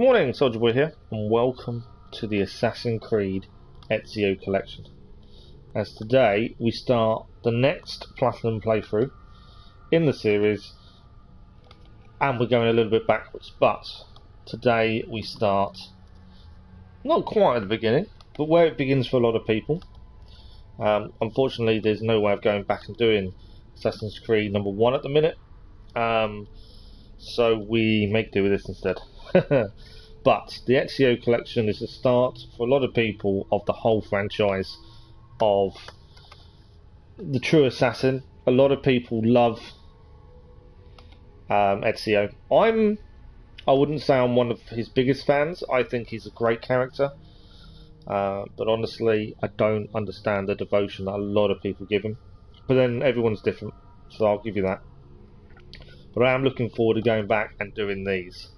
Good morning, Soldier Boy here, and welcome to the Assassin's Creed Ezio collection. As today we start the next Platinum playthrough in the series, and we're going a little bit backwards, but today we start not quite at the beginning, but where it begins for a lot of people. Unfortunately, there's no way of going back and doing Assassin's Creed number 1 at the minute, so we make do with this instead. But the Ezio collection is the start for a lot of people of the whole franchise of the true assassin. A lot of people love Ezio. I wouldn't say I'm one of his biggest fans. I think he's a great character, but honestly I don't understand the devotion that a lot of people give him. But then everyone's different, so I'll give you that. But I am looking forward to going back and doing these.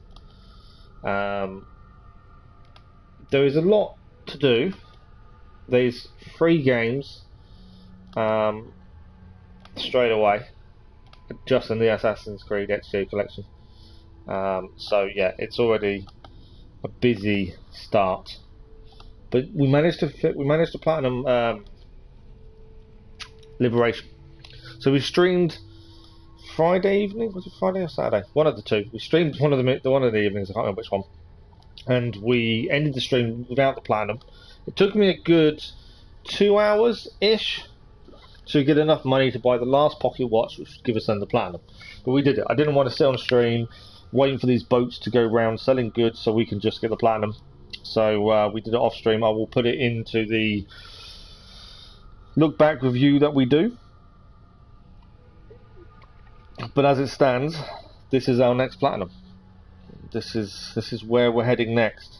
There is a lot to do. There's 3 games straight away just in the Assassin's Creed Ezio collection. So yeah, it's already a busy start. But we managed to platinum Liberation. So we streamed Friday evening. Was it Friday or Saturday? One of the two. We streamed one of the evenings. I can't remember which one. And we ended the stream without the platinum. It took me a good 2 hours ish to get enough money to buy the last pocket watch, which would give us then the platinum. But we did it. I didn't want to sit on stream waiting for these boats to go round selling goods so we can just get the platinum. So we did it off stream. I will put it into the look back review that we do. But as it stands, this is our next platinum. This is where we're heading next.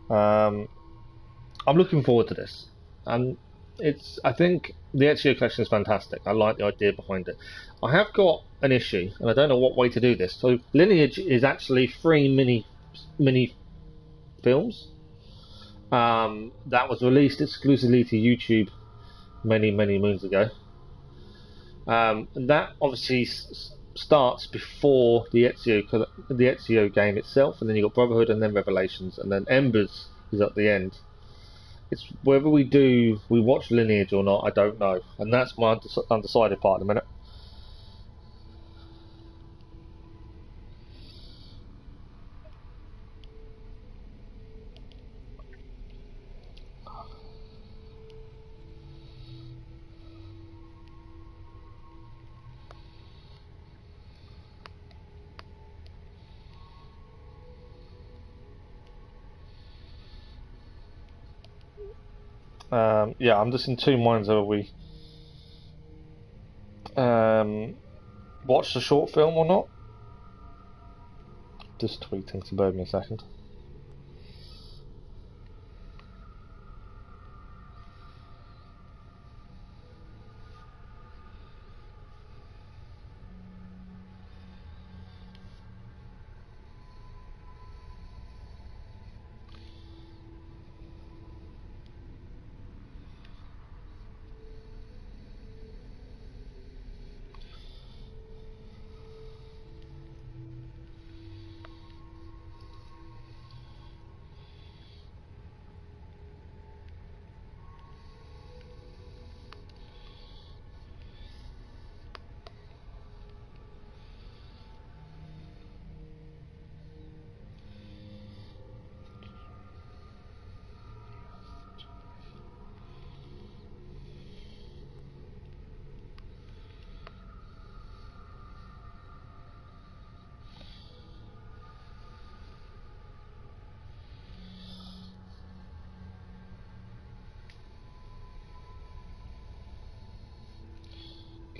I'm looking forward to this, and I think the Ezio collection is fantastic. I like the idea behind it. I have got an issue, and I don't know what way to do this. So Lineage is actually 3 mini films that was released exclusively to YouTube many moons ago. And that obviously starts before the Ezio game itself, and then you got Brotherhood, and then Revelations, and then Embers is at the end. It's whether we watch Lineage or not, I don't know, and that's my undecided part in a minute. Yeah, I'm just in 2 minds whether we watch the short film or not. Just tweeting, so bear with me a second.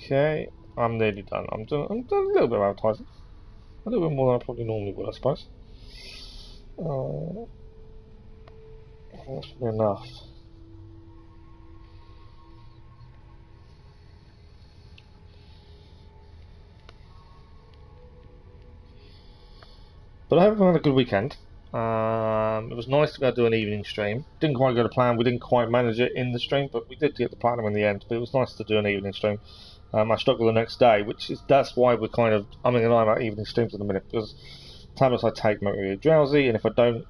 Okay, I'm nearly done. I'm doing a little bit of advertising. A little bit more than I probably normally would, I suppose. That's probably enough. But I hope everyone had a good weekend. It was nice to be able to do an evening stream. Didn't quite go to plan. We didn't quite manage it in the stream, but we did get the platinum in the end. But it was nice to do an evening stream. I struggle the next day, that's why we're kind of umming and ahhing about evening streams in a minute, because tablets I take make me really drowsy, and if I don't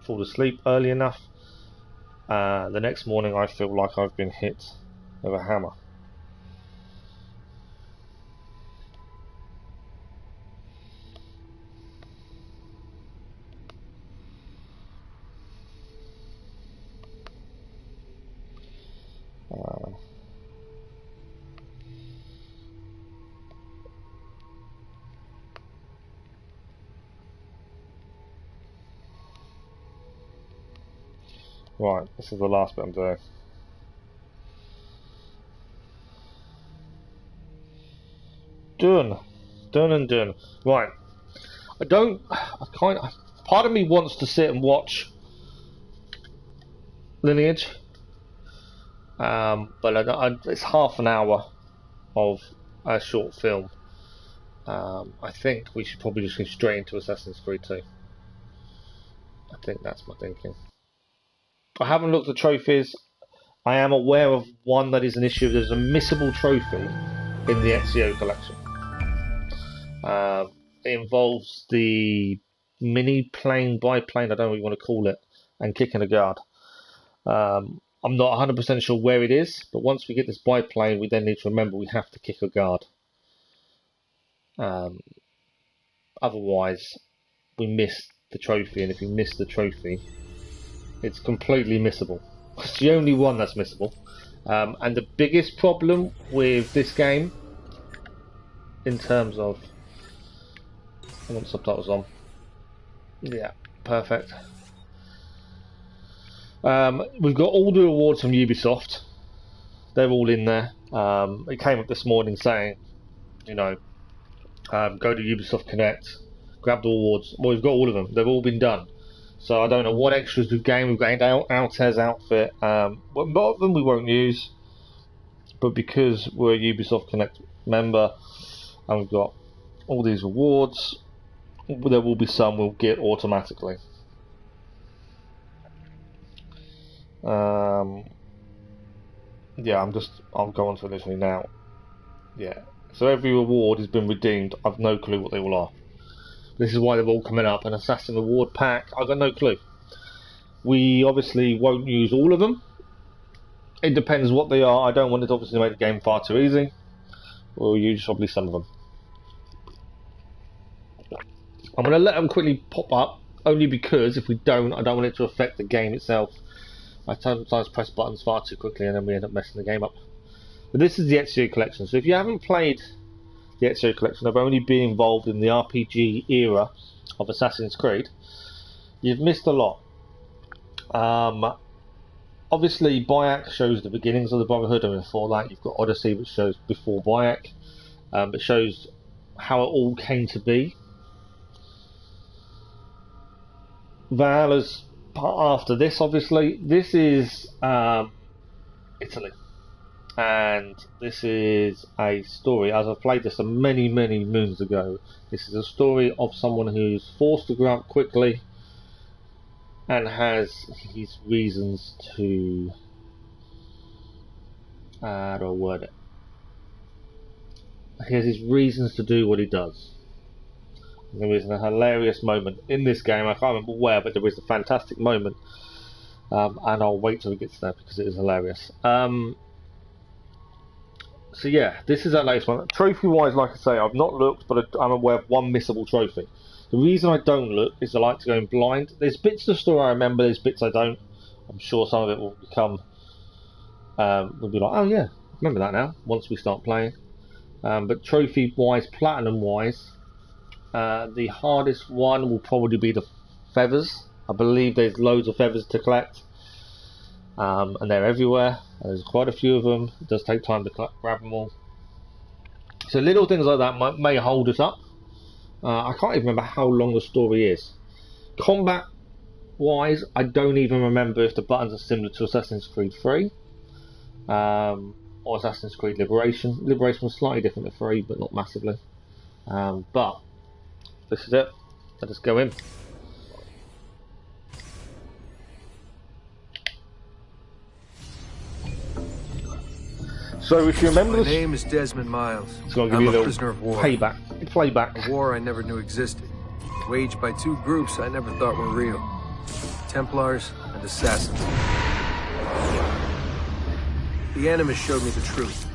fall asleep early enough, the next morning I feel like I've been hit with a hammer. Right, this is the last bit I'm doing. Done. Right. Part of me wants to sit and watch Lineage. But it's half an hour of a short film. I think we should probably just go straight into Assassin's Creed 2. I think that's my thinking. I haven't looked at trophies. I am aware of one that is an issue. There's a missable trophy in the Ezio collection. It involves the mini plane, biplane, I don't know what you want to call it, and kicking a guard. I'm not 100% sure where it is, but once we get this biplane, we then need to remember we have to kick a guard. Otherwise, we miss the trophy, and if we miss the trophy, it's completely missable. It's the only one that's missable. And the biggest problem with this game, in terms of... I want subtitles on. Yeah, perfect. We've got all the awards from Ubisoft. They're all in there. It came up this morning saying, go to Ubisoft Connect, grab the awards. Well, we've got all of them. They've all been done. So I don't know what extras we've gained. We've gained Altez outfit. A lot of them we won't use, but because we're a Ubisoft Connect member and we've got all these awards, there will be some we'll get automatically. Yeah, I'll go on to this now. Yeah, so every award has been redeemed. I've no clue what they all are. This is why they're all coming up. An Assassin Award Pack, I've got no clue. We obviously won't use all of them. It depends what they are. I don't want it obviously to make the game far too easy. We'll use probably some of them. I'm going to let them quickly pop up, only because if we don't, I don't want it to affect the game itself. I sometimes press buttons far too quickly and then we end up messing the game up. But this is the Ezio collection. So if you haven't played the Ezio collection, I've only been involved in the RPG era of Assassin's Creed, you've missed a lot. Obviously Bayek shows the beginnings of the Brotherhood, and before that you've got Odyssey, which shows before Bayek. It shows how it all came to be. Valhalla's after this, obviously. This is Italy. And this is a story, as I played this many moons ago, this is a story of someone who's forced to grow up quickly and has his reasons to... how do I word it? He has his reasons to do what he does. There is a hilarious moment in this game, I can't remember where, but there is a fantastic moment. And I'll wait till we get to that because it is hilarious. So yeah, this is that latest one. Trophy-wise, like I say, I've not looked, but I'm aware of one missable trophy. The reason I don't look is I like to go in blind. There's bits of the story I remember, there's bits I don't. I'm sure some of it will become... we'll be like, oh yeah, remember that now, once we start playing. But trophy-wise, platinum-wise, the hardest one will probably be the feathers. I believe there's loads of feathers to collect. And they're everywhere. There's quite a few of them. It does take time to grab them all. So little things like that may hold us up. I can't even remember how long the story is. Combat wise, I don't even remember if the buttons are similar to Assassin's Creed 3 or Assassin's Creed Liberation. Liberation was slightly different to 3, but not massively. But this is it. Let us go in. So if you remember, my name is Desmond Miles. It's going to give you a little prisoner of war. Playback. A war I never knew existed, waged by two groups I never thought were real: Templars and Assassins. The Animus showed me the truth.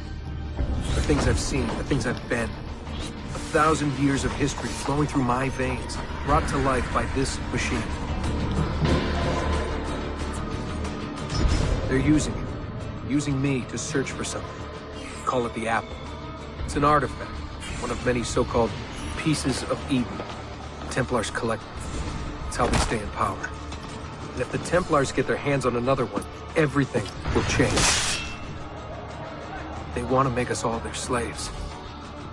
The things I've seen, the things I've been. 1,000 years of history flowing through my veins, brought to life by this machine. They're using me to search for something. Call it the Apple. It's an artifact, one of many so-called pieces of Eden. Templars collect them. It's how they stay in power. And if the Templars get their hands on another one, everything will change. They want to make us all their slaves.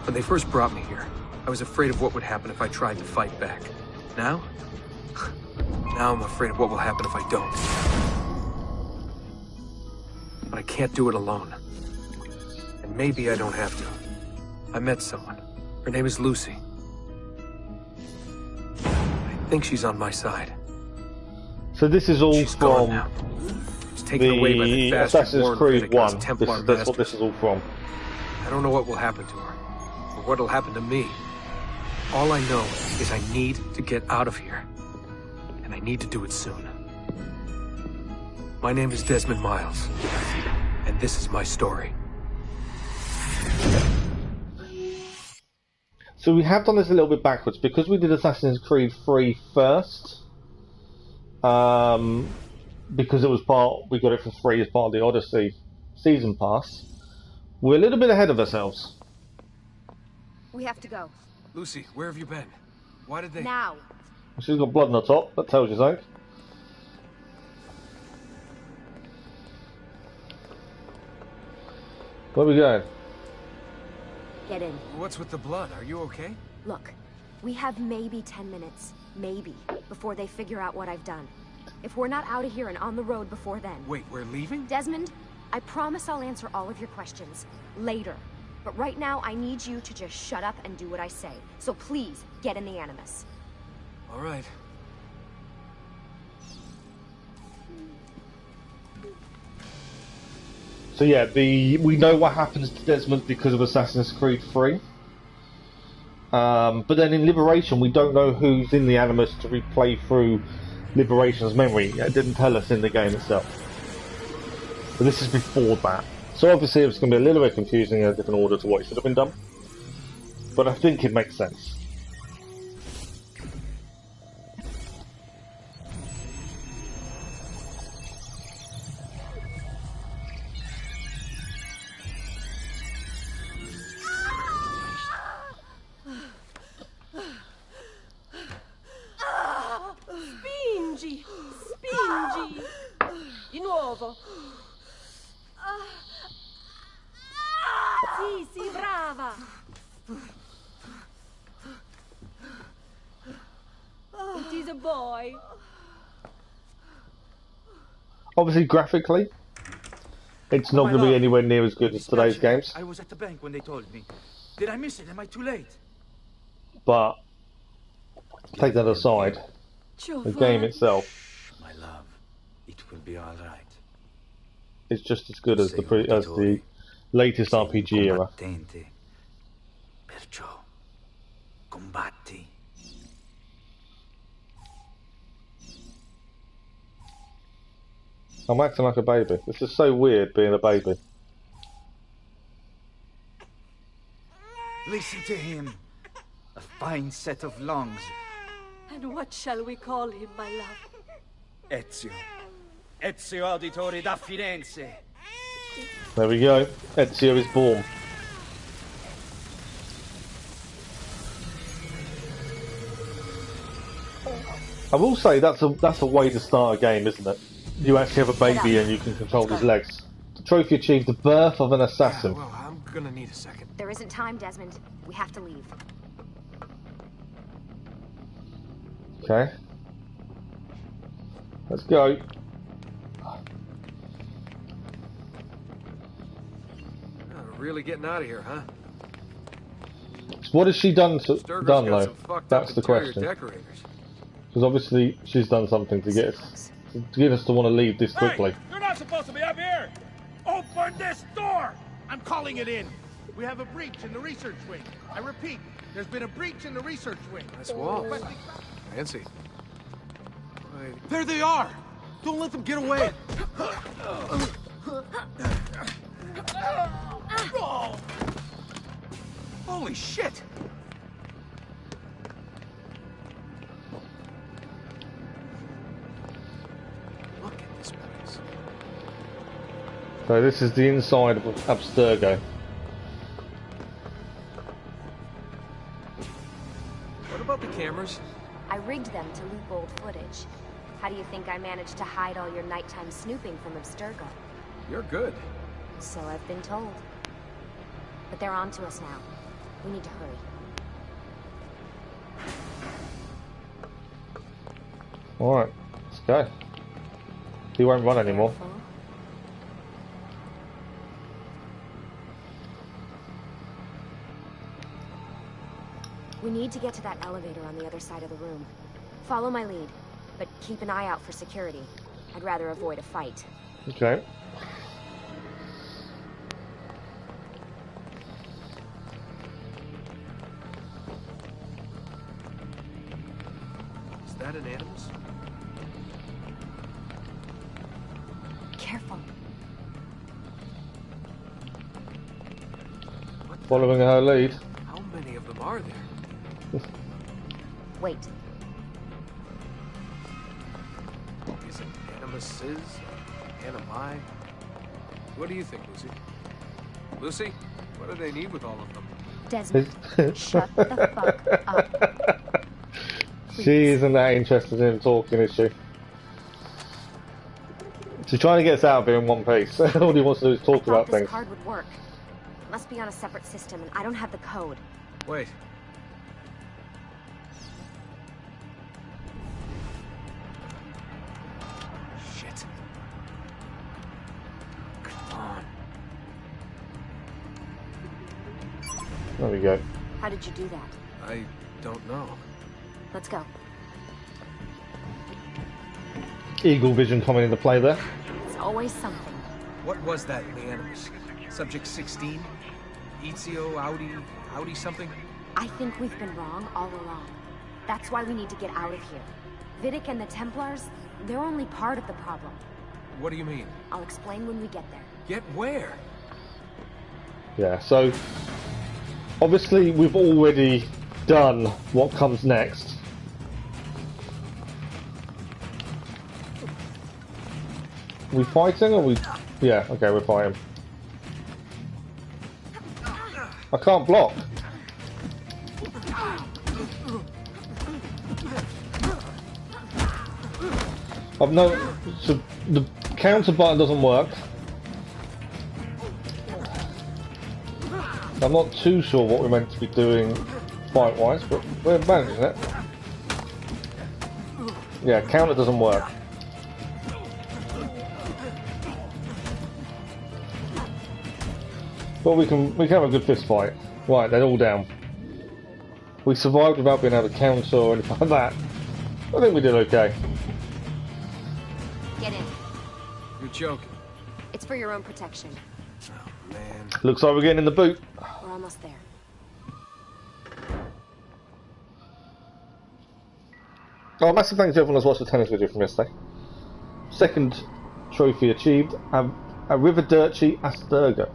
When they first brought me here, I was afraid of what would happen if I tried to fight back. Now? Now I'm afraid of what will happen if I don't. But I can't do it alone. And maybe I don't have to. I met someone. Her name is Lucy. I think she's on my side. So this is all She's gone from now. She's taken away by the Assassin's Creed 1. Templar That's what this is all from. I don't know what will happen to her, or what'll happen to me. All I know is I need to get out of here. And I need to do it soon. My name is Desmond Miles. And this is my story. So we have done this a little bit backwards because we did Assassin's Creed 3 first. Because it was we got it for free as part of the Odyssey season pass. We're a little bit ahead of ourselves. We have to go. Lucy, where have you been? Why did they... Now. She's got blood on the top. That tells you something. Where are we going? Get in. What's with the blood? Are you okay? Look, we have maybe 10 minutes, maybe, before they figure out what I've done. If we're not out of here and on the road before then... Wait, we're leaving? Desmond, I promise I'll answer all of your questions later. But right now, I need you to just shut up and do what I say. So please, get in the Animus. All right. So yeah, we know what happens to Desmond because of Assassin's Creed 3. But then in Liberation, we don't know who's in the Animus to replay through Liberation's memory. It didn't tell us in the game itself. But this is before that. So obviously it's going to be a little bit confusing in a different order to what should have been done. But I think it makes sense. Spingi! Spingi! Di nuovo! Sì, sì, brava! It is a boy. Obviously, graphically, it's not going to be anywhere near as good as today's games. I was at the bank when they told me. Did I miss it? Am I too late? But take that aside, the game itself, My love, it will be all right. is just as good as the latest RPG era. Combattente. Perciò, combatti. I'm acting like a baby. This is so weird being a baby. Listen to him. A fine set of lungs. And what shall we call him, my love? Ezio. Ezio Auditore da Firenze. There we go. Ezio is born. I will say that's a way to start a game, isn't it? You actually have a baby and you can control his legs. The trophy achieved the birth of an assassin. Yeah, well, I'm gonna need a second. There isn't time, Desmond. We have to leave. Okay. Let's go. Really getting out of here, huh? As What has she done Abstergo's done got though? some fucked That's up the interior question. decorators. Because obviously she's done something to get us to want to leave this quickly. Hey, you're not supposed to be up here! Open this door! I'm calling it in. We have a breach in the research wing. I repeat, there's been a breach in the research wing. Nice walls. Fancy. Wait. There they are! Don't let them get away! Holy shit! Look at this place. So this is the inside of Abstergo. What about the cameras? I rigged them to loop old footage. How do you think I managed to hide all your nighttime snooping from Abstergo? You're good. So I've been told. But they're on to us now. We need to hurry. Alright, let's go. He won't run anymore. Careful. We need to get to that elevator on the other side of the room. Follow my lead, but keep an eye out for security. I'd rather avoid a fight. Okay. Is that an Animus? Careful. Following her lead. How many of them are there? Wait. Is it Animuses? Animi? What do you think, Lucy? Lucy? What do they need with all of them? Desmond, shut the fuck up. She isn't that interested in talking, is she? She's trying to get us out of here in one piece. All he wants to do is talk about This things. card would work. It must be on a separate system, and I don't have the code. Wait. Shit. Come on. There we go. How did you do that? I don't know. Let's go. Eagle vision coming into play there. It's always something. What was that in the Animus? Subject 16? Ezio, Audi something? I think we've been wrong all along. That's why we need to get out of here. Vidic and the Templars, they're only part of the problem. What do you mean? I'll explain when we get there. Get where? Yeah, so obviously we've already done what comes next. We fighting or we... Yeah, okay, we're fighting. I can't block. I've no... So the counter button doesn't work. I'm not too sure what we're meant to be doing fight-wise, but we're managing it. Yeah, counter doesn't work. But we can have a good fist fight. Right, they're all down. We survived without being able to counter or anything like that. I think we did okay. Get in. You're joking. It's for your own protection. Oh, man. Looks like we're getting in the boot. We're almost there. Oh, massive thanks to everyone who's watched the tennis video from yesterday. Second trophy achieved. Arrivederci Abstergo.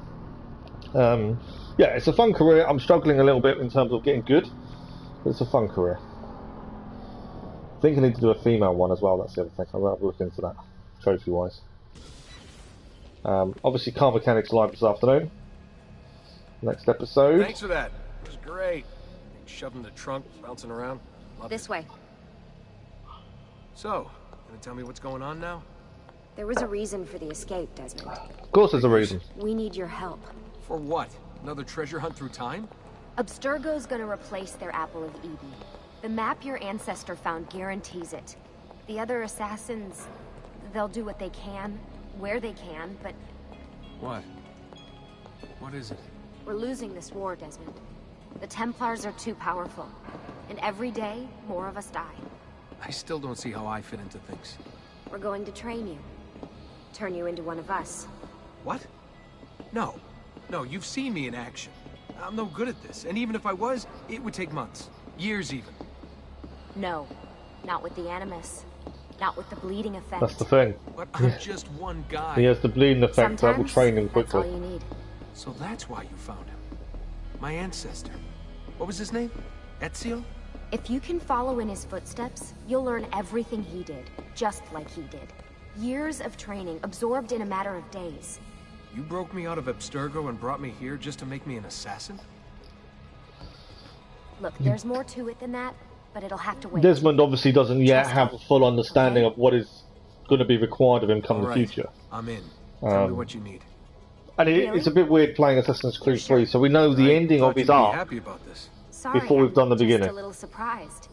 Yeah, it's a fun career. I'm struggling a little bit in terms of getting good, but it's a fun career. I think I need to do a female one as well. That's the other thing. I'll have a look into that, trophy-wise. Obviously, Car Mechanics live this afternoon. Next episode. Thanks for that. It was great. Shoved in the trunk, bouncing around. Loved This it. way. So, gonna tell me what's going on now? There was a reason for the escape, Desmond. Of course, there's a reason. We need your help. For what? Another treasure hunt through time? Abstergo's gonna replace their Apple of Eden. The map your ancestor found guarantees it. The other assassins, they'll do what they can, where they can, but What? What is it? we're losing this war, Desmond. The Templars are too powerful. And every day, more of us die. I still don't see how I fit into things. We're going to train you. Turn you into one of us. What? No. No, you've seen me in action. I'm no good at this, and even if I was, it would take months. Years even. No. Not with the Animus. Not with the bleeding effect. That's the thing. But I'm just one guy. He has the bleeding effect that will train him That's all quickly. you need. So that's why you found him. My ancestor. What was his name? Ezio? If you can follow in his footsteps, you'll learn everything he did, just like he did. Years of training, absorbed in a matter of days. You broke me out of Abstergo and brought me here just to make me an assassin? Look, there's more to it than that, but it'll have to wait. Desmond obviously doesn't yet Trust have him. a full understanding Okay. of what is going to be required of him come the All right, future. I'm in. Tell me what you need. And Really? it's a bit weird playing Assassin's Creed 3, so we know the I ending thought of his you'd be arc happy about this. Sorry, before we've done the I'm beginning. just a little surprised.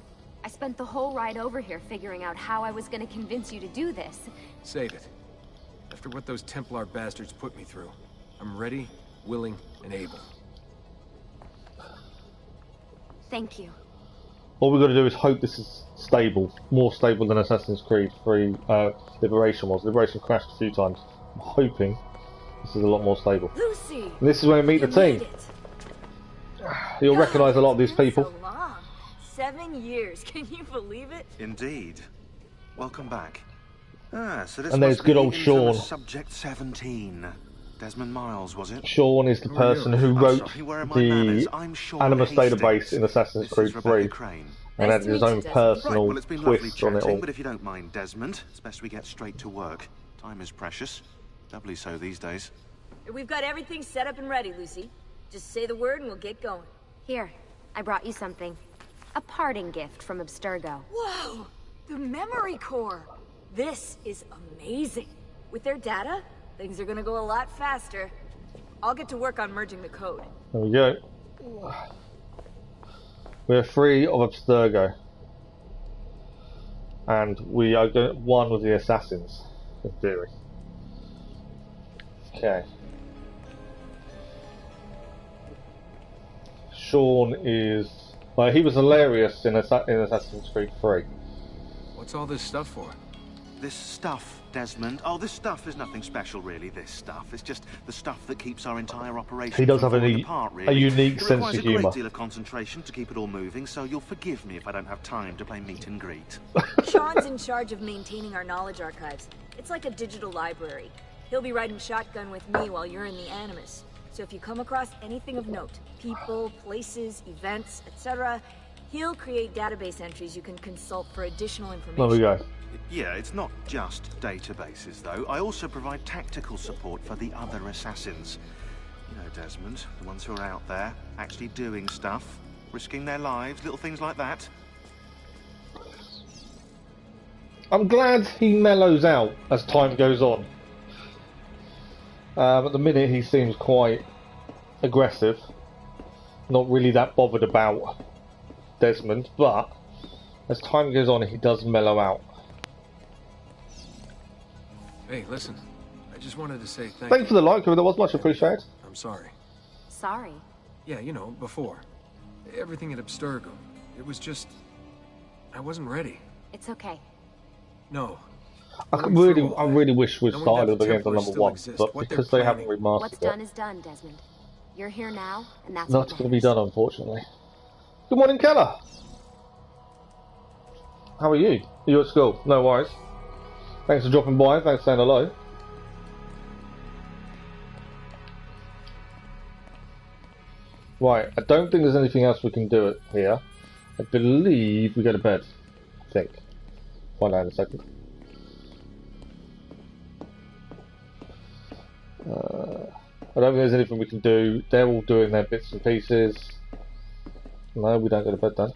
I spent the whole ride over here figuring out how I was going to convince you to do this. Save it. After what those Templar bastards put me through, I'm ready, willing, and able. Thank you. All we've got to do is hope this is stable, more stable than Assassin's Creed 3 Liberation was. Liberation crashed a few times. I'm hoping this is a lot more stable. Lucy! And this is where we meet the team. Made it. You'll recognise a lot of these It's been people. So long. 7 years, can you believe it? Indeed. Welcome back. Ah, so this And there's must good be old infamous Sean. Subject 17. Desmond Miles, was it? Sean is the Who are person you? who I'm wrote sorry, where are my the manners? I'm Sean Animus Hastings. database in Assassin's This is Creed Rebecca 3 Crane. and Nice added to his meet own you, Desmond. Right, personal well, it's been lovely twist on it chatting, all. but if you don't mind, Desmond, it's best we get straight to work. Time is precious. Doubly so these days. We've got everything set up and ready, Lucy. Just say the word and we'll get going. Here, I brought you something. A parting gift from Abstergo. Whoa! The memory core! This is amazing. With their data, things are gonna go a lot faster. I'll get to work on merging the code. There we go. We're free of Abstergo. And we are one with the assassins, in theory. Okay. Sean is... Well, he was hilarious in Assassin's Creed 3. What's all this stuff for? This stuff, Desmond. Oh, this stuff is nothing special, really. This stuff. It's just the stuff that keeps our entire operation He does from have falling a apart, a really. unique It sense requires of a great humour. deal of concentration to keep it all moving, so you'll forgive me if I don't have time to play meet and greet. Sean's in charge of maintaining our knowledge archives. It's like a digital library. He'll be riding shotgun with me while you're in the Animus. So if you come across anything of note, people, places, events, etc., he'll create database entries you can consult for additional information. There we go. Yeah, it's not just databases, though. I also provide tactical support for the other assassins. You know, Desmond, the ones who are out there, actually doing stuff, risking their lives, little things like that. I'm glad he mellows out as time goes on. At the minute he seems quite aggressive. Not really that bothered about Desmond, but as time goes on he does mellow out. Hey, listen. I just wanted to say thank Thank you you. for the like, that was much appreciated. I'm sorry. Sorry. Yeah, you know, before. Everything at Abstergo. It was just... I wasn't ready. It's okay. No. I really wish we'd Knowing started that with the the games on Templars number still 1, exist, but what they're because they haven't planning. What's remastered done it, is done, Desmond. You're here now, and that's nothing's what going to be matters. done, unfortunately. Good morning, Keller. How are you? Are you at school? No worries. Thanks for dropping by. Thanks for saying hello. Right, I don't think there's anything else we can do it here. I believe we go to bed. I think. Find out in a second. I don't think there's anything we can do. They're all doing their bits and pieces. No, we don't go to bed then.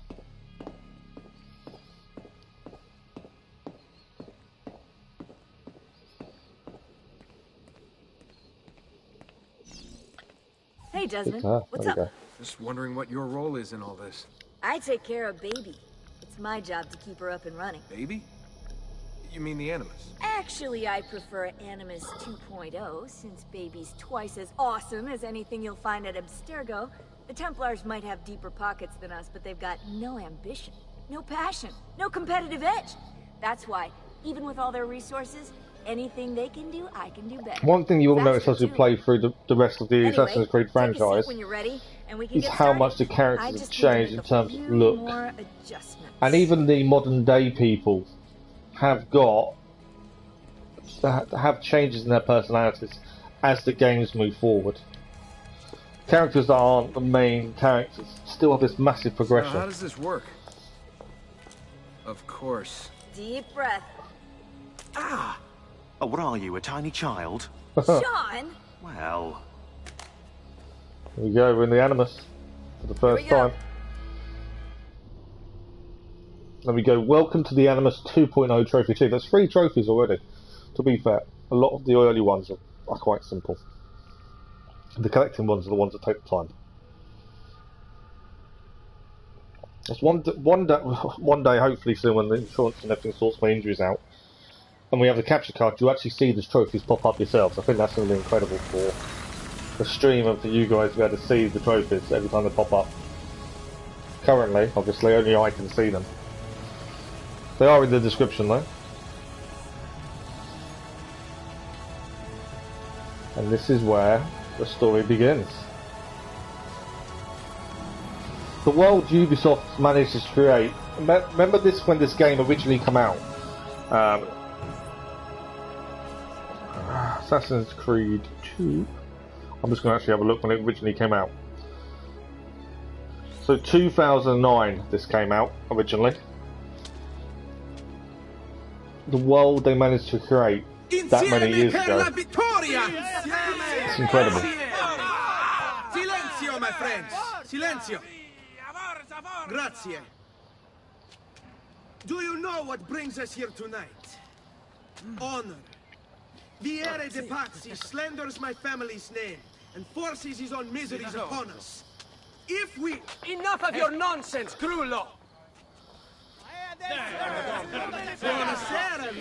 Hey, Desmond. What's There we up? go. Just wondering what your role is in all this. I take care of Baby. It's my job to keep her up and running. Baby? You mean the Animus? Actually, I prefer Animus 2.0, since Baby's twice as awesome as anything you'll find at Abstergo. The Templars might have deeper pockets than us, but they've got no ambition, no passion, no competitive edge. That's why, even with all their resources, anything they can do, I can do better. One thing you will notice as you play through the rest of the Assassin's Creed franchise is how much the characters have changed in terms of look. And even the modern day people have changes in their personalities as the games move forward. Characters that aren't the main characters still have this massive progression. So how does this work? Of course. Deep breath. Ah! Oh, what are you, a tiny child? Sean! Well... Here we go, we're in the Animus for the first time. There we go, welcome to the Animus 2.0 Trophy 2. There's 3 trophies already, to be fair. A lot of the early ones are quite simple. The collecting ones are the ones that take time. It's one day, hopefully soon, when the insurance and everything sorts my injuries out, and we have the capture card, you actually see these trophies pop up yourselves. I think that's going to be incredible for the stream and for you guys to be able to see the trophies every time they pop up. Currently, obviously, only I can see them. They are in the description though. And this is where the story begins. The world Ubisoft managed to create. Remember this when this game originally came out? Assassin's Creed 2. I'm just going to actually have a look when it originally came out. So 2009 this came out originally. The world they managed to create that many years ago. It's incredible. Silenzio, my friends. Silenzio. Grazie. Do you know what brings us here tonight? Honor. Viere de Pazzi slanders my family's name and forces his own miseries upon us. If we... Enough of your nonsense, Grullo! Buonasera,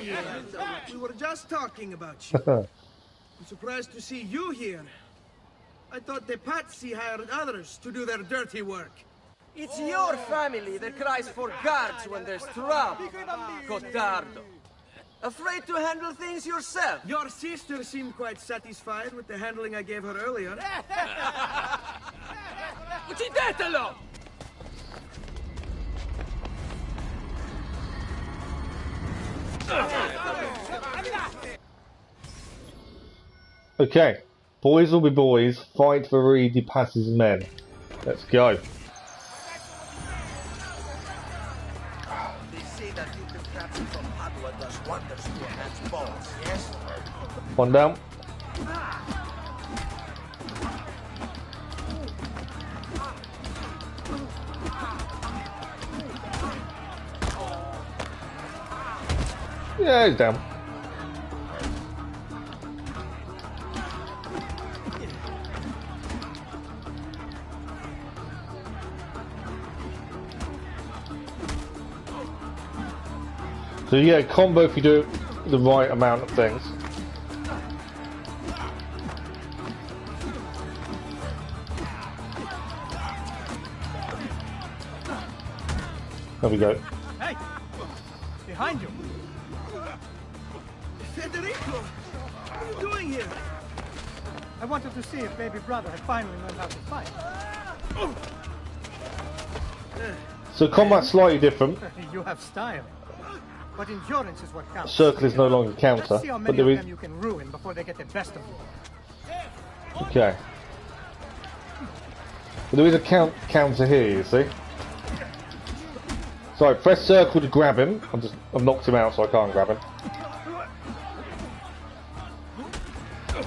we were just talking about you. I'm surprised to see you here. I thought the Pazzi hired others to do their dirty work. It's your family that cries for guards when there's trouble, Gottardo. Afraid to handle things yourself? Your sister seemed quite satisfied with the handling I gave her earlier. Uccidetelo! Okay, boys will be boys, fight for Reedy Pass's men. Let's go. They say that you can trap them from Padua does wonders to a man's bones, yes? One down. Yeah, he's down. So you get a combo if you do the right amount of things. There we go. Hey! Behind you! Federico! What are you doing here? I wanted to see if baby brother had finally learned how to fight. So combat's slightly different. You have style. But endurance is what counts. Circle is no longer counter, Let's see how but many there of is... them you can ruin before they get the best of you. Okay. But there is a counter here, you see. So press circle to grab him. I've knocked him out, so I can't grab him.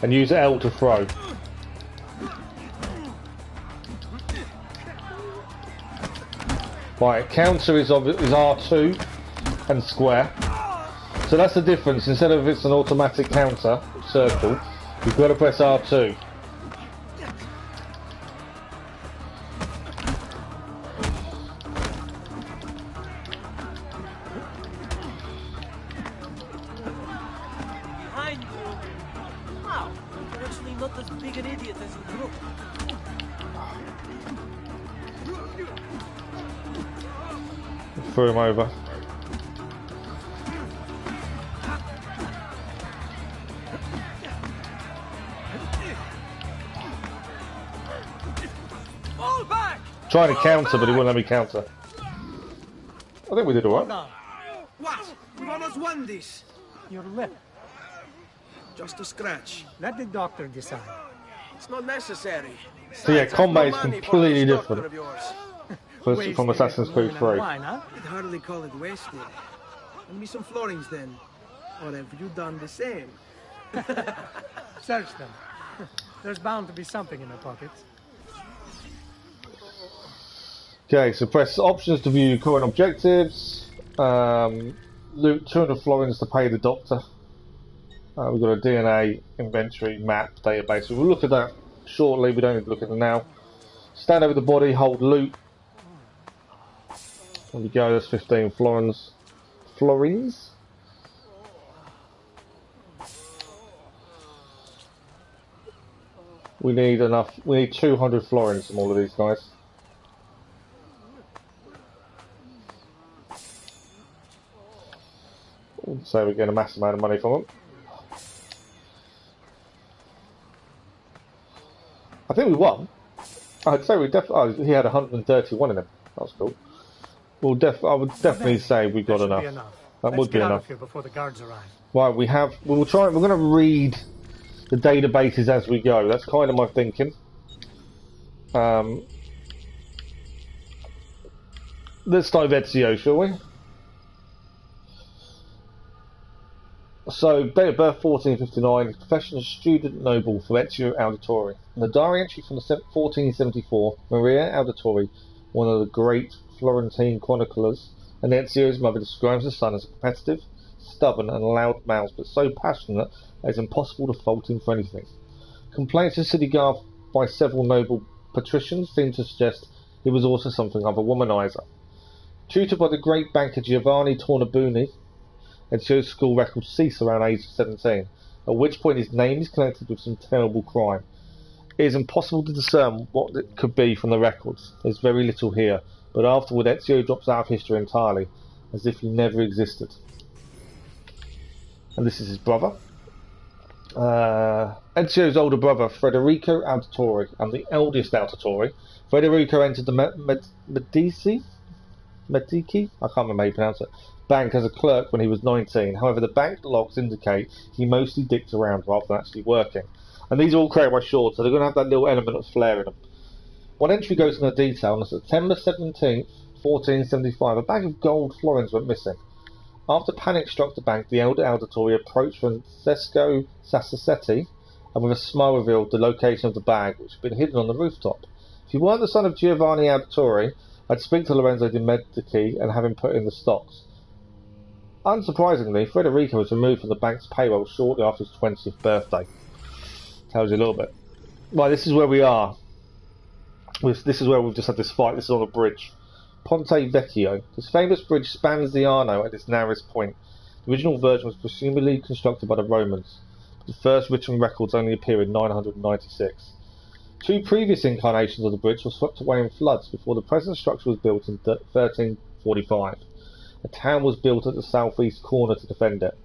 And use L to throw. Right, counter is R2 and square. So that's the difference. Instead of it's an automatic counter circle, you've got to press R2. Behind you. Wow, you're actually not as big an idiot as you look. Threw him over. Trying to counter, but he wouldn't let me counter. I think we did alright. What? One has won this. Your lip. Just a scratch. Let the doctor decide. It's not necessary. So yeah, Besides, combat is I've no money for completely this doctor different of yours. from Assassin's Creed 3. Wine, huh? I'd hardly call it wasted. Lend me some florins then. Or have you done the same? Search them. There's bound to be something in the pockets. Okay, so press options to view current objectives. Loot 200 florins to pay the doctor. We've got a DNA inventory map database. We'll look at that shortly. We don't need to look at it now. Stand over the body, hold loot. There we go. That's 15 florins. Florins. We need enough. We need 200 florins from all of these guys. So we're getting a massive amount of money from them. I think we won. I'd say we definitely. Oh, he had 131 in him. That's cool. I would definitely say we got enough. That would be enough. Before the guards arrive. Right, we will try. We're going to read the databases as we go. That's kind of my thinking. Let's start with Ezio, shall we? So, date of birth 1459, profession student noble for Ezio Auditore. In the diary entry from 1474, Maria Auditore, one of the great Florentine chroniclers, and Ezio's mother describes the son as competitive, stubborn and loud-mouthed, but so passionate that it's impossible to fault him for anything. Complaints of city guard by several noble patricians seem to suggest he was also something of a womanizer. Tutored by the great banker Giovanni Tornabuoni, Ezio's school records cease around age 17, at which point his name is connected with some terrible crime. It is impossible to discern what it could be from the records. There's very little here, but afterward Ezio drops out of history entirely, as if he never existed. And this is his brother. Ezio's older brother, Federico Auditore, and the eldest Auditore. Federico entered the Medici? I can't remember how you pronounce it. Bank as a clerk when he was 19. However, the bank logs indicate he mostly dicked around rather than actually working. And these are all created by Short, so they're going to have that little element of flair in them. One entry goes into detail. On September 17th, 1475, a bag of gold florins went missing. After panic struck the bank, the elder Auditore approached Francesco Sassacetti and with a smile revealed the location of the bag, which had been hidden on the rooftop. If you weren't the son of Giovanni Auditore, I'd speak to Lorenzo de' Medici and have him put in the stocks. Unsurprisingly, Federico was removed from the bank's payroll shortly after his 20th birthday. Tells you a little bit. Right, this is where we are. This is where we've just had this fight. This is on a bridge. Ponte Vecchio. This famous bridge spans the Arno at its narrowest point. The original version was presumably constructed by the Romans, but the first written records only appear in 996. Two previous incarnations of the bridge were swept away in floods before the present structure was built in 1345. A town was built at the southeast corner to defend it.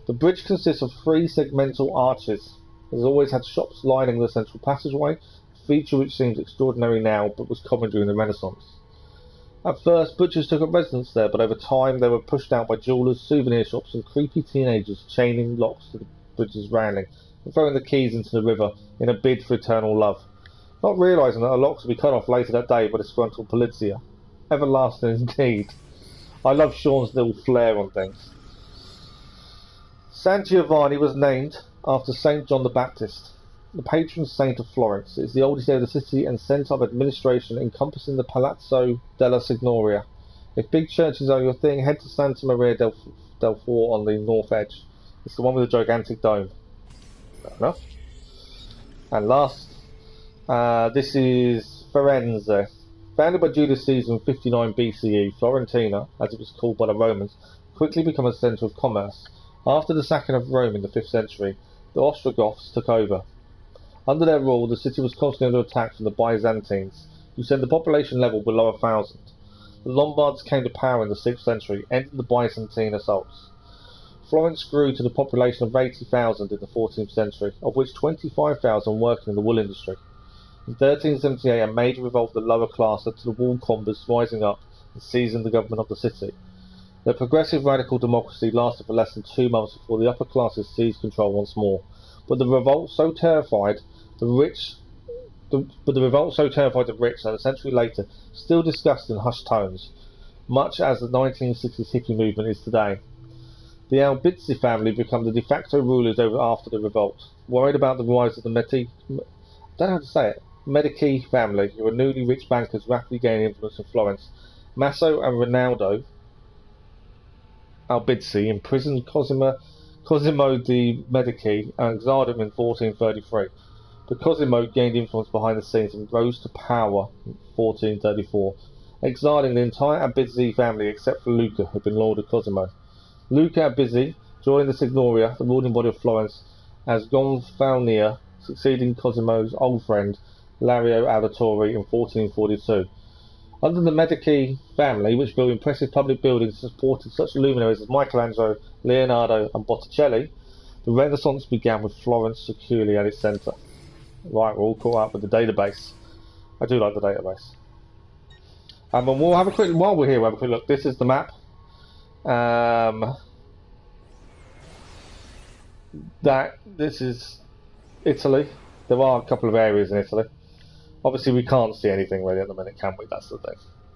The bridge consists of 3 segmental arches. It has always had shops lining the central passageway, a feature which seems extraordinary now but was common during the Renaissance. At first, butchers took up residence there, but over time they were pushed out by jewellers, souvenir shops and creepy teenagers chaining locks to the bridge's railing and throwing the keys into the river in a bid for eternal love, not realising that the locks would be cut off later that day by disgruntled polizia. Everlasting indeed. I love Sean's little flair on things. San Giovanni was named after St. John the Baptist, the patron saint of Florence. It is the oldest area of the city and centre of administration, encompassing the Palazzo della Signoria. If big churches are your thing, head to Santa Maria del Fore on the north edge. It's the one with the gigantic dome. Fair enough. And last, this is Firenze. Founded by Julius Caesar in 59 BCE, Florentina, as it was called by the Romans, quickly became a centre of commerce. After the sacking of Rome in the 5th century, the Ostrogoths took over. Under their rule, the city was constantly under attack from the Byzantines, who sent the population level below 1,000. The Lombards came to power in the 6th century, ending the Byzantine assaults. Florence grew to the population of 80,000 in the 14th century, of which 25,000 working in the wool industry. In 1378, a major revolt of the lower class led to the wool combers rising up and seizing the government of the city. The progressive radical democracy lasted for less than 2 months before the upper classes seized control once more. But the revolt so terrified the rich that a century later still discussed in hushed tones, much as the 1960s hippie movement is today. The Albizzi family become the de facto rulers after the revolt, worried about the rise of the Medici family, who were newly rich bankers rapidly gaining influence in Florence. Masso and Rinaldo Albizzi imprisoned Cosimo de' Medici and exiled him in 1433. But Cosimo gained influence behind the scenes and rose to power in 1434, exiling the entire Albizzi family except for Luca, who had been loyal to Cosimo. Luca Albizzi joined the Signoria, the ruling body of Florence, as Gonfalonier, succeeding Cosimo's old friend Lario Auditore in 1442. Under the Medici family, which built impressive public buildings and supported such luminaries as Michelangelo, Leonardo and Botticelli, the Renaissance began with Florence securely at its centre. Right, we're all caught up with the database. I do like the database. And we'll have a quick, while we're here, we'll have a quick look. This is the map. This is Italy. There are a couple of areas in Italy. Obviously we can't see anything really at the minute, can we? That's the thing.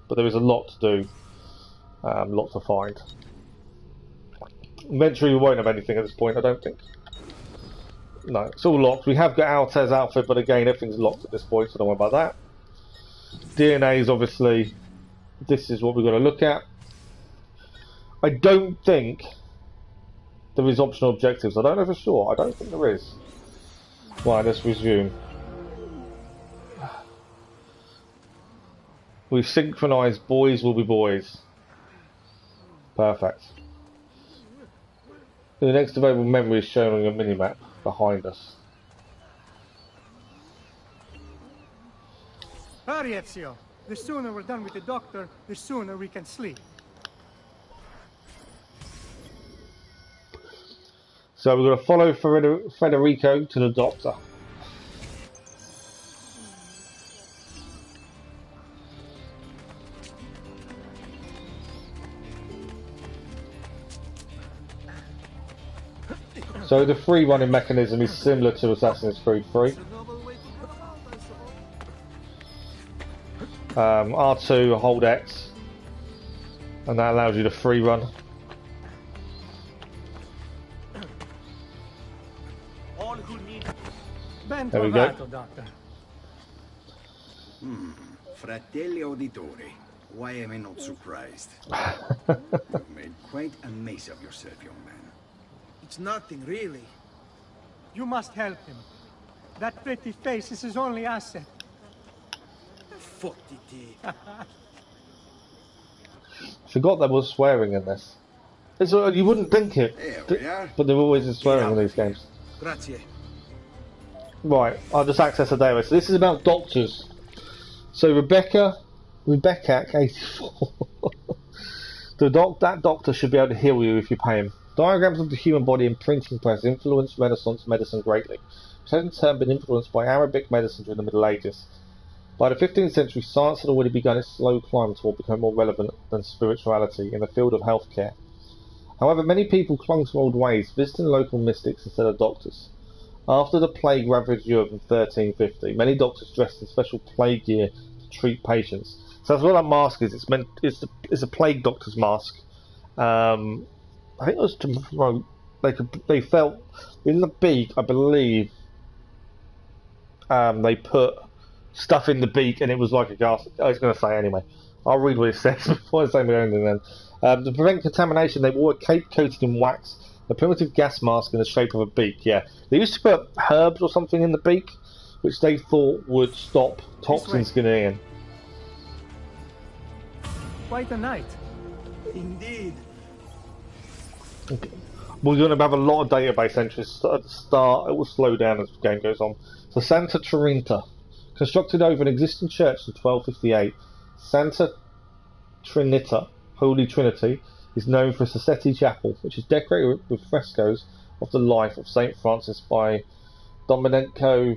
But there is a lot to do. Lot to find. Eventually we won't have anything at this point, I don't think. No, it's all locked. We have got Altez's outfit, but again, everything's locked at this point, so don't worry about that. DNA is obviously... This is what we've got to look at. I don't think there is optional objectives. I don't know for sure. I don't think there is. Right, let's resume. We've synchronised boys will be boys. Perfect. The next available memory is shown on your minimap behind us. Hurry, Ezio. The sooner we're done with the doctor, the sooner we can sleep. So we're going to follow Federico to the doctor. So the free running mechanism is similar to Assassin's Creed 3. R2, hold X, and that allows you to free run. There we go. Fratelli Auditore, why am I not surprised? You've made quite a mess of yourself, young man. It's nothing, really. You must help him. That pretty face is his only asset. Fottiti. Forgot there was swearing in this. You wouldn't think it, but there always is swearing in these games. Grazie. Right, I'll just access the database. So this is about doctors. So Rebecca 84. That doctor should be able to heal you if you pay him. Diagrams of the human body and printing press influenced Renaissance medicine greatly, which had in turn been influenced by Arabic medicine during the Middle Ages. By the 15th century, science had already begun its slow climb toward becoming more relevant than spirituality in the field of healthcare. However, many people clung to old ways, visiting local mystics instead of doctors. After the plague ravaged Europe in 1350, many doctors dressed in special plague gear to treat patients. So that's what that mask is. It's a plague doctor's mask. I think it was to promote. They felt in the beak, I believe. They put stuff in the beak, and it was like a gas. I was going to say anyway. I'll read what it says before I say my own thing. Then, to prevent contamination, they wore a cape coated in wax, a primitive gas mask in the shape of a beak. Yeah, they used to put herbs or something in the beak, which they thought would stop toxins getting in. Quite a night. Indeed. Okay. We're going to have a lot of database entries at the start. It will slow down as the game goes on. So Santa Trinita, constructed over an existing church in 1258, Santa Trinita, Holy Trinity, is known for its Sassetti Chapel, which is decorated with frescoes of the life of Saint Francis by Domenico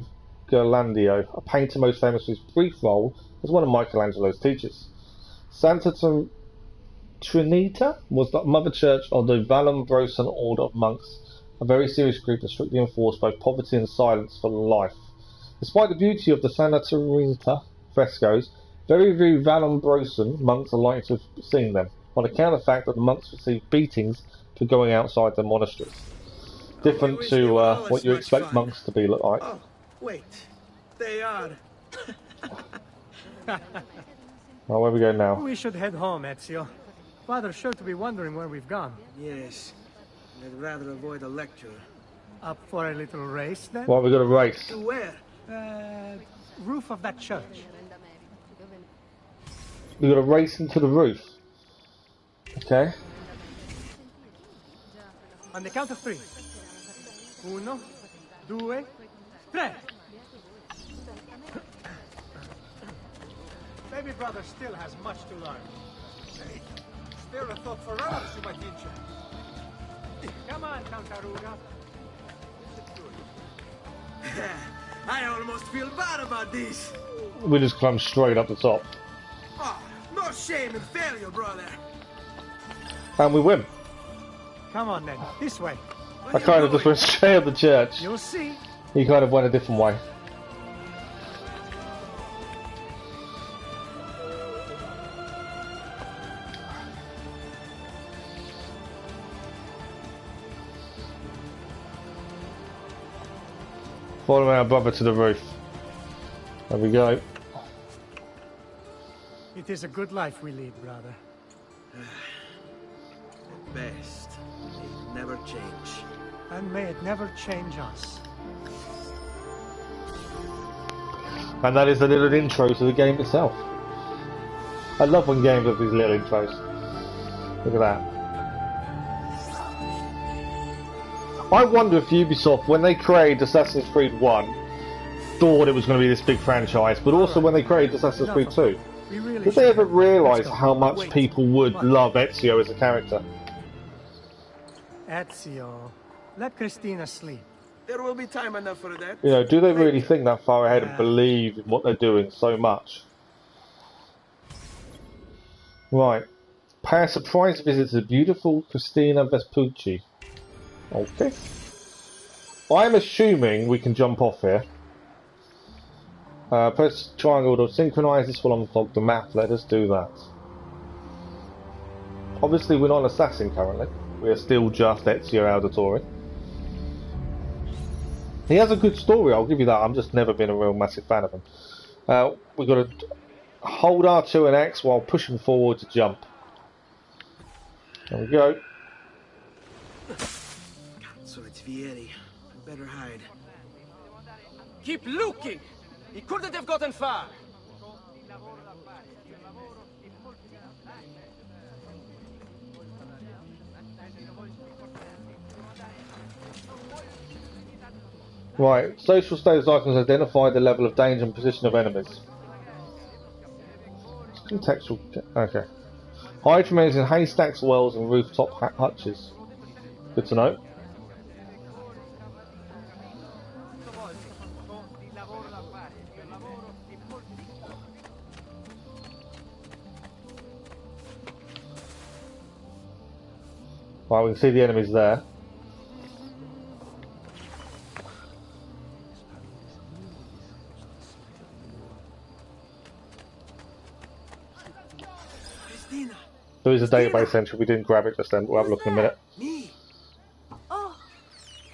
Ghirlandaio, a painter most famous for his brief role as one of Michelangelo's teachers. Santa Trinita was the mother church of the Vallombrosan order of monks, a very serious group that strictly enforced both poverty and silence for life. Despite the beauty of the Santa Trinita frescoes, very few Vallombrosan monks are likely to have seen them, on account of the fact that the monks received beatings for going outside their monasteries. Different to what you expect monks to be look like. Oh, wait. They are. Well, where we go now? We should head home, Ezio. Father's sure to be wondering where we've gone. Yes. I'd rather avoid a lecture. Up for a little race, then? Well, we got a race. To where? Roof of that church. We got to race into the roof. Okay. On the count of 3. 1, 2, 3. Baby brother still has much to learn. Still a thought for runners, you might teach him. Come on, Count Aruga. I almost feel bad about this. We just climb straight up the top. Oh, no shame in failure, brother. And we win. Come on then, this way. I kind of just went straight up the church. You'll see. He kind of went a different way. Follow our brother to the roof. There we go. It is a good life we lead, brother. At best, it never change. And may it never change us. And that is a little intro to the game itself. I love when games have these little intros. Look at that. I wonder if Ubisoft, when they created Assassin's Creed 1, thought it was going to be this big franchise, but also when they created Assassin's Creed 2. Did they ever realise how much people would love Ezio as a character? Ezio, let Christina sleep. There will be time enough for that. You know, do they really think that far ahead and believe in what they're doing so much? Right. Pay a surprise visit to the beautiful Christina Vespucci. Okay. I'm assuming we can jump off here. Press triangle to synchronise. This will unlock the map. Let us do that. Obviously, we're not an assassin currently. We are still just Ezio Auditore. He has a good story, I'll give you that. I've just never been a real massive fan of him. We've got to hold R2 and X while pushing forward to jump. There we go. So it's Vieri. I better hide. Keep looking! He couldn't have gotten far! Right, social status icons identify the level of danger and position of enemies. Contextual. Okay. Hide from enemies in haystacks, wells, and rooftop hutches. Good to know. Right, we can see the enemies there. There is a database entry. We didn't grab it just then. We'll have a look in a minute. Me? Oh,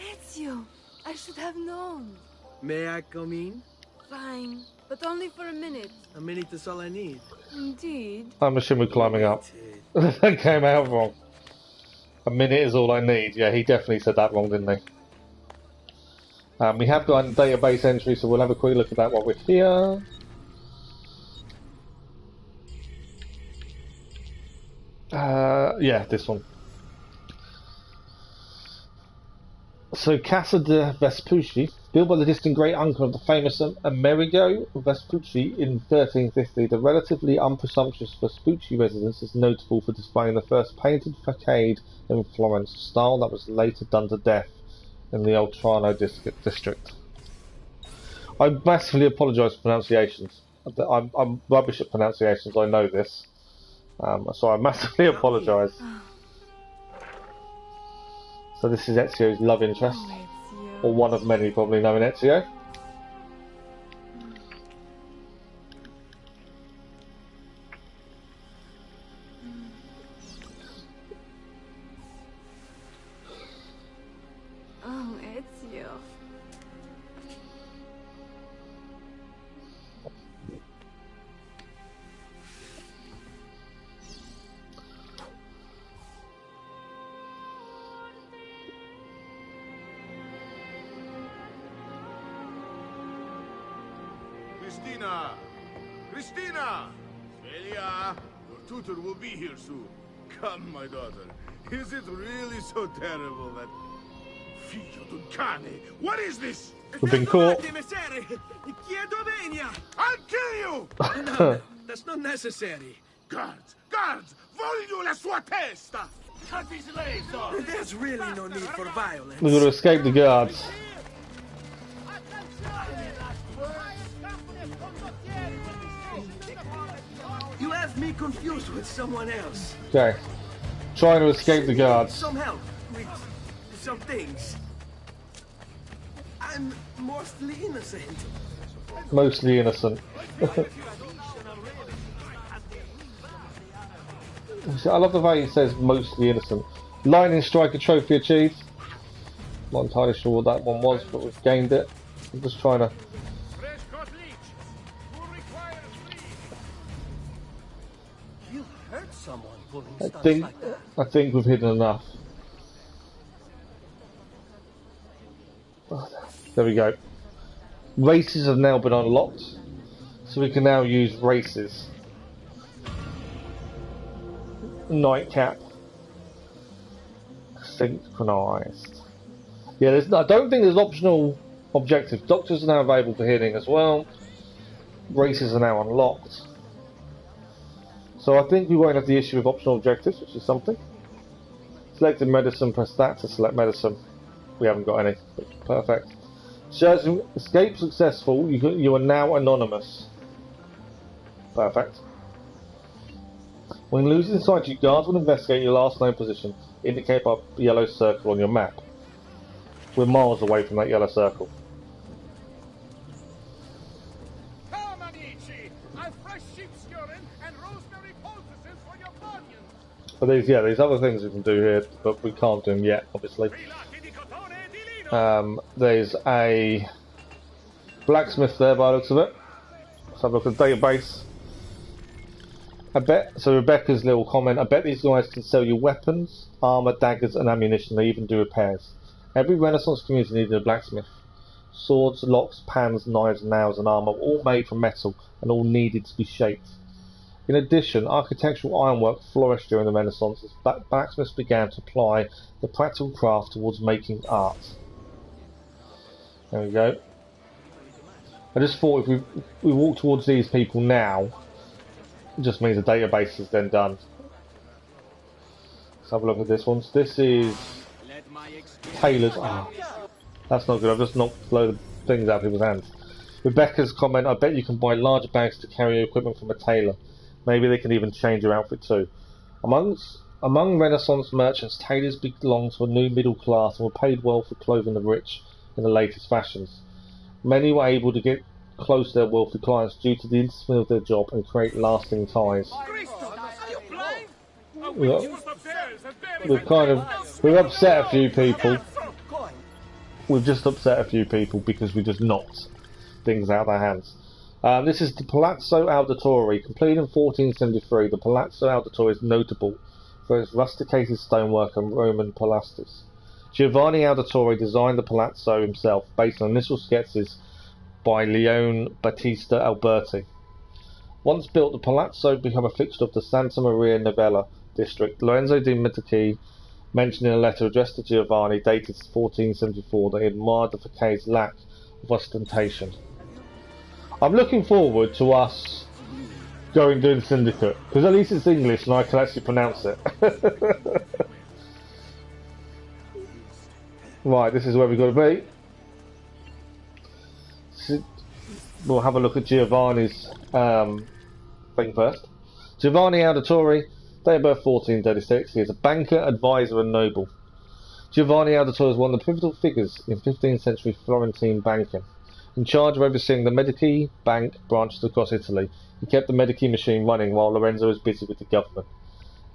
Ezio, I should have known. May I come in? Fine, but only for a minute. A minute is all I need. Indeed. I'm assuming we're climbing up. That came out wrong. A minute is all I need. Yeah, he definitely said that wrong, didn't he? We have got a database entry, so we'll have a quick look at that while we're here. Yeah, this one. So Casa de Vespucci, built by the distant great uncle of the famous Amerigo Vespucci in 1350, the relatively unpresumptuous Vespucci residence is notable for displaying the first painted facade in Florence, a style that was later done to death in the Oltrarno district. I massively apologise for pronunciations. I'm rubbish at pronunciations, I know this. So I massively apologise. So this is Ezio's love interest, or one of many probably knowing Ezio. Oh, Ezio. Christina! Christina! Celia! Your tutor will be here soon. Come, my daughter. Is it really so terrible that... Figlio d'un cane! What is this? We've been caught. I'll kill you! No, that's not necessary. Guards! Guards! Voglio la sua testa! Cut his legs off! There's really no need for violence. We've got to escape the guards. You have me confused with someone else. Okay. Trying to escape the guards. Some help with some things. I'm mostly innocent. Mostly innocent. I love the way he says mostly innocent. Lightning Striker trophy achieved. Not entirely sure what that one was, but we've gained it. I'm just trying to... You hurt someone pulling I stuff think like that. I think we've hidden enough. There we go. Races have now been unlocked, so we can now use races. Nightcap. Synchronized. Yeah, I don't think there's optional objectives. Doctors are now available for healing as well. Races are now unlocked. So I think we won't have the issue with optional objectives, which is something. Selected medicine, press that to select medicine. We haven't got any. Perfect. Shows escape successful. You are now anonymous. Perfect. When losing sight, you guards will investigate your last known position, indicated by a yellow circle on your map. We're miles away from that yellow circle. Come, amici! I've fresh sheep's urine and rosemary poultices for your bunions. But these other things we can do here, but we can't do them yet, obviously. There's a blacksmith there by the looks of it. Let's have a look at the database. I bet, so Rebecca's little comment, I bet these guys can sell you weapons, armour, daggers and ammunition. They even do repairs. Every Renaissance community needed a blacksmith. Swords, locks, pans, knives, nails and armour were all made from metal and all needed to be shaped. In addition, architectural ironwork flourished during the Renaissance as blacksmiths began to apply the practical craft towards making art. There we go. I just thought if we walk towards these people now, it just means the database is then done. Let's have a look at this one. This is Taylor's. Oh, that's not good. I've just knocked a load of things out of people's hands. Rebecca's comment, I bet you can buy larger bags to carry your equipment from a tailor. Maybe they can even change your outfit too. Among Renaissance merchants, tailors belonged to a new middle class and were paid well for clothing the rich in the latest fashions. Many were able to get close to their wealthy clients due to the intimacy of their job and create lasting ties. We've upset a few people. We've just upset a few people because we just knocked things out of their hands. This is the Palazzo Auditore. Completed in 1473, the Palazzo Auditore is notable for its rusticated stonework and Roman pilasters. Giovanni Auditore designed the palazzo himself, based on initial sketches by Leone Battista Alberti. Once built, the palazzo became a fixture of the Santa Maria Novella district. Lorenzo de' mentioned in a letter addressed to Giovanni dated 1474 that he admired the Fake's lack of ostentation. I'm looking forward to us going doing Syndicate, because at least it's English and I can actually pronounce it. Right, this is where we've got to be. We'll have a look at Giovanni's thing first. Giovanni Auditore, date of birth 1436. He is a banker, advisor and noble. Giovanni Auditore is one of the pivotal figures in 15th century Florentine banking. In charge of overseeing the Medici bank branches across Italy, he kept the Medici machine running while Lorenzo was busy with the government.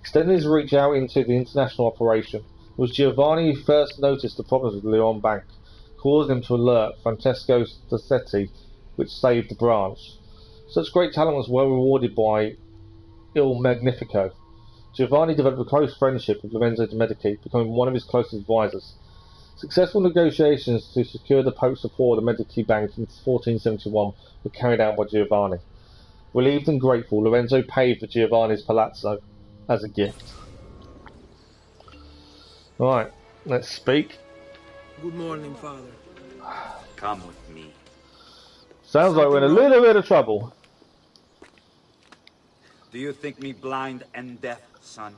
Extending his reach out into the international operation, it was Giovanni who first noticed the problems with the Leon Bank, causing him to alert Francesco Stassetti, which saved the branch. Such great talent was well rewarded by Il Magnifico. Giovanni developed a close friendship with Lorenzo de' Medici, becoming one of his closest advisors. Successful negotiations to secure the Pope's support of the Medici Bank in 1471 were carried out by Giovanni. Relieved and grateful, Lorenzo paid for Giovanni's palazzo as a gift. Right, let's speak. Good morning, Father. Come with me. Sounds like we're in a little bit of trouble. Do you think me blind and deaf, son?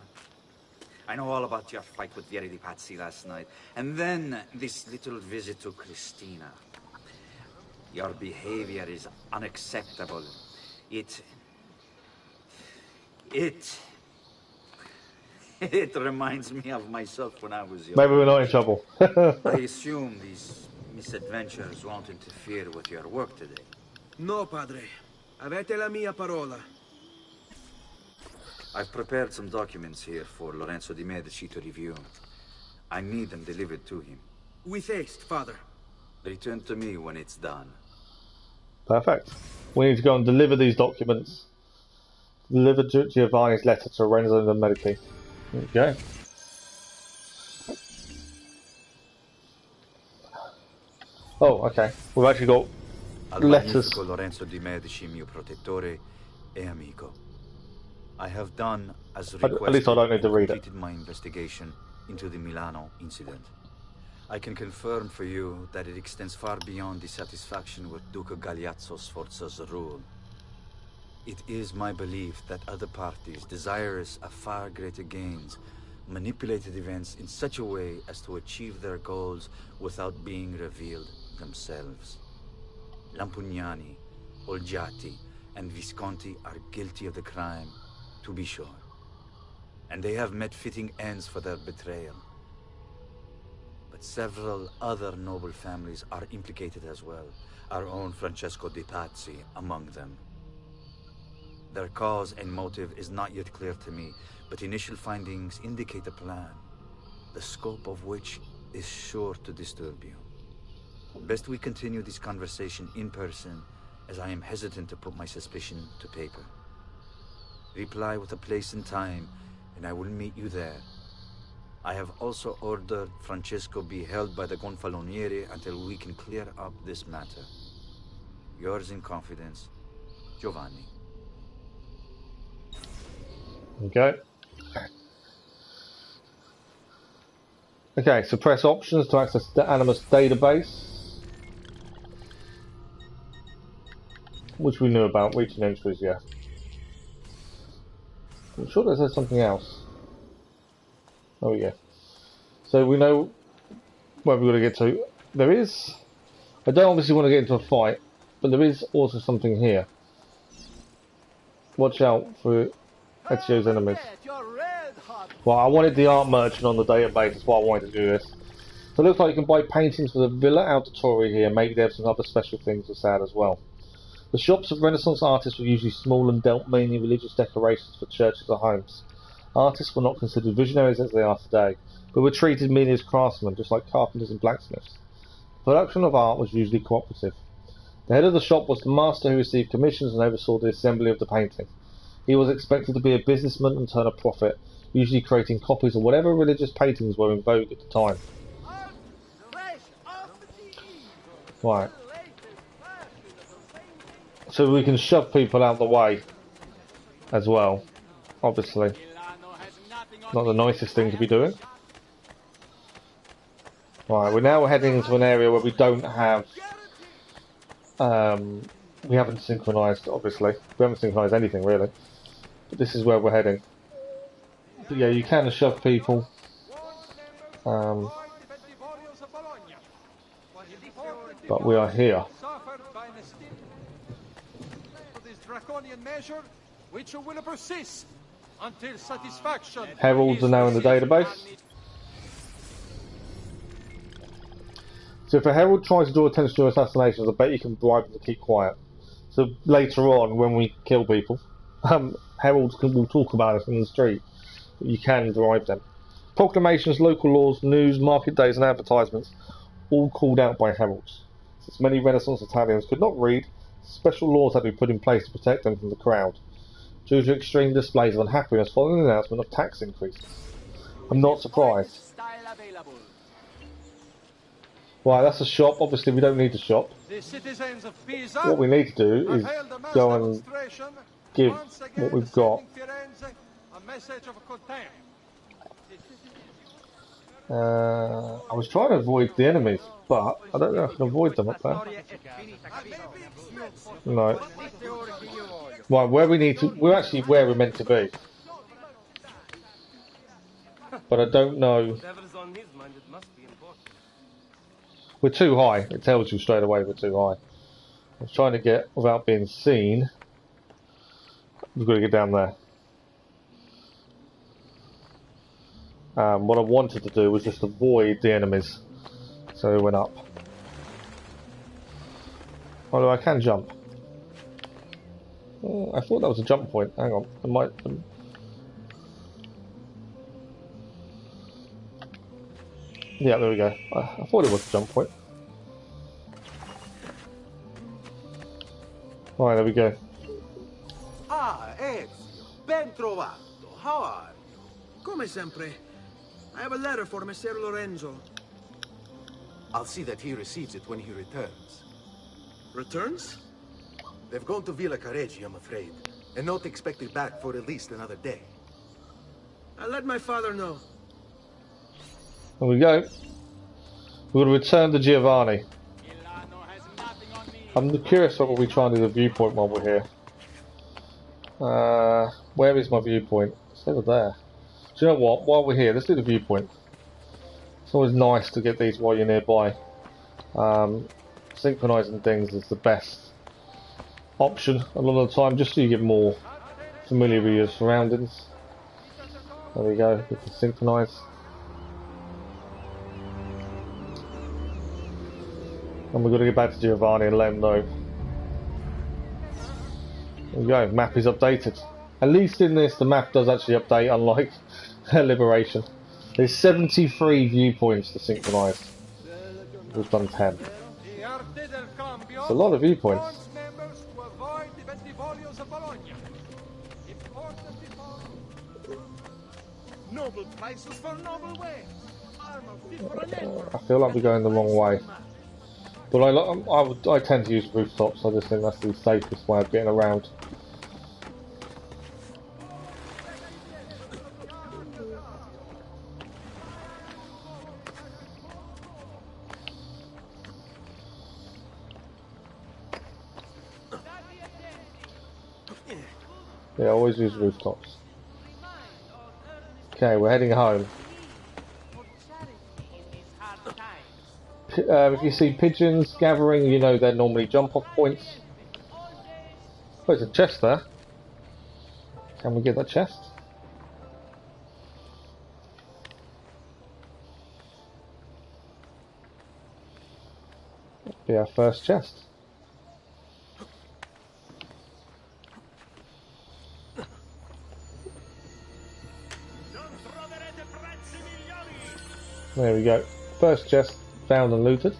I know all about your fight with Vieri di Pazzi last night. And then this little visit to Cristina. Your behavior is unacceptable. It reminds me of myself when I was young. Maybe we're not in trouble. I assume these misadventures won't interfere with your work today. No, Padre. Avete la mia parola. I've prepared some documents here for Lorenzo de' Medici to review. I need them delivered to him. With haste, Father. Return to me when it's done. Perfect. We need to go and deliver these documents. Deliver Giovanni's letter to Lorenzo de' Medici. Okay. Oh, okay. We've actually got letters. Lorenzo de' Medici, mio protettore e amico. I have done as requested. At least I don't need to read it. Completed my investigation into the Milano incident. I can confirm for you that it extends far beyond dissatisfaction with Duca Galeazzo Sforza's rule. It is my belief that other parties, desirous of far greater gains, manipulated events in such a way as to achieve their goals without being revealed themselves. Lampugnani, Olgiati, and Visconti are guilty of the crime, to be sure. And they have met fitting ends for their betrayal. But several other noble families are implicated as well, our own Francesco de' Pazzi among them. Their cause and motive is not yet clear to me, but initial findings indicate a plan, the scope of which is sure to disturb you. Best we continue this conversation in person, as I am hesitant to put my suspicion to paper. Reply with a place and time, and I will meet you there. I have also ordered Francesco be held by the Gonfaloniere until we can clear up this matter. Yours in confidence, Giovanni. Okay. Okay, so press options to access the Animus database, which we knew about. Reaching entries, yeah. I'm sure there's something else. Oh yeah. So we know where we're going to get to. There is. I don't obviously want to get into a fight, but there is also something here. Watch out for Ezio's enemies. Well, I wanted the art merchant on the database, that's why I wanted to do this. So it looks like you can buy paintings for the Villa Auditore here. Maybe they have some other special things to add as well. The shops of Renaissance artists were usually small and dealt mainly religious decorations for churches or homes. Artists were not considered visionaries as they are today, but were treated merely as craftsmen, just like carpenters and blacksmiths. The production of art was usually cooperative. The head of the shop was the master who received commissions and oversaw the assembly of the painting. He was expected to be a businessman and turn a profit, usually creating copies of whatever religious paintings were in vogue at the time. Right. So we can shove people out the way as well, obviously. Not the nicest thing to be doing. Right, we're now heading into an area where we don't have... we haven't synchronised, obviously. We haven't synchronised anything, really. But this is where we're heading. But yeah, you can shove people. But we are here. Heralds are now in the database. So if a herald tries to draw attention to assassinations, I bet you can bribe them to keep quiet. So later on, when we kill people, heralds will talk about us in the street. But you can bribe them. Proclamations, local laws, news, market days and advertisements, all called out by heralds. Since many Renaissance Italians could not read, special laws had to be put in place to protect them from the crowd, due to extreme displays of unhappiness following the announcement of tax increases. I'm not surprised. Right, that's a shop. Obviously, we don't need to shop. What we need to do is go and give what we've got. I was trying to avoid the enemies, but I don't know if I can avoid them up there. No. Right, where we need to... We're actually where we're meant to be. But I don't know... We're too high. It tells you straight away we're too high. I was trying to get, without being seen... We've got to get down there. What I wanted to do was just avoid the enemies. So we went up. Although I can jump. Oh, I thought that was a jump point. Hang on. I might... Yeah, there we go. I thought it was a jump point. Alright, there we go. Ah, Ezio. Ben trovato. How are you? Come sempre. I have a letter for Messer Lorenzo. I'll see that he receives it when he returns. Returns? They've gone to Villa Careggi, I'm afraid. And not expected back for at least another day. I'll let my father know. There we go. We're going to return to Giovanni. I'm curious what we try and do the viewpoint while we're here. Where is my viewpoint? It's over there. Do you know what? While we're here, let's do the viewpoint. It's always nice to get these while you're nearby. Synchronising things is the best option a lot of the time, just so you get more familiar with your surroundings. There we go, we can synchronise. And we've got to get back to Giovanni and let him know. There we go, map is updated. At least in this, the map does actually update, unlike Liberation. There's 73 viewpoints to synchronise. We've done 10. It's a lot of viewpoints. I feel like we're going the wrong way. But I tend to use rooftops. I just think that's the safest way of getting around. Yeah, always use rooftops. Okay, we're heading home. If you see pigeons gathering, you know they're normally jump-off points. Oh, there's a chest there. Can we get that chest? That'll be our first chest. There we go. First chest found and looted.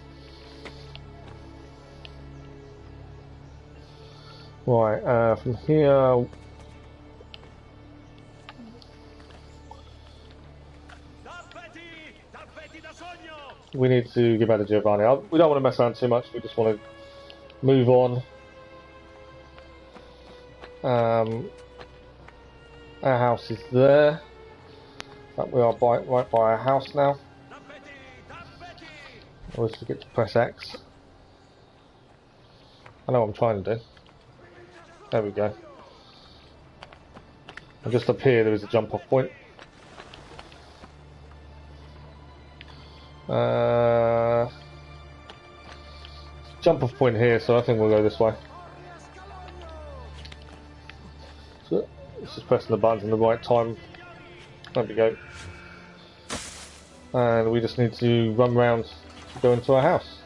Right, from here... we need to get back to Giovanni. We don't want to mess around too much, we just want to move on. Our house is there. In fact, we are right by our house now. always forget to press X. I know what I'm trying to do. There we go. And just up here there is a jump off point. Jump off point here, so I think we'll go this way. So, it's just pressing the buttons in the right time. There we go. And we just need to run round to go into our house.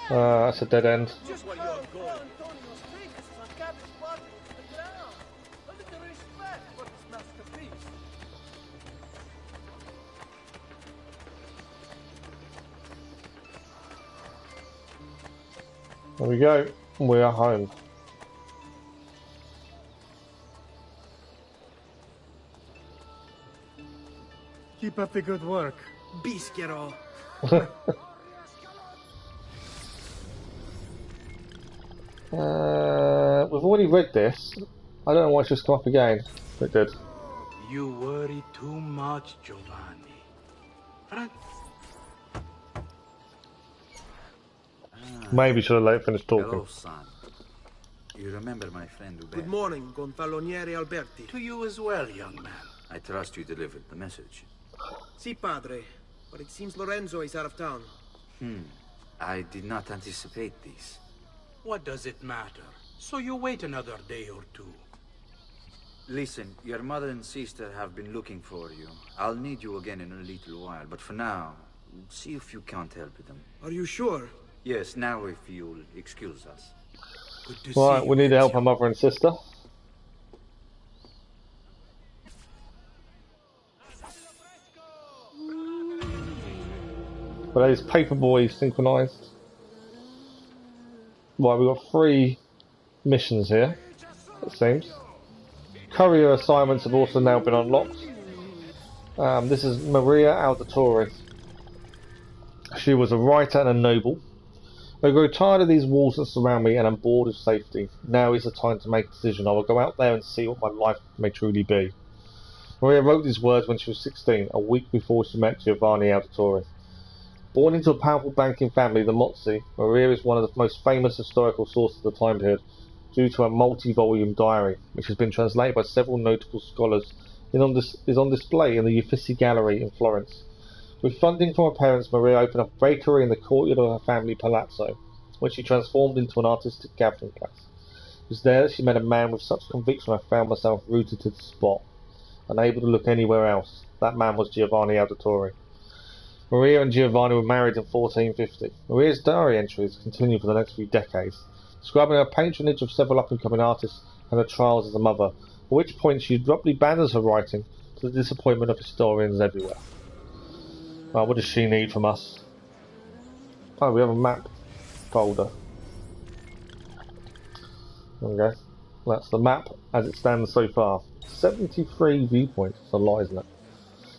That's a dead end. There we go. We are home. Keep up the good work. Bischero. We've already read this. I don't know why it's just come up again. It did. You worry too much, Giovanni. Maybe should have let finished talking. Hello, son. You remember my friend Hubert? Good morning, Gonfaloniere Alberti. To you as well, young man. I trust you delivered the message. Si, padre. But it seems Lorenzo is out of town. I did not anticipate this. What does it matter? So you wait another day or two. Listen, your mother and sister have been looking for you. I'll need you again in a little while, but for now, see if you can't help them. Are you sure? Yes, now if you'll excuse us. Right, we need to help our mother and sister. But those paperboy synchronized. Right, we've got 3 missions here, it seems. Courier assignments have also now been unlocked. This is Maria Auditore. She was a writer and a noble. I grow tired of these walls that surround me and I'm bored of safety. Now is the time to make a decision. I will go out there and see what my life may truly be. Maria wrote these words when she was 16, a week before she met Giovanni Auditore. Born into a powerful banking family, the Mozzi, Maria is one of the most famous historical sources of the time period due to a multi-volume diary, which has been translated by several notable scholars, is on display in the Uffizi Gallery in Florence. With funding from her parents, Maria opened up a bakery in the courtyard of her family palazzo, which she transformed into an artistic gathering place. It was there that she met a man with such conviction I found myself rooted to the spot, unable to look anywhere else. That man was Giovanni Auditore. Maria and Giovanni were married in 1450. Maria's diary entries continue for the next few decades, describing her patronage of several up-and-coming artists and her trials as a mother, at which point she abruptly abandons her writing to the disappointment of historians everywhere. What does she need from us? Oh, we have a map folder. There we go. That's the map as it stands so far. 73 viewpoints. It's a lot, isn't it?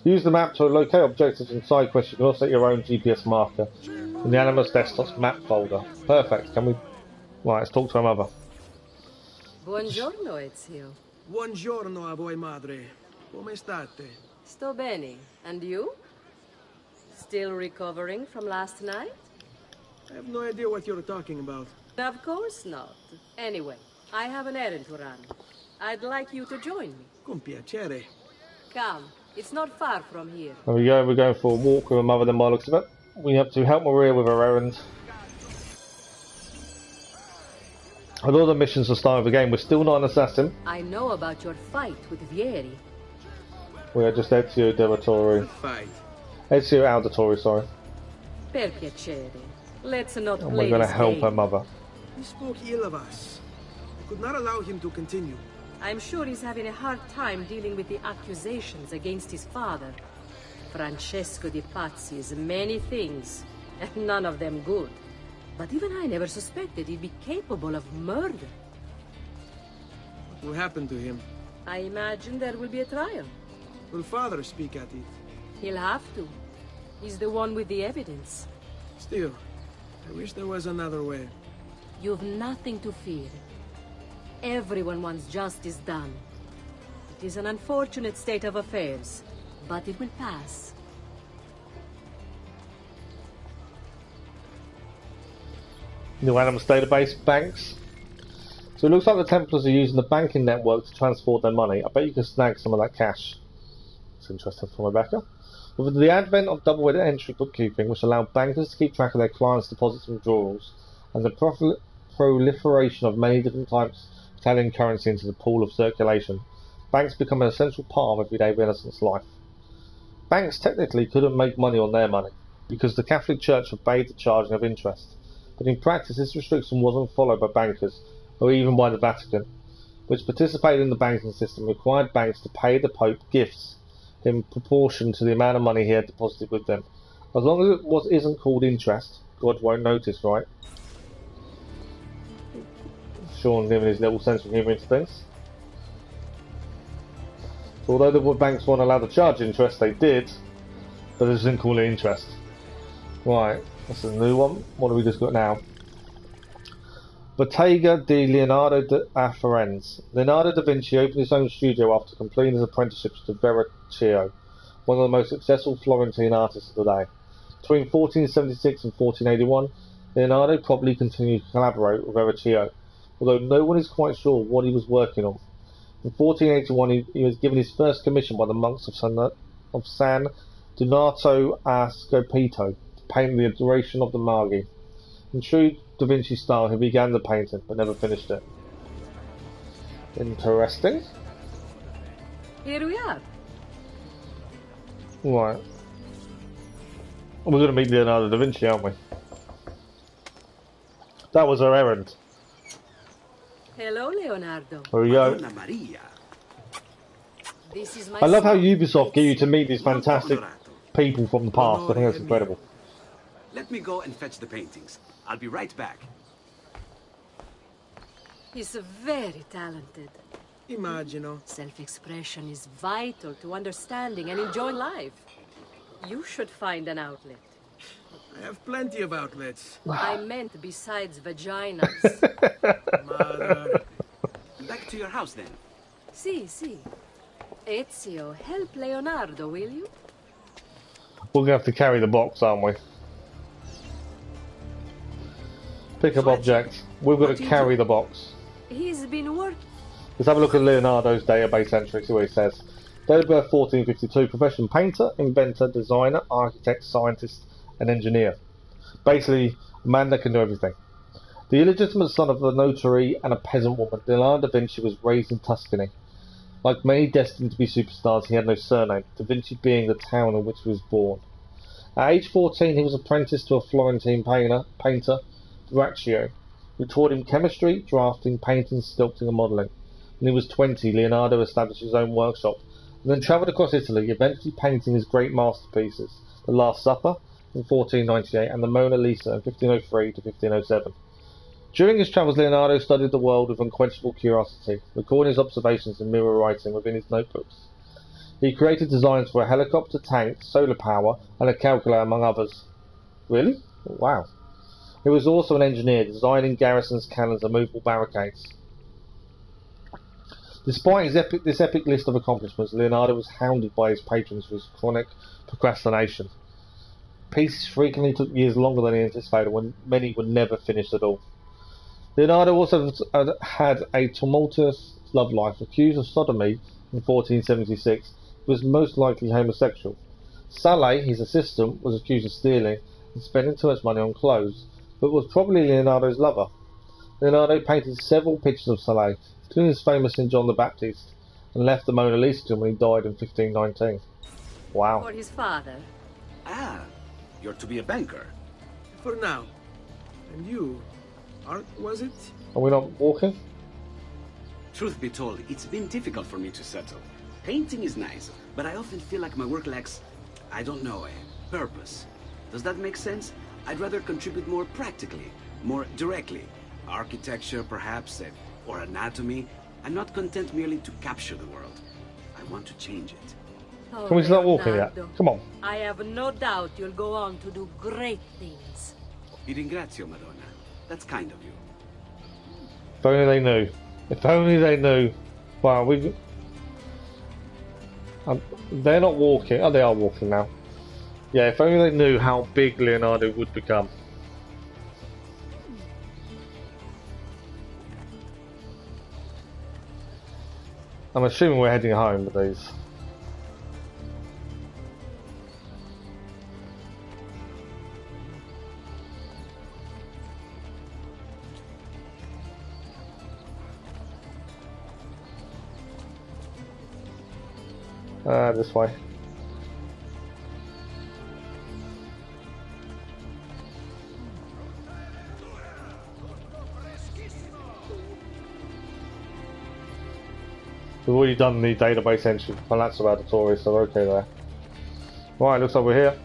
Use the map to locate objectives and side quests. You can also set your own GPS marker in the Animus desktop's map folder. Perfect. Can we... Right, let's talk to our mother. Buongiorno, Ezio. Buongiorno a voi, madre. Come state? Sto bene. And you? Still recovering from last night? I have no idea what you're talking about. Of course not. Anyway, I have an errand to run. I'd like you to join me. Con piacere. Come. It's not far from here. There we go, we're going for a walk with her mother then by the looks of it. We have to help Maria with her errand. Although the missions are start of the game, we're still not an assassin. I know about your fight with Vieri. We are just Ezio Auditore. Fight. Ezio Auditore, sorry. Per piacere. Let's not And play we're going to this help game. her mother. He spoke ill of us. I could not allow him to continue. I'm sure he's having a hard time dealing with the accusations against his father. Francesco di Pazzi is many things, and none of them good. But even I never suspected he'd be capable of murder. What will happen to him? I imagine there will be a trial. Will father speak at it? He'll have to. He's the one with the evidence. Still, I wish there was another way. You've nothing to fear. Everyone wants justice done. is an unfortunate state of affairs, but it will pass. New Animus database, banks. So it looks like the Templars are using the banking network to transport their money. I bet you can snag some of that cash. It's interesting for Rebecca. With the advent of double-weighted entry bookkeeping, which allowed bankers to keep track of their clients' deposits and withdrawals, and the proliferation of many different types of Italian currency into the pool of circulation, banks become an essential part of everyday Renaissance life. Banks technically couldn't make money on their money, because the Catholic Church forbade the charging of interest, but in practice this restriction wasn't followed by bankers, or even by the Vatican, which participated in the banking system, required banks to pay the Pope gifts in proportion to the amount of money he had deposited with them. As long as it isn't called interest, God won't notice, right? Sean giving his little sense of humour into things. So although the banks weren't allowed to charge interest, they did, but they just didn't call it interest. Right, that's a new one. What have we just got now? Bottega di Leonardo a Firenze. Leonardo da Vinci opened his own studio after completing his apprenticeship to Verrocchio, one of the most successful Florentine artists of the day. Between 1476 and 1481, Leonardo probably continued to collaborate with Verrocchio, although no one is quite sure what he was working on. In 1481, he was given his first commission by the monks of San Donato a Scopito to paint the Adoration of the Magi. In true Da Vinci style, he began the painting, but never finished it. Interesting. Here we are. Right. We're going to meet Leonardo da Vinci, aren't we? That was our errand. Hello, Leonardo. Here we go. This is my I love how son. Ubisoft get you to meet these fantastic people from the past. I think that's incredible. Let me go and fetch the paintings. I'll be right back. He's very talented. Immagino. Self-expression is vital to understanding and enjoying life. You should find an outlet. I have plenty of outlets. I meant besides vaginas. Mother. Back to your house then. Si. Ezio, help Leonardo, will you? We're going to have to carry the box, aren't we? Pick up object. We've got to carry the box. He's been working. Let's have a look at Leonardo's database entry, see what it says. Date of birth 1452, profession painter, inventor, designer, architect, scientist and engineer. Basically, a man that can do everything. The illegitimate son of a notary and a peasant woman, Leonardo da Vinci was raised in Tuscany. Like many destined to be superstars, he had no surname, Da Vinci being the town in which he was born. At age 14, he was apprenticed to a Florentine painter, Verrocchio, who taught him chemistry, drafting, painting, sculpting and modelling. When he was 20, Leonardo established his own workshop and then travelled across Italy, eventually painting his great masterpieces, The Last Supper in 1498 and the Mona Lisa in 1503 to 1507. During his travels, Leonardo studied the world with unquenchable curiosity, recording his observations in mirror writing within his notebooks. He created designs for a helicopter, tank, solar power and a calculator, among others. Really? Wow. He was also an engineer, designing garrisons, cannons and movable barricades. Despite this epic list of accomplishments, Leonardo was hounded by his patrons for his chronic procrastination. Pieces frequently took years longer than he anticipated, when many were never finished at all. Leonardo also had a tumultuous love life. Accused of sodomy in 1476, he was most likely homosexual. Saleh, his assistant, was accused of stealing and spending too much money on clothes, but was probably Leonardo's lover. Leonardo painted several pictures of Saleh, including his famous St. John the Baptist, and left the Mona Lisa to him when he died in 1519. Wow. For his father. Ah, you're to be a banker. For now. And you, was it? Are we not walking? Truth be told, it's been difficult for me to settle. Painting is nice, but I often feel like my work lacks, I don't know, a purpose. Does that make sense? I'd rather contribute more practically, more directly. Architecture, perhaps, or anatomy. I'm not content merely to capture the world. I want to change it. Oh, Can we start walking yet? Leonardo, Come on. I have no doubt you'll go on to do great things. Vi ringrazio, Madonna. That's kind of you. If only they knew. If only they knew. Wow, They're not walking. Oh, they are walking now. Yeah, if only they knew how big Leonardo would become. I'm assuming we're heading home with these. This way. We've already done the database entry for Palazzo Auditore, so we're okay there. Right, looks like we're here.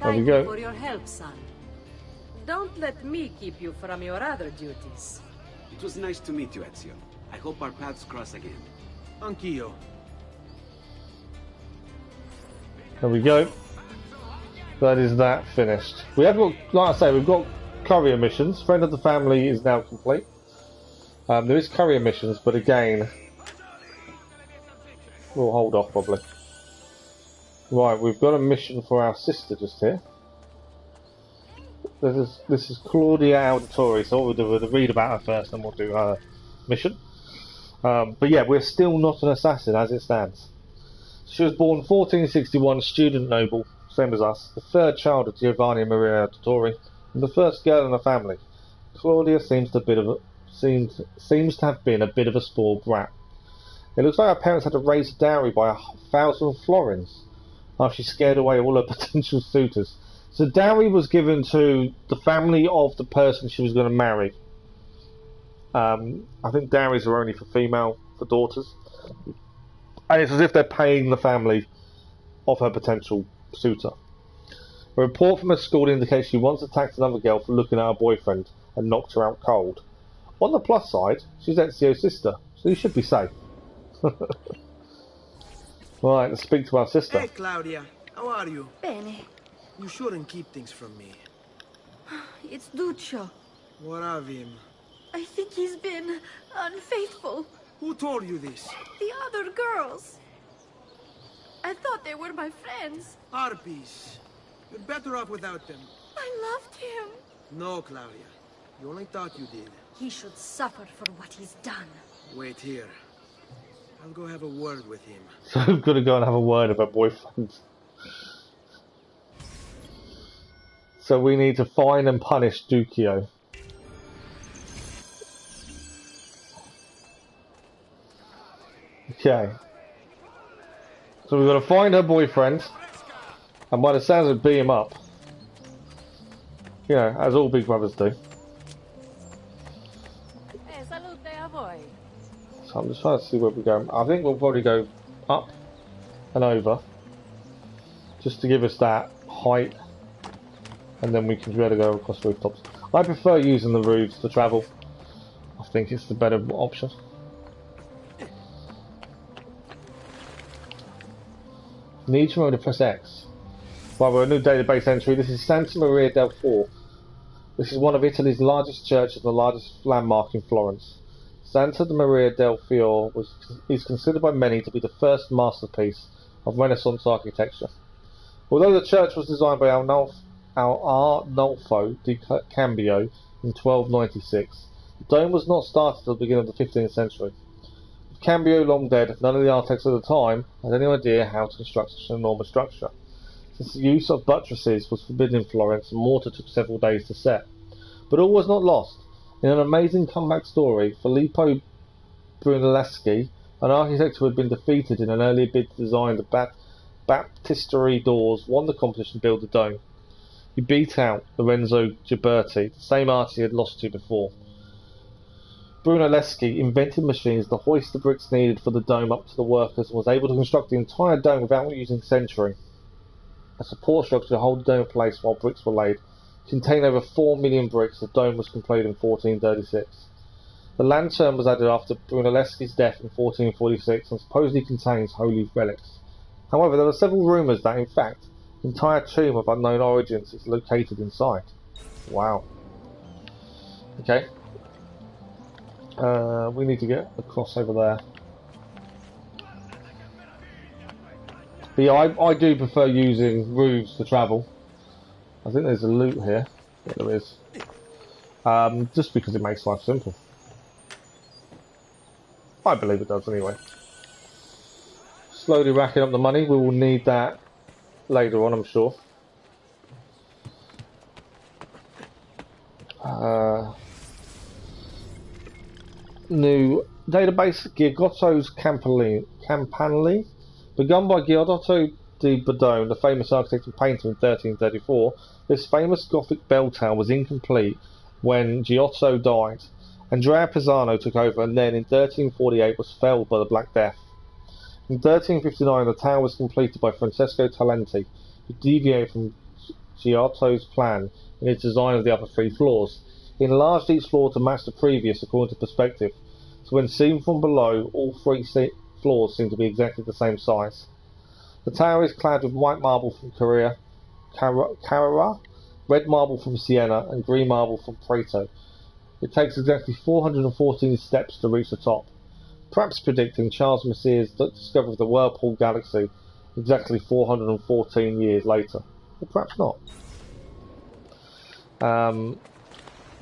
There we Thank go. you for your help, son. Don't let me keep you from your other duties. It was nice to meet you, Ezio. I hope our paths cross again. Anch'io. There we go. That is that finished. We have got, like I say, we've got courier missions. Friend of the family is now complete. There is courier missions, but again, we'll hold off probably. Right, we've got a mission for our sister just here. This is Claudia Auditore, so what we'll do, we'll read about her first, and we'll do her mission. But yeah, we're still not an assassin as it stands. She was born 1461, student noble, same as us, the third child of Giovanni and Maria Auditore, and the first girl in the family. Claudia seems to have been a bit of a spoiled brat. It looks like her parents had to raise a dowry by 1,000 florins after she scared away all her potential suitors. So dowry was given to the family of the person she was going to marry. I think dowries are only for daughters. And it's as if they're paying the family of her potential suitor. A report from her school indicates she once attacked another girl for looking at her boyfriend and knocked her out cold. On the plus side, she's Ezio's sister, so you should be safe. Right, let's speak to our sister. Hey, Claudia. How are you? Bene. You shouldn't keep things from me. It's Duccio. What of him? I think he's been unfaithful. Who told you this? The other girls. I thought they were my friends. Harpies. You're better off without them. I loved him. No, Claudia. You only thought you did. He should suffer for what he's done. Wait here. I'll go have a word with him. So I'm gonna go and have a word with her boyfriend. So we need to find and punish Duccio. Okay. So we've got to find her boyfriend, and by the sounds of it, beat him up. You know, as all big brothers do. So I'm just trying to see where we're going. I think we'll probably go up and over, just to give us that height, and then we can be able to go across the rooftops. I prefer using the roofs to travel. I think it's the better option. Need to remember to press X. Right, we're a new database entry. This is Santa Maria del Fiore. This is one of Italy's largest churches and the largest landmark in Florence. Santa Maria del Fiore is considered by many to be the first masterpiece of Renaissance architecture. Although the church was designed by Arnolfo di Cambio in 1296, the dome was not started at the beginning of the 15th century. With Cambio long dead, none of the architects at the time had any idea how to construct such an enormous structure. Since the use of buttresses was forbidden in Florence, mortar took several days to set. But all was not lost. In an amazing comeback story, Filippo Brunelleschi, an architect who had been defeated in an earlier bid to design the baptistery doors, won the competition to build the dome. He beat out Lorenzo Ghiberti, the same artist he had lost to before. Brunelleschi invented machines to hoist the bricks needed for the dome up to the workers and was able to construct the entire dome without using centering. A support structure to hold the dome in place while bricks were laid. Contained over 4 million bricks, the dome was completed in 1436. The lantern was added after Brunelleschi's death in 1446 and supposedly contains holy relics. However, there are several rumours that, in fact, the entire tomb of unknown origins is located inside. Wow. Okay. We need to get across over there. But yeah, I do prefer using roofs to travel. I think there's a loot here. Yeah, there is. Just because it makes life simple. I believe it does anyway. Slowly racking up the money. We will need that later on, I'm sure. New database, Giotto's Campanile. Begun by Giotto di Bordone, the famous architect and painter in 1334, this famous Gothic bell tower was incomplete when Giotto died. Andrea Pisano took over and then in 1348 was felled by the Black Death. In 1359 the tower was completed by Francesco Talenti, who deviated from Giotto's plan in its design of the upper three floors. He enlarged each floor to match the previous according to perspective, so when seen from below all three floors seem to be exactly the same size. The tower is clad with white marble from Carrara, red marble from Siena and green marble from Prato. It takes exactly 414 steps to reach the top, perhaps predicting Charles Messier's discovery of the Whirlpool Galaxy exactly 414 years later. Or perhaps not.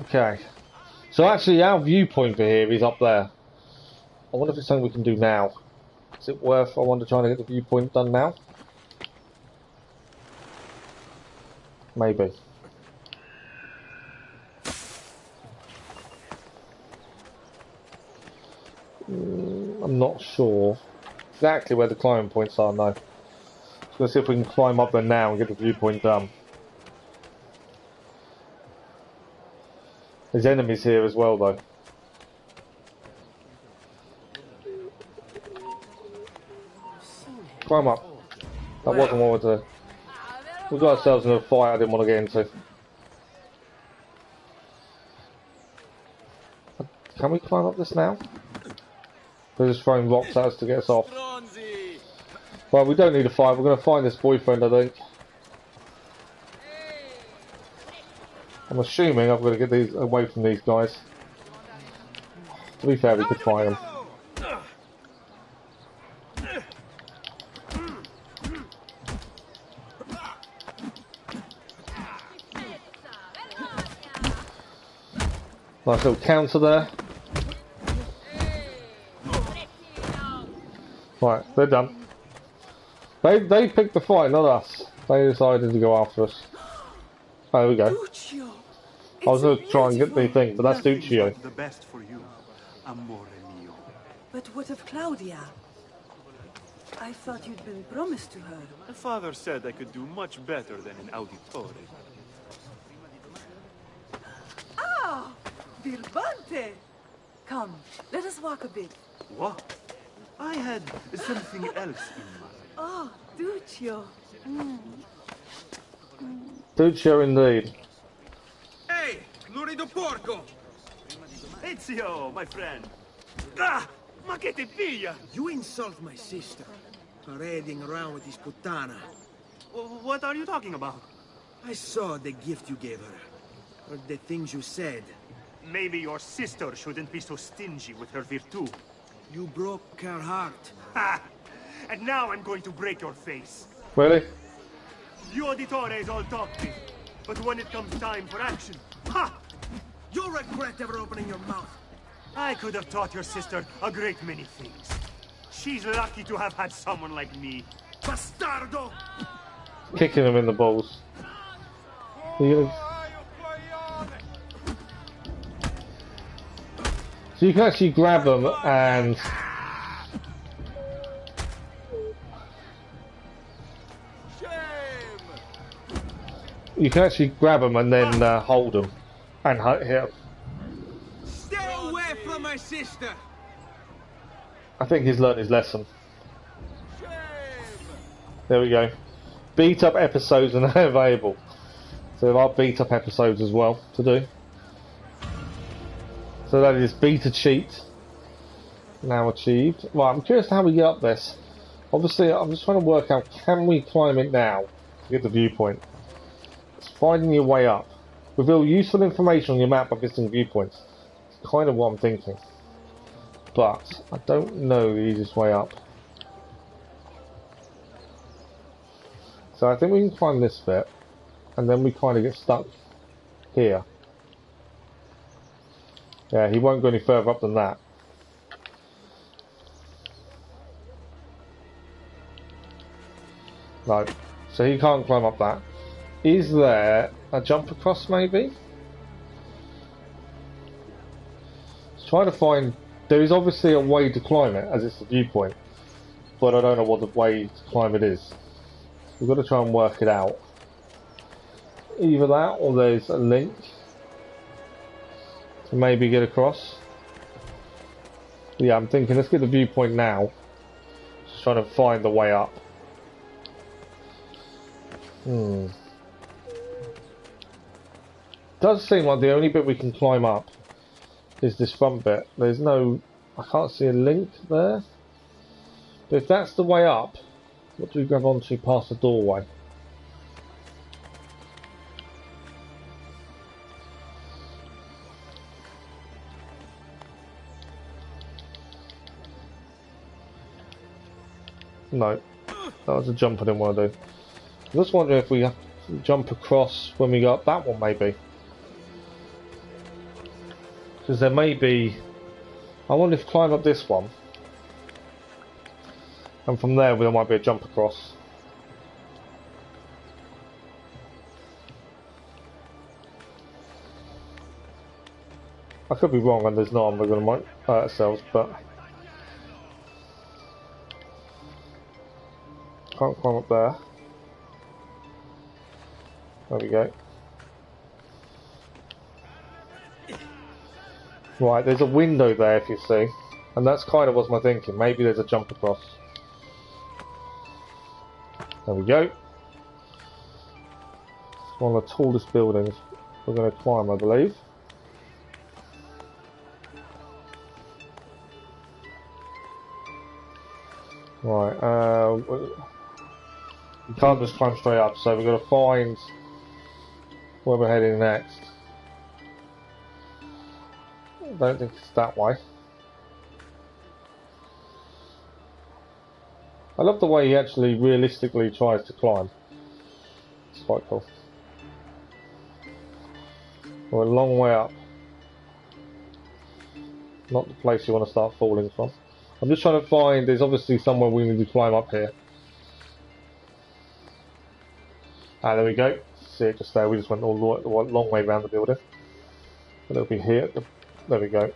Okay. So actually our viewpoint for here is up there. I wonder if it's something we can do now. Is it worth, I wonder, trying to get the viewpoint done now? Maybe. I'm not sure exactly where the climbing points are now. So let's see if we can climb up there now and get the viewpoint done. There's enemies here as well though. Climb up. That wasn't what I wanted to. We got ourselves in a fight I didn't want to get into. Can we climb up this now? They're just throwing rocks at us to get us off. Well, we don't need a fight. We're going to find this boyfriend, I think. I'm assuming I've got to get these away from these guys. To be fair, we could find them. Nice little counter there. Right, they're done. They picked the fight, not us. They decided to go after us. Oh, there we go. I was going to try and get the thing, but that's Duccio. The best for you, amore mio. But what of Claudia? I thought you'd been promised to her. My father said I could do much better than an Auditore. Ah! Birbante! Come, let us walk a bit. What? I had something else in mind. Oh, Duccio. Duccio indeed. Hey, lurido porco! Ezio, my friend. Ah! Ma che te piglia? You insult my sister, parading around with this puttana. What are you talking about? I saw the gift you gave her, or the things you said. Maybe your sister shouldn't be so stingy with her virtù. You broke her heart. Ha! And now I'm going to break your face. Really? The Auditore is all talking, but when it comes time for action, ha! You'll regret ever opening your mouth. I could have taught your sister a great many things. She's lucky to have had someone like me. Bastardo! Kicking him in the balls. So you can actually grab them and you can actually grab them and then hold them and hit them. Stay away from my sister. I think he's learned his lesson. There we go. Beat up episodes are now available. So there are beat up episodes as well to do. So that is beta cheat now achieved. Right, I'm curious how we get up this. Obviously, I'm just trying to work out, can we climb it now to get the viewpoint? It's finding your way up. Reveal useful information on your map by visiting viewpoints. It's kind of what I'm thinking. but I don't know the easiest way up. So I think we can climb this bit, and then we kind of get stuck here. Yeah, he won't go any further up than that. No, so he can't climb up that. Is there a jump across maybe? Let's try to find... There is obviously a way to climb it, as it's the viewpoint. But I don't know what the way to climb it is. We've got to try and work it out. Either that, or there's a link to maybe get across. Yeah, I'm thinking let's get the viewpoint now. Just trying to find the way up. Does seem like the only bit we can climb up is this front bit. There's no... I can't see a link there. But if that's the way up, what do we grab onto past the doorway? No. That was a jump I didn't want to do. I'm just wondering if we have to jump across when we go up that one maybe. Because there may be... I wonder if climb up this one. And from there there might be a jump across. I could be wrong and there's not, and we're going to hurt ourselves, but... Can't climb up there. There we go. Right, there's a window there if you see. And that's kind of what's my thinking. Maybe there's a jump across. There we go. One of the tallest buildings we're going to climb, I believe. Right, you can't just climb straight up, so we've got to find where we're heading next. I don't think it's that way. I love the way he actually realistically tries to climb. It's quite cool. We're a long way up. Not the place you want to start falling from. I'm just trying to find, there's obviously somewhere we need to climb up here. Ah, there we go. See it just there, we just went all the long way around the building. And it'll be here. There we go.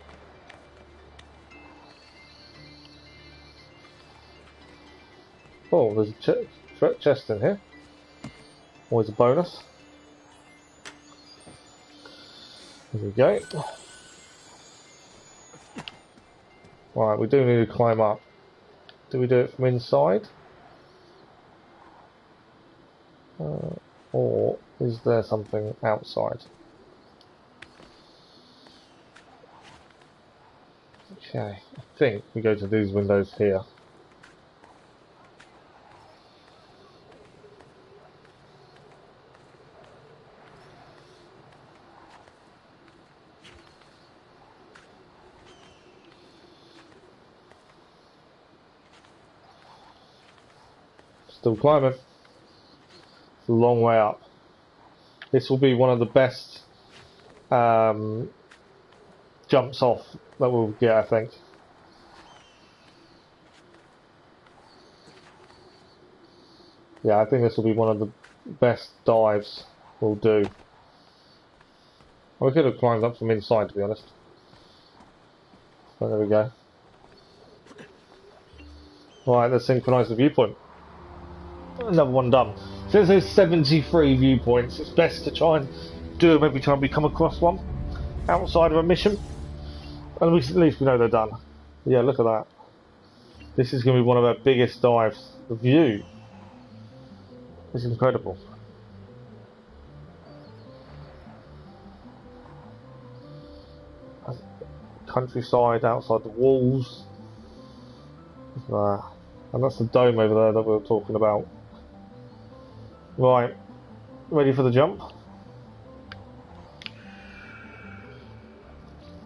Oh, there's a chest in here. Always a bonus. There we go. Right, we do need to climb up. Do we do it from inside? Or is there something outside? Okay, I think we go to these windows here. Still climbing. It's a long way up. This will be one of the best jumps off that we'll get, I think. Yeah, I think this will be one of the best dives we'll do. We could have climbed up from inside, to be honest. But there we go. Right, let's synchronise the viewpoint. Another one done. Since there's 73 viewpoints, it's best to try and do them every time we come across one outside of a mission. And at least we know they're done. Yeah, look at that. This is going to be one of our biggest dives. The view is incredible. Countryside outside the walls. And that's the dome over there that we were talking about. Right, ready for the jump?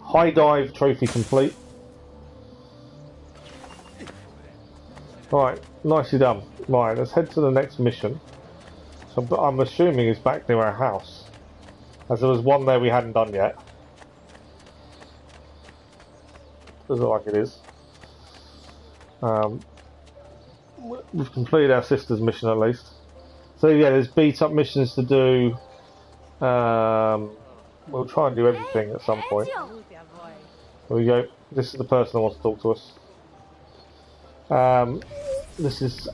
High dive trophy complete. Right, nicely done. Right, let's head to the next mission. So I'm assuming it's back near our house, as there was one there we hadn't done yet. Doesn't look like it is. We've completed our sister's mission at least. So yeah, there's beat up missions to do. We'll try and do everything at some point. There we go. This is the person that wants to talk to us. This is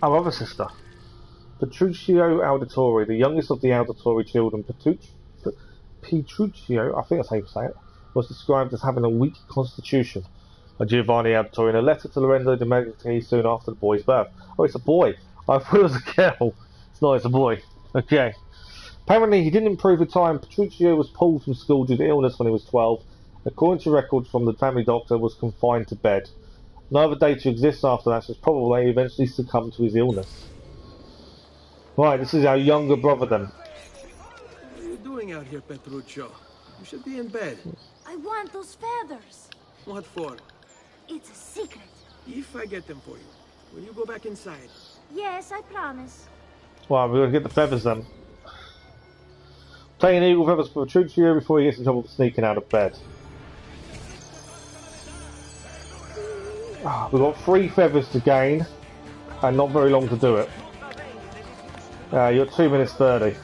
our other sister, Petruccio Auditore, the youngest of the Auditore children. Petruccio, I think that's how you say it, was described as having a weak constitution by Giovanni Auditore in a letter to Lorenzo de' Medici soon after the boy's birth. Oh, it's a boy. I thought it was a girl. It's not, it's a boy. Okay. Apparently, he didn't improve with time. Petruccio was pulled from school due to illness when he was 12. According to records from the family doctor, was confined to bed. No other data exists after that, so it's probable he eventually succumbed to his illness. Right, this is our younger brother then. What are you doing out here, Petruccio? You should be in bed. I want those feathers. What for? It's a secret. If I get them for you, will you go back inside? Yes, I promise. Right, we're going to get the feathers then. Taking eagle feathers for Petruccio before he gets in trouble for sneaking out of bed. We've got 3 feathers to gain, and not very long to do it. You're 2 minutes 30.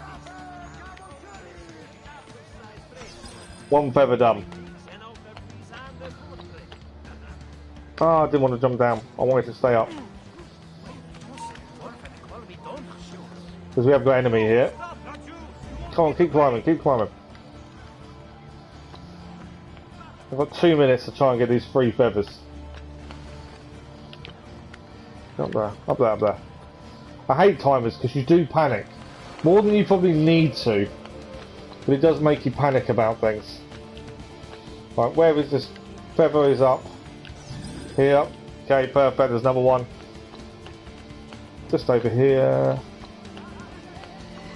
1 feather done. I didn't want to jump down. I wanted to stay up. Because we have got enemy here. Come on, keep climbing, keep climbing. I've got 2 minutes to try and get these 3 feathers. Up there, up there, up there. I hate timers because you do panic. More than you probably need to. But it does make you panic about things. Right, where is this? Feather is up. Here. Okay, perfect. There's number 1. Just over here.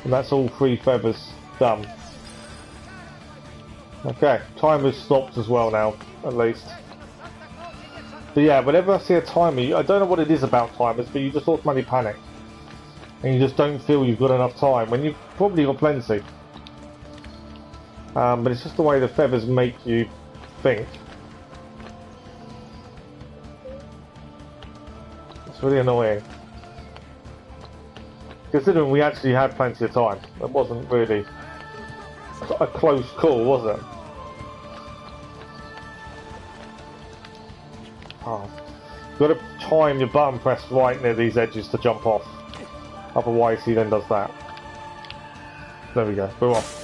And that's all 3 feathers done. Okay, timer's stopped as well now, at least. But yeah, whenever I see a timer, I don't know what it is about timers, but you just automatically panic. And you just don't feel you've got enough time, when you've probably got plenty. But it's just the way the feathers make you think. It's really annoying. Considering we actually had plenty of time. It wasn't really a close call, was it? Oh. You've got to time your button press right near these edges to jump off. Otherwise he then does that. There we go, we're off.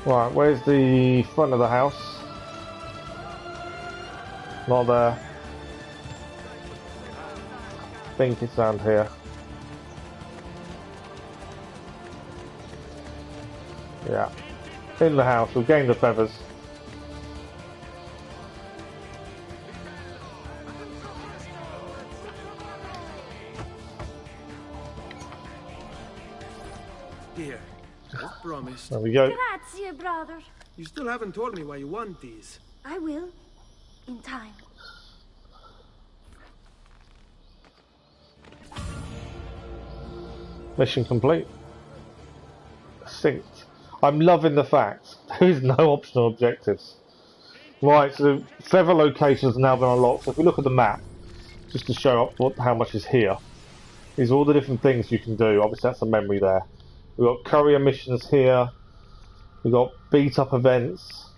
Right, where's the front of the house? Not there. I think it's down here. Yeah. In the house, we've gained the feathers. Here, as promised. There we go. Grazie, brother. You still haven't told me why you want these. I will. In time. Mission complete. Synced. I'm loving the fact there is no optional objectives. Right, so the feather locations have now been unlocked. So if we look at the map, just to show up how much is here, these are all the different things you can do. Obviously that's a memory there. We've got courier missions here. We've got beat up events.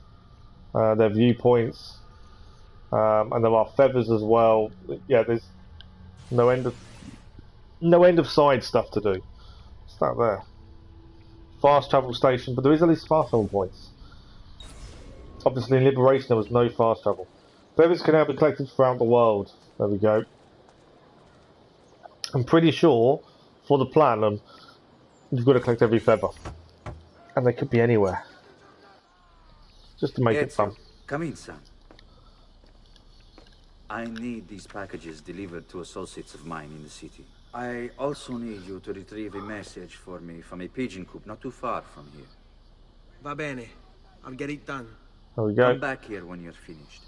Their viewpoints. And there are feathers as well. Yeah, there's no end of side stuff to do. What's that there? Fast travel station, but there is at least fast travel points. Obviously in Liberation there was no fast travel. Feathers can now be collected throughout the world. There we go. I'm pretty sure for the platinum you've got to collect every feather. And they could be anywhere. Just to make it fun. Come in, son. I need these packages delivered to associates of mine in the city. I also need you to retrieve a message for me from a pigeon coop not too far from here. Va bene. I'll get it done. There we go. Come back here when you're finished.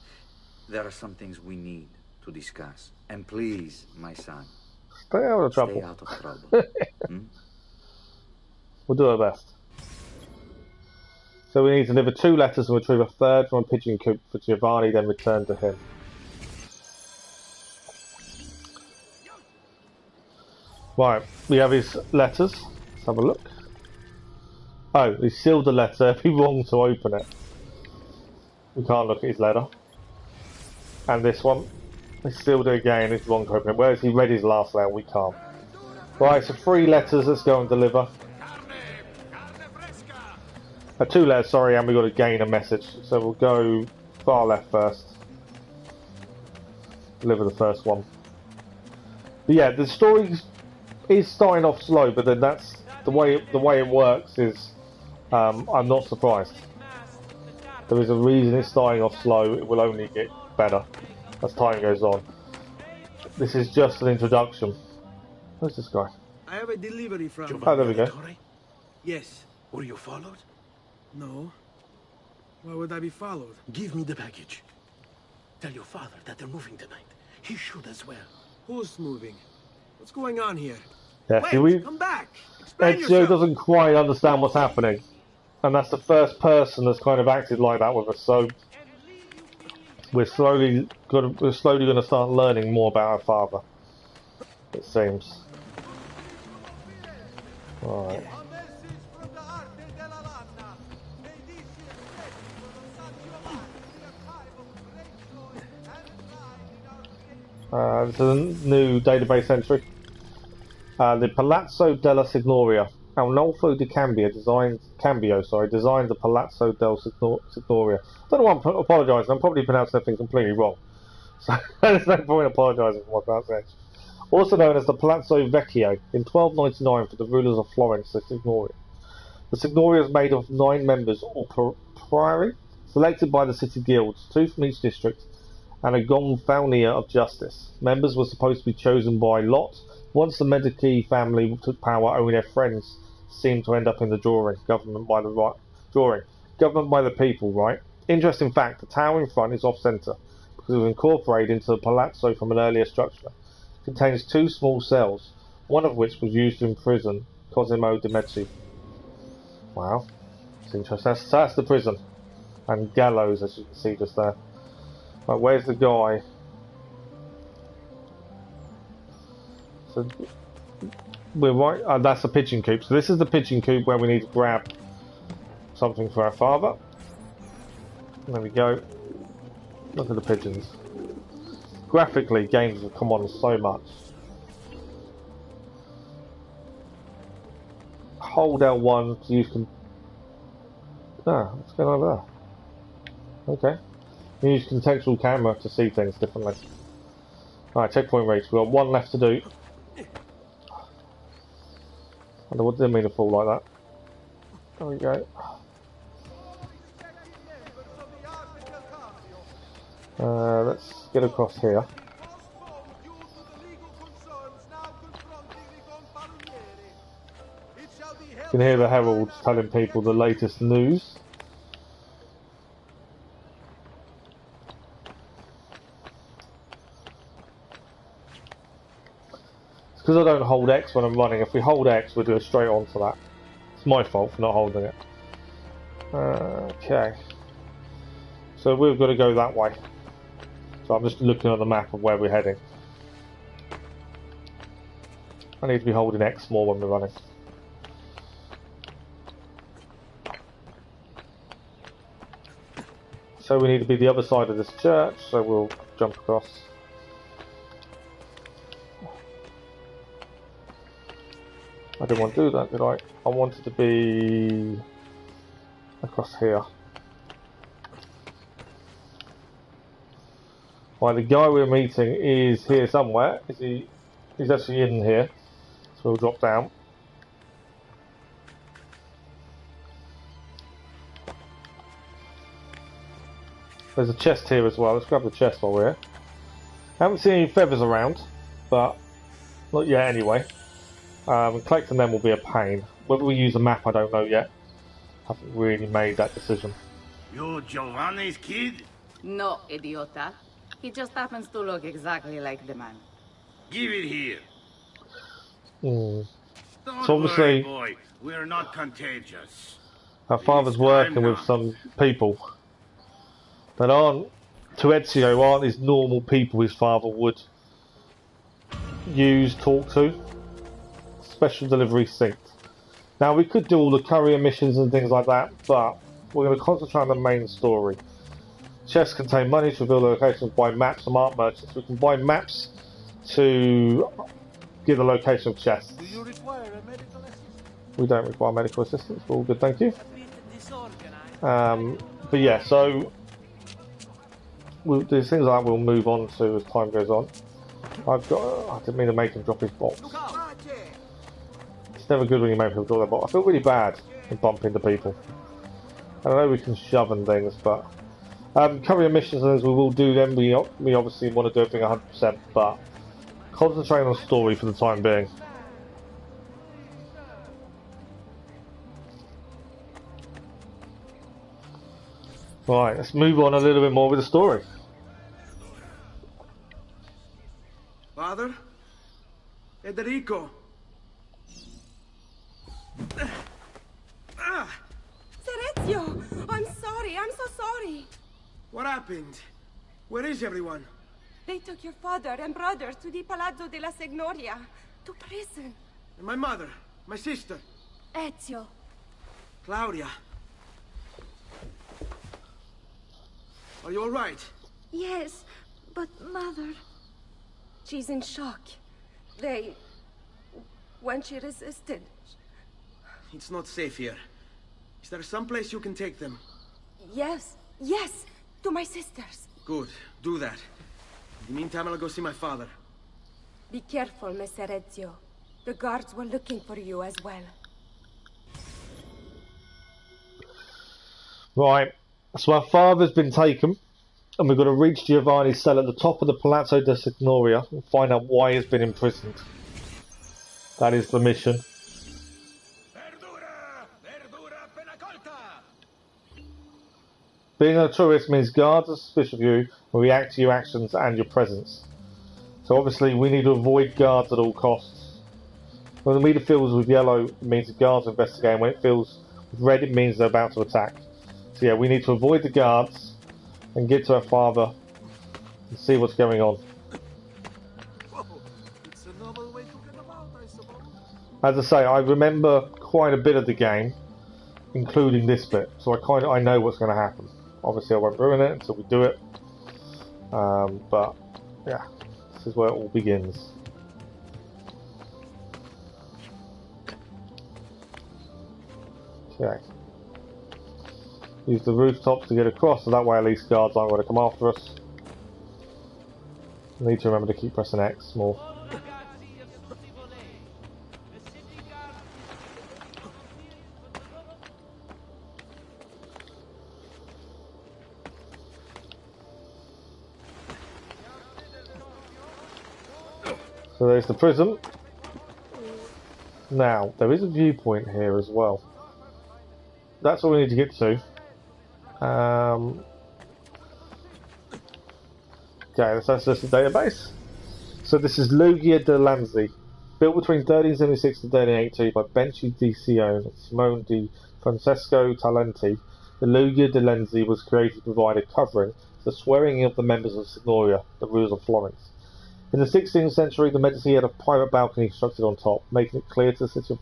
There are some things we need to discuss. And please, my son, stay out of trouble. Stay out of trouble. We'll do our best. So we need to deliver 2 letters and retrieve a third from a pigeon coop for Giovanni, then return to him. Right, we have his letters. Let's have a look. Oh, he sealed the letter. It'd be wrong to open it. We can't look at his letter. And this one. He sealed it again. It's wrong to open it. Whereas he read his last letter, we can't. Right, so 3 letters. Let's go and deliver. 2 letters, sorry, and we've got to gain a message. So we'll go far left first. Deliver the first one. But yeah, the story is starting off slow, but then that's the way it works is I'm not surprised. There is a reason it's starting off slow. It will only get better as time goes on. This is just an introduction. Who's this guy? I have a delivery from... Oh, there we go. Yes. Were you followed? No. Why would I be followed? Give me the package. Tell your father that they're moving tonight. He should as well. Who's moving? What's going on here? Yeah, Wait, come back! Ezio doesn't quite understand what's happening. And that's the first person that's kind of acted like that with us, so we're slowly going to start learning more about our father, it seems. Alright. This is a new database entry. The Palazzo della Signoria. Arnolfo di Cambio designed the Palazzo della Signoria. I don't know why I'm apologising. I'm probably pronouncing everything completely wrong. So there's no point apologising for my pronunciation. Also known as the Palazzo Vecchio, in 1299 for the rulers of Florence, the Signoria. The Signoria is made of 9 members, or priory, selected by the city guilds, 2 from each district, and a Gonfalonier of justice. Members were supposed to be chosen by lot. Once the Medici family took power, only their friends seemed to end up in the drawing. Government by the people, right? Interesting fact, the tower in front is off-centre, because it was incorporated into the palazzo from an earlier structure. It contains 2 small cells, one of which was used to imprison Cosimo de' Medici. Wow, it's interesting. That's the prison. And gallows, as you can see just there. Right, where's the guy? So we're right. That's the pigeon coop. So this is the pigeon coop where we need to grab something for our father. There we go. Look at the pigeons. Graphically, games have come on so much. Hold L1 to use. What's going on there? Okay. You use contextual camera to see things differently. Alright, checkpoint reached. We've got 1 left to do. I didn't mean to fall like that. There we go. Let's get across here. You can hear the heralds telling people the latest news. Because I don't hold X when I'm running. If we hold X, we'll do straight onto that. It's my fault for not holding it. Okay. So we've got to go that way. So I'm just looking at the map of where we're heading. I need to be holding X more when we're running. So we need to be the other side of this church, so we'll jump across. I didn't want to do that, did I? I wanted to be across here. Right, the guy we're meeting is here somewhere. He's actually in here. So we'll drop down. There's a chest here as well. Let's grab the chest while we're here. I haven't seen any feathers around, but not yet anyway. Collecting them will be a pain. Whether we use a map, I don't know yet. Haven't really made that decision. You're Giovanni's kid? No, idiota. He just happens to look exactly like the man. Give it here. Mm. Don't So obviously, worry, boy. We're not contagious. our father's working with some people that aren't, to Ezio, aren't his normal people his father would use, talk to. Special delivery synced. Now we could do all the courier missions and things like that, but we're going to concentrate on the main story. Chests contain money to reveal locations, buy maps from art merchants. We can buy maps to give the location of chests. Do you require a medical assistant? We don't require medical assistance, we're all good, thank you. But yeah, so there's things like that we'll move on to as time goes on. I didn't mean to make him drop his box. It's never good when you make people drop their box. I feel really bad when bumping into people. I know we can shove and things, but courier missions and things, we will do them. We obviously want to do everything 100%, but concentrate on the story for the time being. Right, let's move on a little bit more with the story. Father? Federico? Ezio! I'm sorry, I'm so sorry. What happened? Where is everyone? They took your father and brothers to the Palazzo della Signoria, to prison. And my mother, my sister. Ezio. Claudia. Are you all right? Yes, but Mother... She's in shock. When she resisted... It's not safe here. Is there some place you can take them? Yes, to my sisters. Good, do that. In the meantime, I'll go see my father. Be careful, Messer Ezio. The guards were looking for you as well. Right, so our father's been taken, and we've got to reach Giovanni's cell at the top of the Palazzo della Signoria and find out why he's been imprisoned. That is the mission. Being a tourist means guards are suspicious of you and react to your actions and your presence. So obviously we need to avoid guards at all costs. When the meter fills with yellow, it means the guards are investigating. When it fills with red, it means they're about to attack. So yeah, we need to avoid the guards and get to our father and see what's going on. It's a novel way to get about, I suppose. As I say, I remember quite a bit of the game, including this bit, so I know what's going to happen. Obviously I won't ruin it until we do it, but yeah, this is where it all begins. Okay. Use the rooftops to get across, so that way at least guards aren't going to come after us. Need to remember to keep pressing X more. So there's the prism. Now, there is a viewpoint here as well. That's all we need to get to. Okay, let's access the database. So this is Loggia de Lanzi, built between 1376 and 1382 by Benci di Cione and Simone di Francesco Talenti. The Loggia de Lanzi was created to provide a covering for the swearing in of the members of Signoria, the rulers of Florence. In the 16th century, the Medici had a private balcony constructed on top, making it clear to the city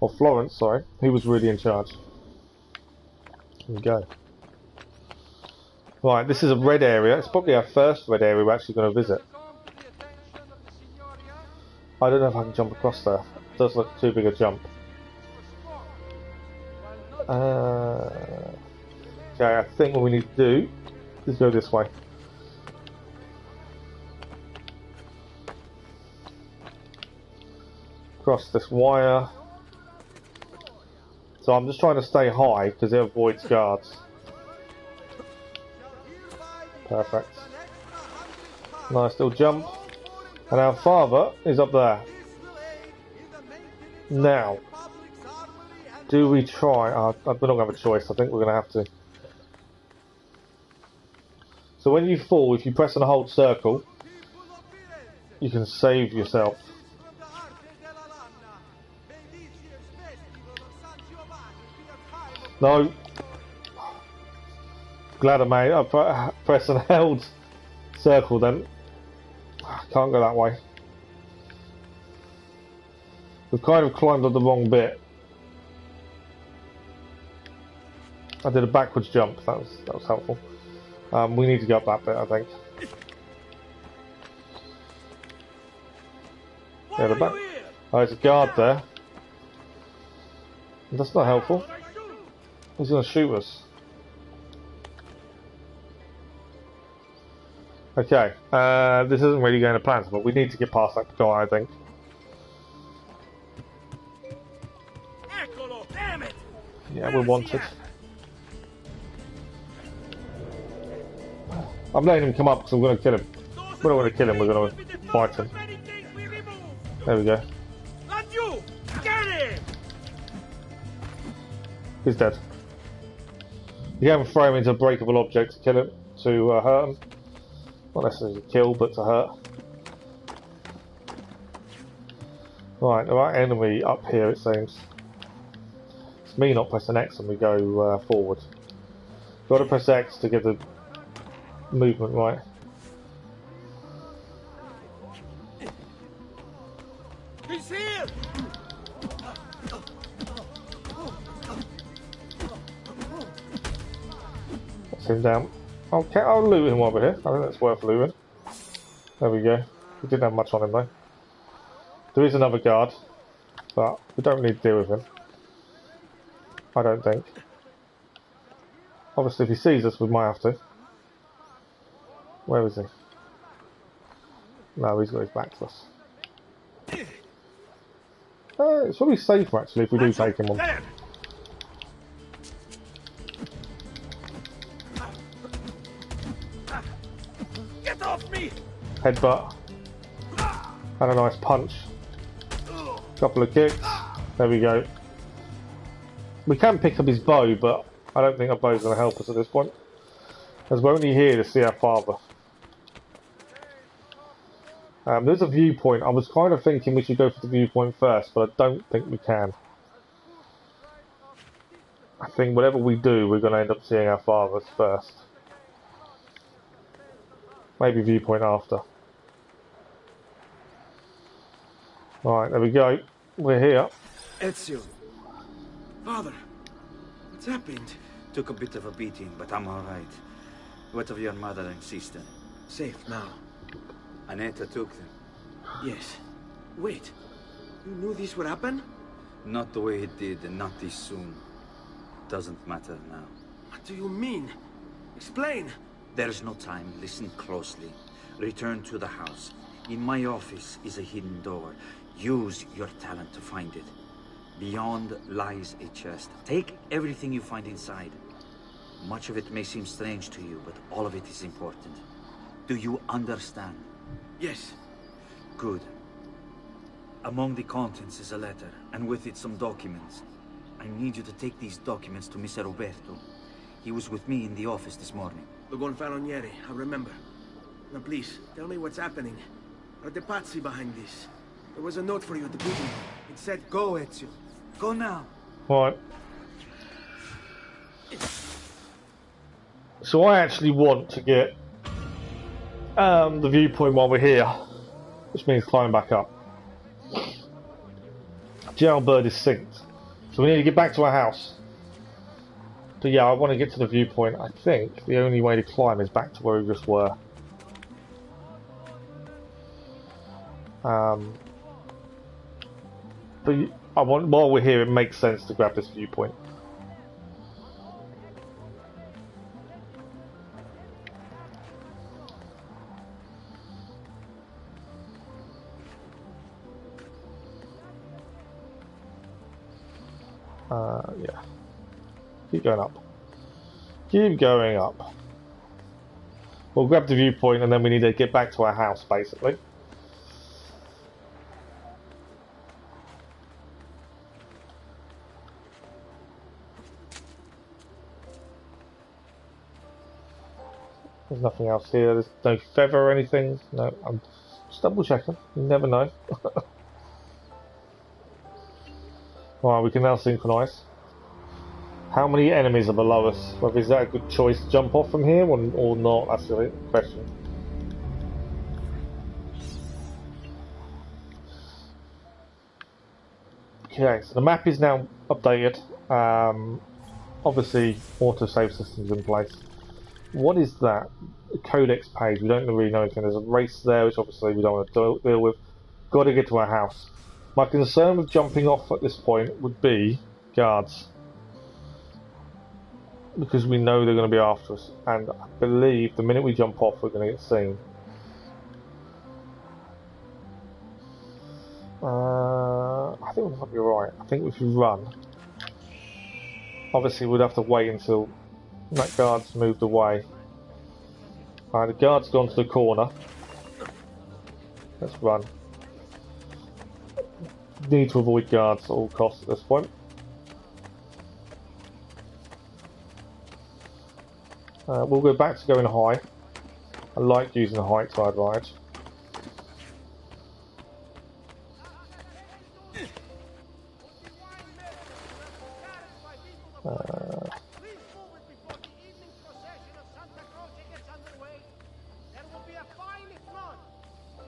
of Florence, who was really in charge. Here we go. Right, this is a red area. It's probably our first red area we're actually going to visit. I don't know if I can jump across there. It does look too big a jump. Okay, I think what we need to do is go this way. Across this wire. So I'm just trying to stay high because it avoids guards. Perfect. Nice little jump. And our father is up there. Now, do we try? We're not going to have a choice. I think we're going to have to. So when you fall, if you press and hold circle, you can save yourself. No. Glad I made it. I pressed and held circle then. Can't go that way. We've kind of climbed up the wrong bit. I did a backwards jump. That was helpful. We need to go up that bit, I think. Yeah, the back. Oh, there's a guard there. That's not helpful. He's going to shoot us. Okay, this isn't really going to plan, but we need to get past that guy, I think. Yeah, we're wanted. I'm letting him come up because I'm going to kill him. We're not going to kill him, we're going to fight him. There we go. He's dead. You can't throw him into a breakable object to kill him, to hurt him. Not necessarily to kill, but to hurt. Right, the right enemy up here, it seems. It's me not pressing X and we go forward. Got to press X to get the movement right. He's here! That's him down. Okay, I'll loot him while we're here. I think that's worth looting. There we go. We didn't have much on him though. There is another guard, but we don't need to deal with him. I don't think. Obviously if he sees us we might have to. Where is he? No, he's got his back to us. It's probably safer actually if we do take him on. Get off me! Headbutt. And a nice punch. Couple of kicks. There we go. We can pick up his bow, but I don't think our bow's going to help us at this point. As we're only here to see our father. There's a viewpoint. I was kind of thinking we should go for the viewpoint first, but I don't think we can. I think whatever we do, we're going to end up seeing our fathers first. Maybe viewpoint after. Right, there we go. We're here. Ezio. Father, what's happened? Took a bit of a beating, but I'm alright. What of your mother and sister? Safe now. Annetta took them. Yes. Wait. You knew this would happen? Not the way it did, and not this soon. Doesn't matter now. What do you mean? Explain! There's no time. Listen closely. Return to the house. In my office is a hidden door. Use your talent to find it. Beyond lies a chest. Take everything you find inside. Much of it may seem strange to you, but all of it is important. Do you understand? Yes. Good. Among the contents is a letter, and with it some documents. I need you to take these documents to Mr. Roberto. He was with me in the office this morning. The Gonfaloniere, I remember. Now please, tell me what's happening. Are the Pazzi behind this? There was a note for you at the beginning. It said, go, Ezio. Go now. Right. So I actually want to get the viewpoint while we're here, which means climb back up. Jailbird is synced, so we need to get back to our house. But yeah, I want to get to the viewpoint. I think the only way to climb is back to where we just were. But while we're here, it makes sense to grab this viewpoint. Yeah. Keep going up. Keep going up. We'll grab the viewpoint and then we need to get back to our house, basically. There's nothing else here. There's no feather or anything. No, I'm just double checking. You never know. Right, we can now synchronise. How many enemies are below us? Whether is that a good choice to jump off from here or not? That's the question. Okay, so the map is now updated. Obviously, autosave system's in place. What is that? A codex page. We don't really know anything. There's a race there, which obviously we don't want to deal with. Got to get to our house. My concern with jumping off at this point would be guards, because we know they're going to be after us, and I believe the minute we jump off, we're going to get seen. I think we might be right. I think if we run, obviously we'd have to wait until that guard's moved away. Alright, the guard's gone to the corner. Let's run. Need to avoid guards at all costs at this point. We'll go back to going high. I like using the height side ride.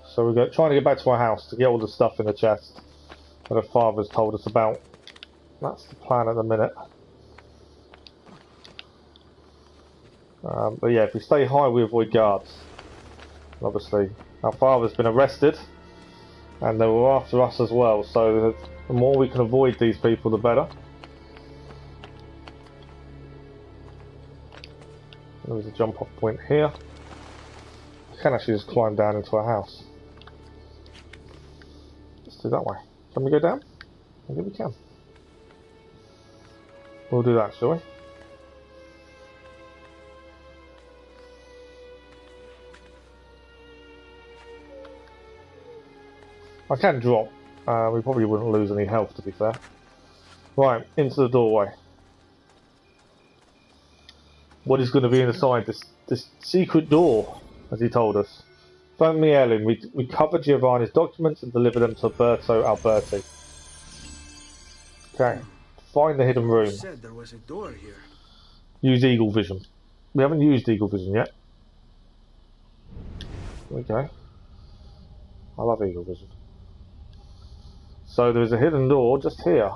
So we're trying to get back to our house to get all the stuff in the chest that our father's told us about. That's the plan at the minute. But yeah, if we stay high, we avoid guards. Obviously, our father's been arrested, and they were after us as well. So the more we can avoid these people, the better. There's a jump-off point here. We can actually just climb down into our house. Let's do that way. Can we go down? I think we can. We'll do that, shall we? I can drop. We probably wouldn't lose any health, to be fair. Right, into the doorway. What is going to be inside this secret door, as he told us? Phone me, Ellen. We covered Giovanni's documents and delivered them to Alberto Alberti. Okay. Find the hidden room. You said there was a door here. Use Eagle Vision. We haven't used Eagle Vision yet. There we go. I love Eagle Vision. So there is a hidden door just here.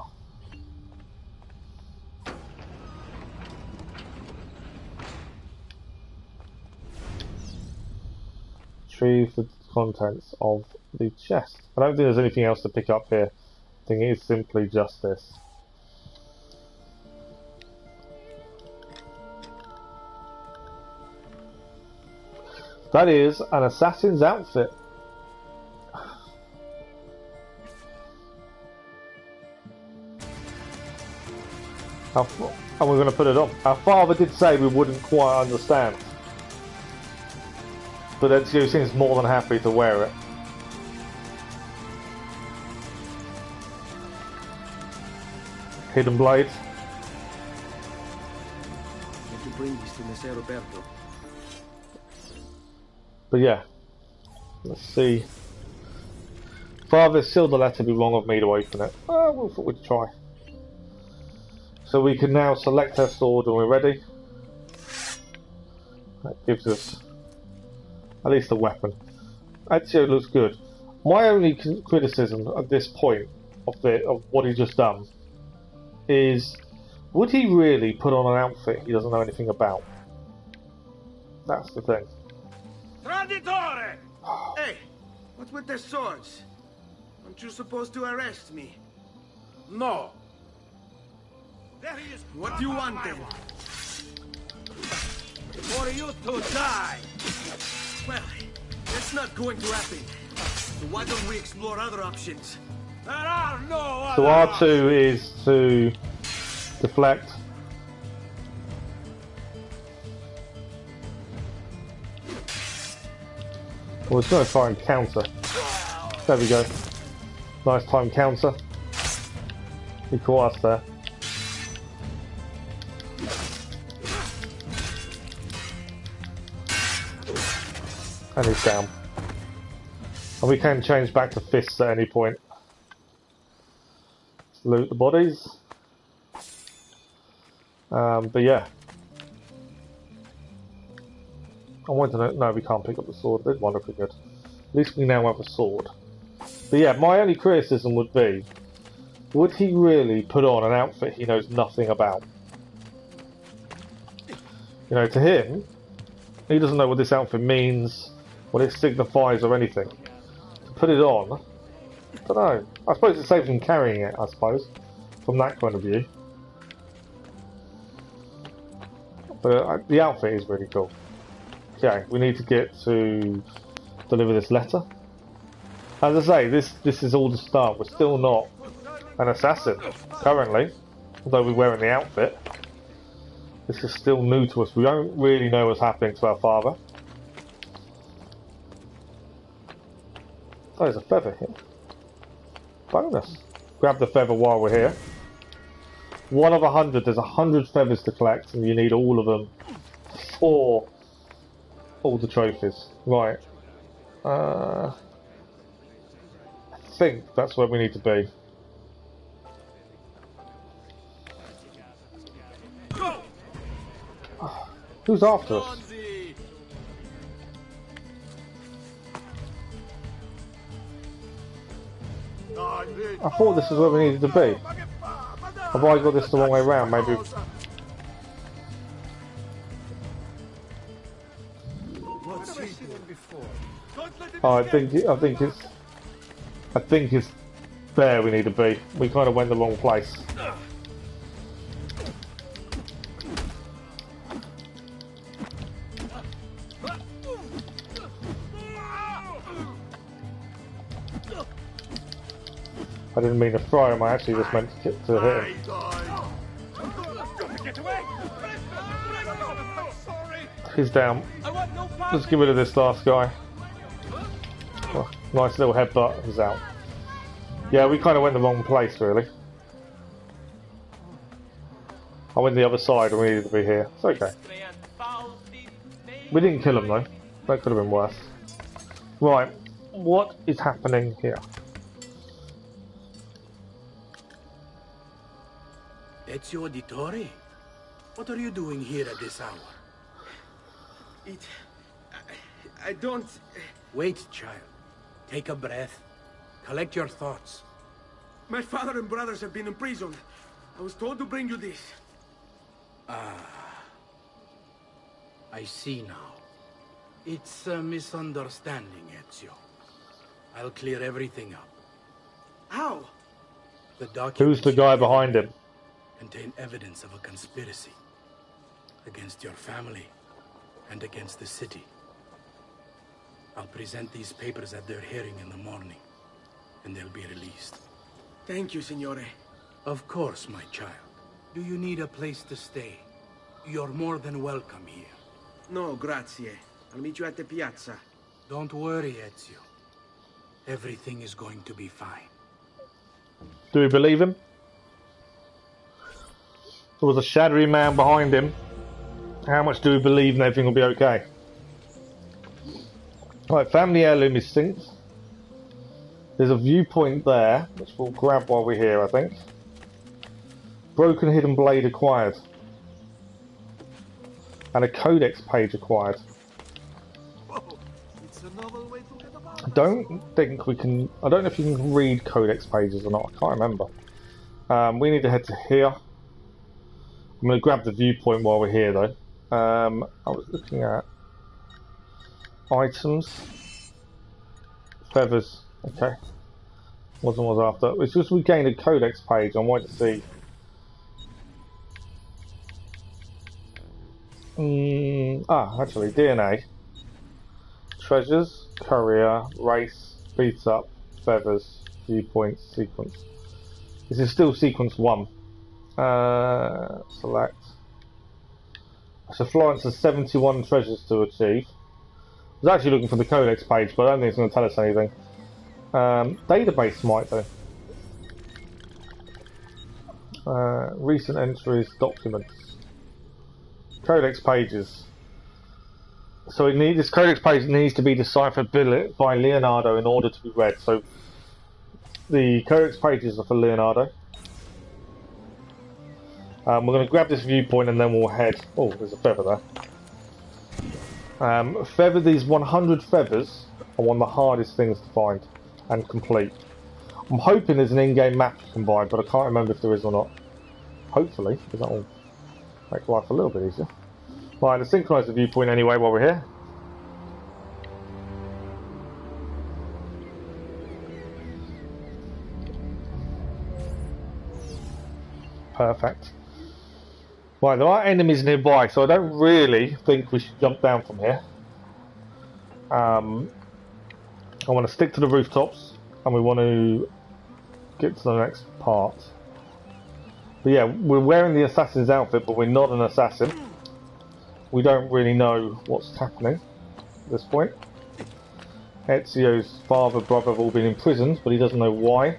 Retrieve the contents of the chest. I don't think there's anything else to pick up here. I think it is simply just this. That is an assassin's outfit. And we're going to put it on. Our father did say we wouldn't quite understand. But Ezio seems more than happy to wear it. Hidden blade. Need to bring this to Messer Roberto. But yeah, let's see. Father sealed the letter. Be wrong of me to open it. We thought we'd try. So we can now select our sword when we're ready. That gives us at least a weapon. Ezio looks good. My only criticism at this point of what he's just done is, would he really put on an outfit he doesn't know anything about? That's the thing. Auditore! Hey, what's with the swords? Aren't you supposed to arrest me? No. What do you want then? For you to die! Well, that's not going to happen. So why don't we explore other options? There are no other So R2 is to deflect. Well, it's going to try and counter. There we go. Nice time counter. He caught us there. And he's down. And we can change back to fists at any point. Loot the bodies. But yeah. I wanted to know, no, we can't pick up the sword. That's wonderfully good. At least we now have a sword. But yeah, my only criticism would be, would he really put on an outfit he knows nothing about? You know, to him, he doesn't know what this outfit means, what it signifies or anything. To put it on, I don't know. I suppose it saves him carrying it, I suppose, from that point of view. But the outfit is really cool. Okay, we need to get to deliver this letter. As I say, this is all the start. We're still not an assassin currently, although we're wearing the outfit. This is still new to us. We don't really know what's happening to our father. Oh, there's a feather here. Bonus. Grab the feather while we're here. 1 of 100. There's 100 feathers to collect, and you need all of them for all the trophies. Right. I think that's where we need to be. Who's after us? I thought this is where we needed to be. Have I got this the wrong way around? Maybe. Oh, I think it's there we need to be. We kind of went the wrong place. I didn't mean to throw him, I actually just meant to hit him. He's down. Let's get rid of this last guy. Oh, nice little headbutt, he's out. Yeah, we kind of went the wrong place, really. I went the other side and we needed to be here. It's okay. We didn't kill him though. That could have been worse. Right, what is happening here? Ezio Auditore? What are you doing here at this hour? I don't... Wait, child. Take a breath. Collect your thoughts. My father and brothers have been imprisoned. I was told to bring you this. Ah. I see now. It's a misunderstanding, Ezio. I'll clear everything up. How? The documents Who's the guy behind him? Contain evidence of a conspiracy against your family and against the city. I'll present these papers at their hearing in the morning, and they'll be released. Thank you, Signore. Of course, my child. Do you need a place to stay? You're more than welcome here. No, grazie. I'll meet you at the piazza. Don't worry, Ezio. Everything is going to be fine. Do we believe him? There was a shadowy man behind him. How much do we believe and everything will be okay? Right, family heirloom is synced. There's a viewpoint there, which we'll grab while we're here, I think. Broken hidden blade acquired. And a codex page acquired. I don't think we can... I don't know if you can read codex pages or not. I can't remember. We need to head to here. I'm going to grab the viewpoint while we're here, though. I was looking at items, feathers. Okay, wasn't what I was after. It's just we gained a codex page. I wanted to see. Actually, DNA, treasures, courier, race, beats up, feathers, viewpoints, sequence. This is still sequence 1. Select. So Florence has 71 treasures to achieve. I was actually looking for the codex page, but I don't think it's going to tell us anything. Database might though. Recent entries, documents. Codex pages. So this codex page needs to be deciphered by Leonardo in order to be read. So the codex pages are for Leonardo. We're going to grab this viewpoint and then we'll head. Oh, there's a feather there. These 100 feathers are one of the hardest things to find and complete. I'm hoping there's an in-game map you can buy, but I can't remember if there is or not. Hopefully, because that will make life a little bit easier. Right, let's synchronise the viewpoint anyway while we're here. Perfect. Right, there are enemies nearby, so I don't really think we should jump down from here. I want to stick to the rooftops, and we want to get to the next part. But yeah, we're wearing the assassin's outfit, but we're not an assassin. We don't really know what's happening at this point. Ezio's father, brother have all been imprisoned, but he doesn't know why.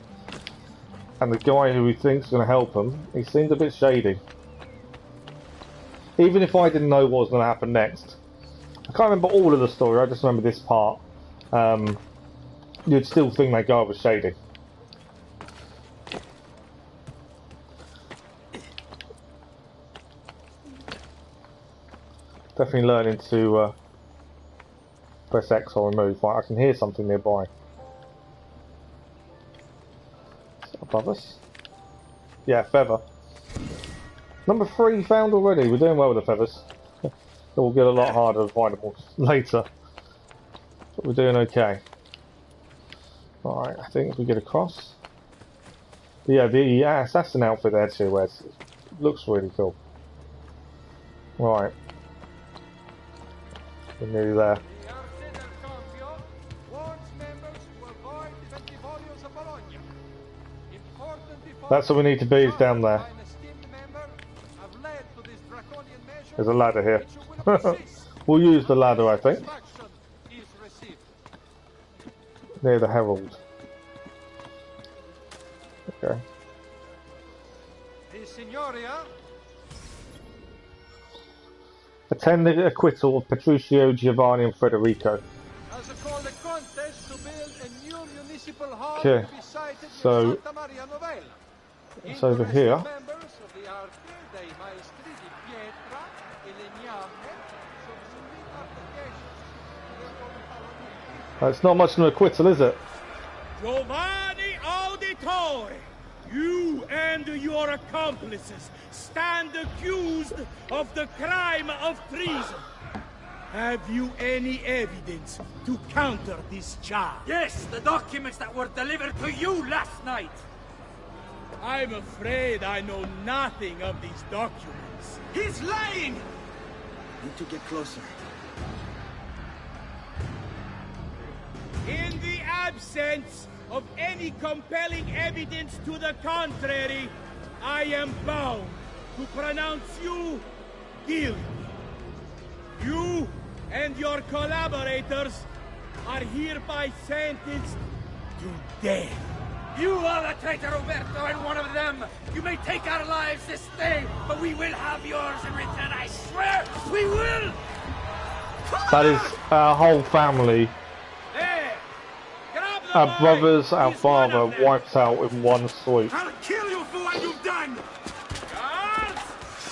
And the guy who he thinks is going to help him, he seems a bit shady. Even if I didn't know what was going to happen next. I can't remember all of the story, I just remember this part. You'd still think that guy was shady. Definitely learning to press X or remove. Right, I can hear something nearby. Is that above us? Yeah, feather. Number 3 found already. We're doing well with the feathers. It will get a lot harder to find them later. But we're doing okay. Alright, I think if we get across. But yeah, the assassin outfit there too, where it looks really cool. Right. We're nearly there. That's what we need to be, is down there. There's a ladder here. We'll use the ladder, I think. Near the herald. Okay. Attend the acquittal of Petruchio, Giovanni and Federico. Okay, so it's over here. It's not much of an acquittal, is it? Giovanni Auditore, you and your accomplices stand accused of the crime of treason. Have you any evidence to counter this charge? Yes, the documents that were delivered to you last night. I'm afraid I know nothing of these documents. He's lying! Need to get closer. In the absence of any compelling evidence to the contrary, I am bound to pronounce you guilty. You and your collaborators are hereby sentenced to death. You are the traitor, Roberto, and one of them. You may take our lives this day, but we will have yours in return, I swear! We will! That is our whole family. Our brothers, our father, wiped out in one sweep. I'll kill you for what you've done! Guards,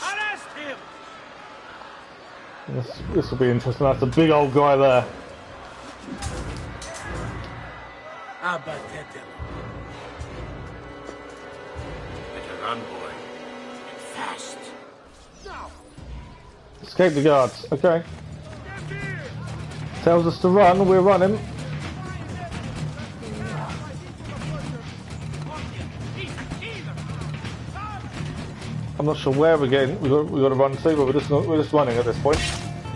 arrest him! This will be interesting. That's a big old guy there. Abatete. Better run, boy. And fast. Escape the guards. Okay. Tells us to run. We're running. I'm not sure where we're getting. We got to run to, but we're just running at this point.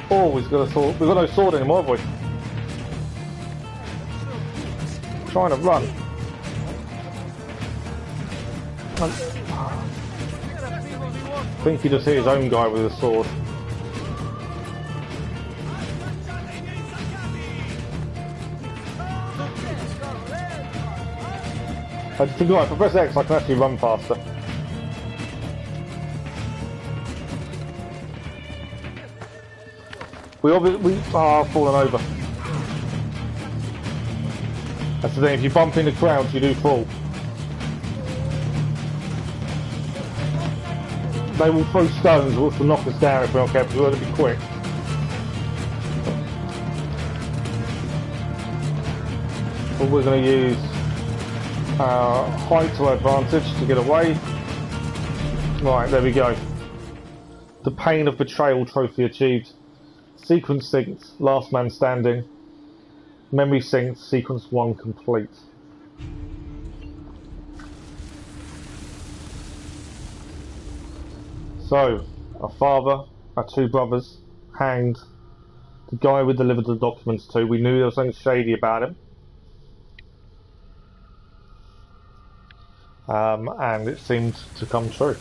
Oh, we've got a sword. We've got no sword anymore, have we? Trying to run. I think he just hit his own guy with a sword. I just forgot, if I press X I can actually run faster. We are falling over. That's the thing, if you bump into crowds, you do fall. They will throw stones, which will knock us down if we're not careful. We've got to be quick. But we're going to use our height to our advantage to get away. Right, there we go. The Pain of Betrayal trophy achieved. Sequence synced, last man standing. Memory synced, sequence 1 complete. So, our father, our 2 brothers, hanged. The guy we delivered the documents to, we knew there was something shady about him. And it seemed to come true.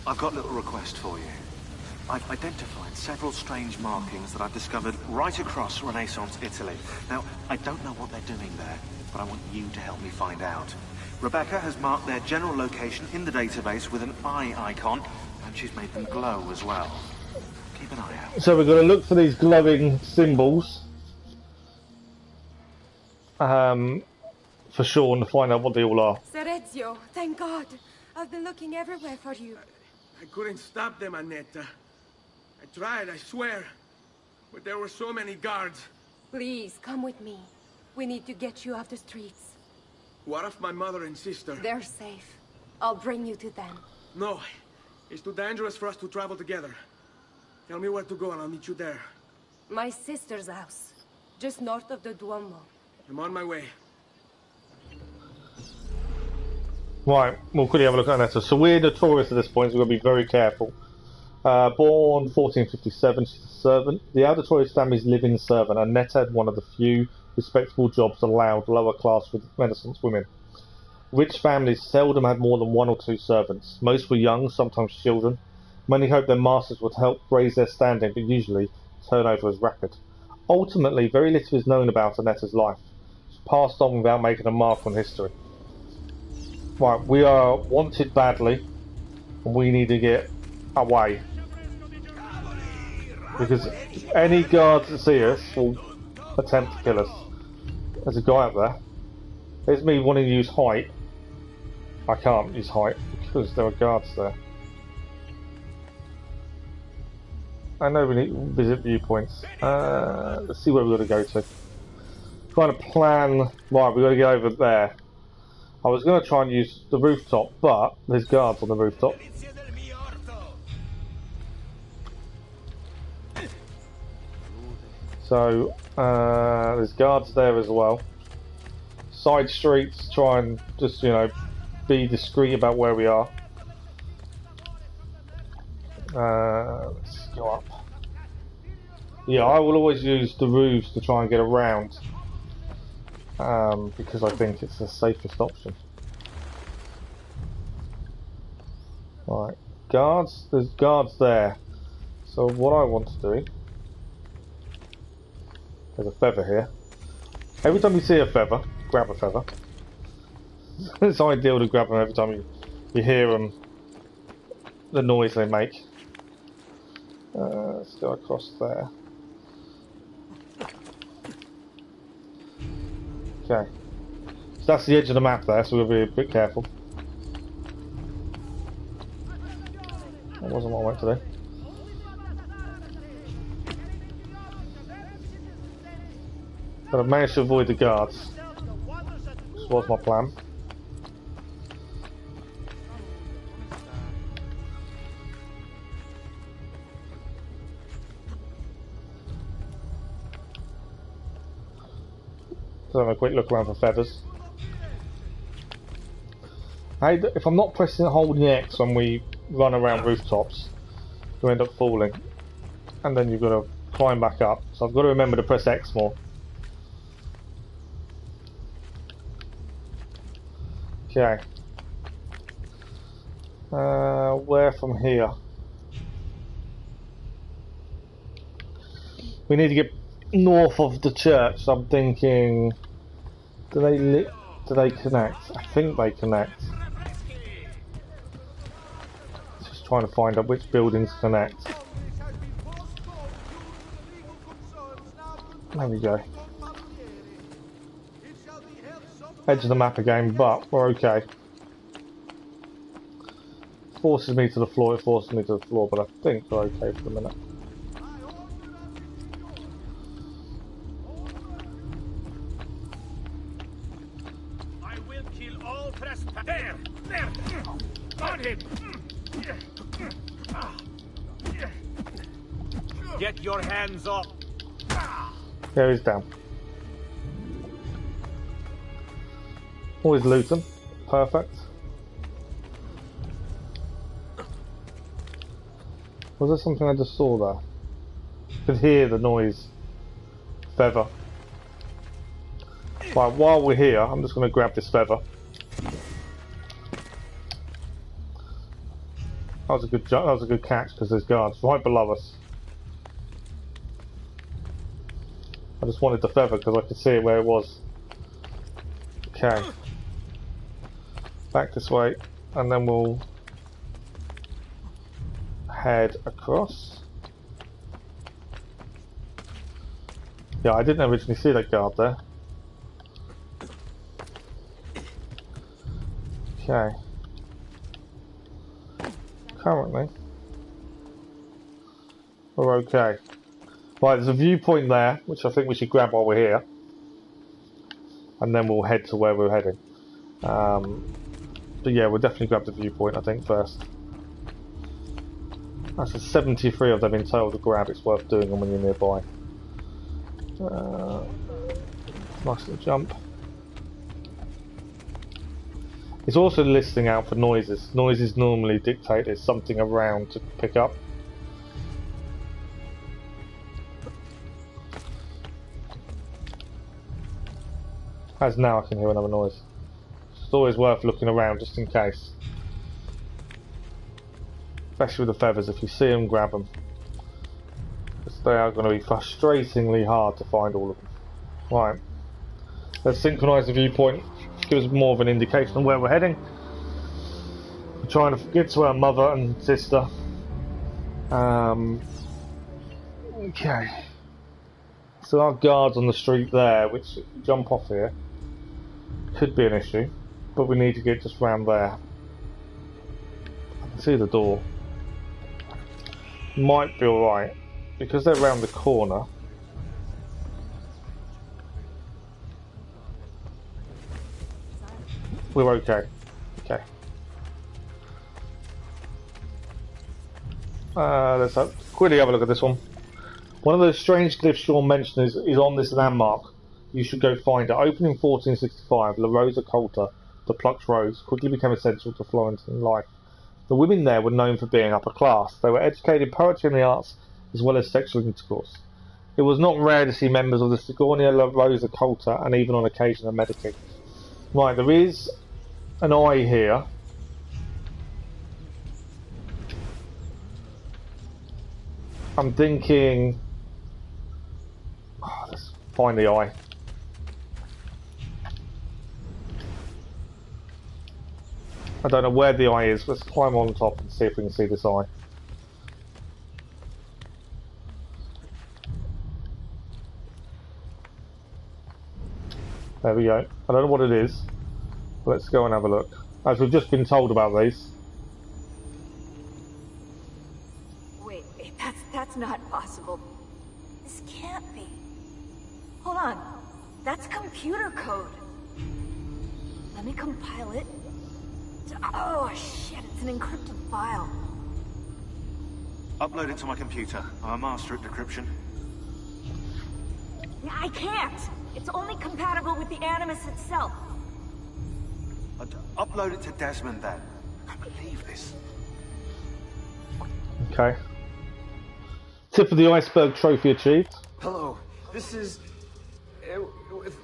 I've got a little request for you. I've identified several strange markings that I've discovered right across Renaissance Italy. Now, I don't know what they're doing there, but I want you to help me find out. Rebecca has marked their general location in the database with an eye icon, and she's made them glow as well. Keep an eye out. So we're going to look for these glowing symbols. For sure, and to find out what they all are. Sir Ezio, thank God. I've been looking everywhere for you. I couldn't stop them, Annetta. I tried, I swear. But there were so many guards. Please, come with me. We need to get you off the streets. What of my mother and sister? They're safe. I'll bring you to them. No. It's too dangerous for us to travel together. Tell me where to go and I'll meet you there. My sister's house. Just north of the Duomo. I'm on my way. Right, we'll quickly have a look at Annetta. So we're notorious at this point, so we've got to be very careful. Born 1457, she's a servant. The Auditore family's living servant. Annetta had one of the few respectable jobs allowed lower class Renaissance women. Rich families seldom had more than 1 or 2 servants. Most were young, sometimes children. Many hoped their masters would help raise their standing, but usually turnover was rapid. Ultimately, very little is known about Annetta's life. She passed on without making a mark on history. Right, we are wanted badly, and we need to get away. Because any guards that see us will attempt to kill us. There's a guy up there. There's me wanting to use height. I can't use height because there are guards there. I know we need to visit viewpoints. Let's see where we've got to go to. Trying to plan. Right, we've got to get over there. I was going to try and use the rooftop, but there's guards on the rooftop. So, there's guards there as well. Side streets, try and just, you know, be discreet about where we are. Let's go up. Yeah, I will always use the roofs to try and get around. Because I think it's the safest option. Right, guards, there's guards there. So what I want to do, there's a feather here. Every time you see a feather, grab a feather. It's ideal to grab them every time you hear them, the noise they make. Let's go across there. Okay, so that's the edge of the map there, so we'll be a bit careful. That wasn't what I went to do. But I've managed to avoid the guards. This was my plan. So have a quick look around for feathers. If I'm not pressing and holding X when we run around rooftops, you end up falling. And then you've got to climb back up. So I've got to remember to press X more. Okay. Where from here? We need to get north of the church. So I'm thinking, do Do they connect? I think they connect. Just trying to find out which buildings connect. There we go. Edge of the map again, but we're okay. Forces me to the floor, it forces me to the floor, but I think we're okay for the minute. I will kill all trespassers. There! On him! Get your hands off! There he's down. Always loot them. Perfect. Was there something I just saw there? Could hear the noise. Feather. Right, while we're here, I'm just going to grab this feather. That was a good jump. That was a good catch because there's guards right below us. I just wanted the feather because I could see it where it was. Okay. Back this way, and then we'll head across. Yeah, I didn't originally see that guard there. Okay. Currently, we're okay. Right, there's a viewpoint there, which I think we should grab while we're here. And then we'll head to where we're heading. But yeah, we'll definitely grab the viewpoint, I think, first. That's a 73 of them in total to grab. It's worth doing them when you're nearby. Nice little jump. It's also listing out for noises. Noises normally dictate there's something around to pick up. As now I can hear another noise. It's always worth looking around just in case. Especially with the feathers, if you see them, grab them. Because they are going to be frustratingly hard to find all of them. Right. Let's synchronise the viewpoint. Give us more of an indication of where we're heading. We're trying to get to our mother and sister. Okay. So there are guards on the street there, which jump off here. Could be an issue, but we need to get just round there. I can see the door. Might be alright, because they're round the corner. We're okay. Okay. Let's quickly have a look at this one. One of those strange glyphs Sean mentioned is on this landmark. You should go find it. Opening 1465, La Rosa Colta, the plucked rose, quickly became essential to Florentine life. The women there were known for being upper class. They were educated in poetry and the arts, as well as sexual intercourse. It was not rare to see members of the Signoria La Rosa Colta, and even on occasion a medici. Right, there is an eye here. I'm thinking... let's find the eye. I don't know where the eye is. Let's climb on top and see if we can see this eye. There we go. I don't know what it is. But let's go and have a look. As we've just been told about these. Wait, that's not possible. This can't be. Hold on. That's computer code. Let me compile it. Oh shit, it's an encrypted file. Upload it to my computer. I'm a master at decryption. I can't. It's only compatible with the Animus itself. Upload it to Desmond then. I can't believe this. Okay. Tip of the Iceberg trophy achieved. Hello, this is...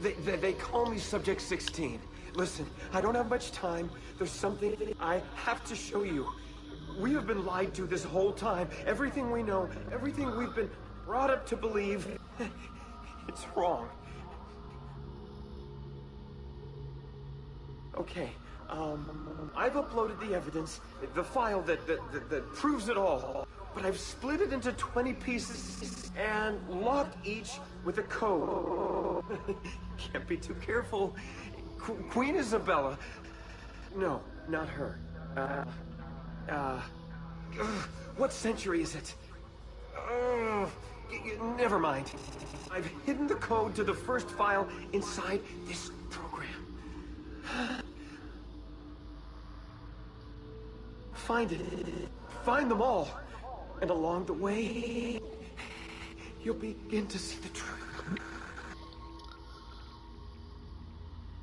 They call me Subject 16. Listen, I don't have much time. There's something I have to show you. We have been lied to this whole time. Everything we know, everything we've been brought up to believe, it's wrong. Okay, I've uploaded the evidence, the file that proves it all. But I've split it into 20 pieces and locked each with a code. Can't be too careful. Queen Isabella. No, not her. What century is it? Never mind. I've hidden the code to the first file inside this program. Find it. Find them all. And along the way, you'll begin to see the truth.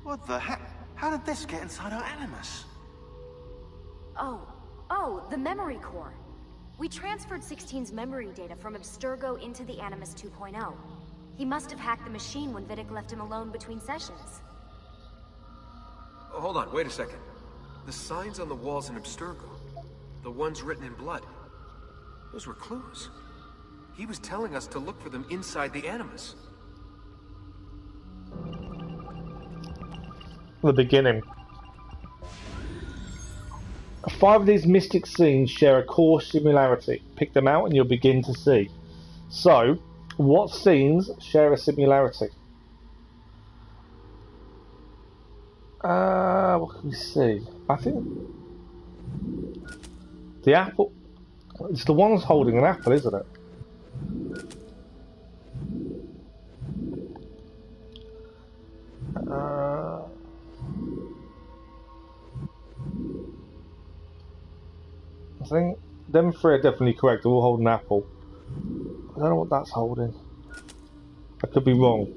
What the heck? How did this get inside our Animus? Oh, the memory core. We transferred 16's memory data from Abstergo into the Animus 2.0. He must have hacked the machine when Vidic left him alone between sessions. Hold on, wait a second. The signs on the walls in Abstergo, the ones written in blood, those were clues. He was telling us to look for them inside the Animus. The beginning. 5 of these mystic scenes share a core similarity. Pick them out and you'll begin to see. So, what scenes share a similarity? What can we see? I think the apple. It's the one's holding an apple, isn't it? I think them 3 are definitely correct. They're all holding an apple. I don't know what that's holding. I could be wrong.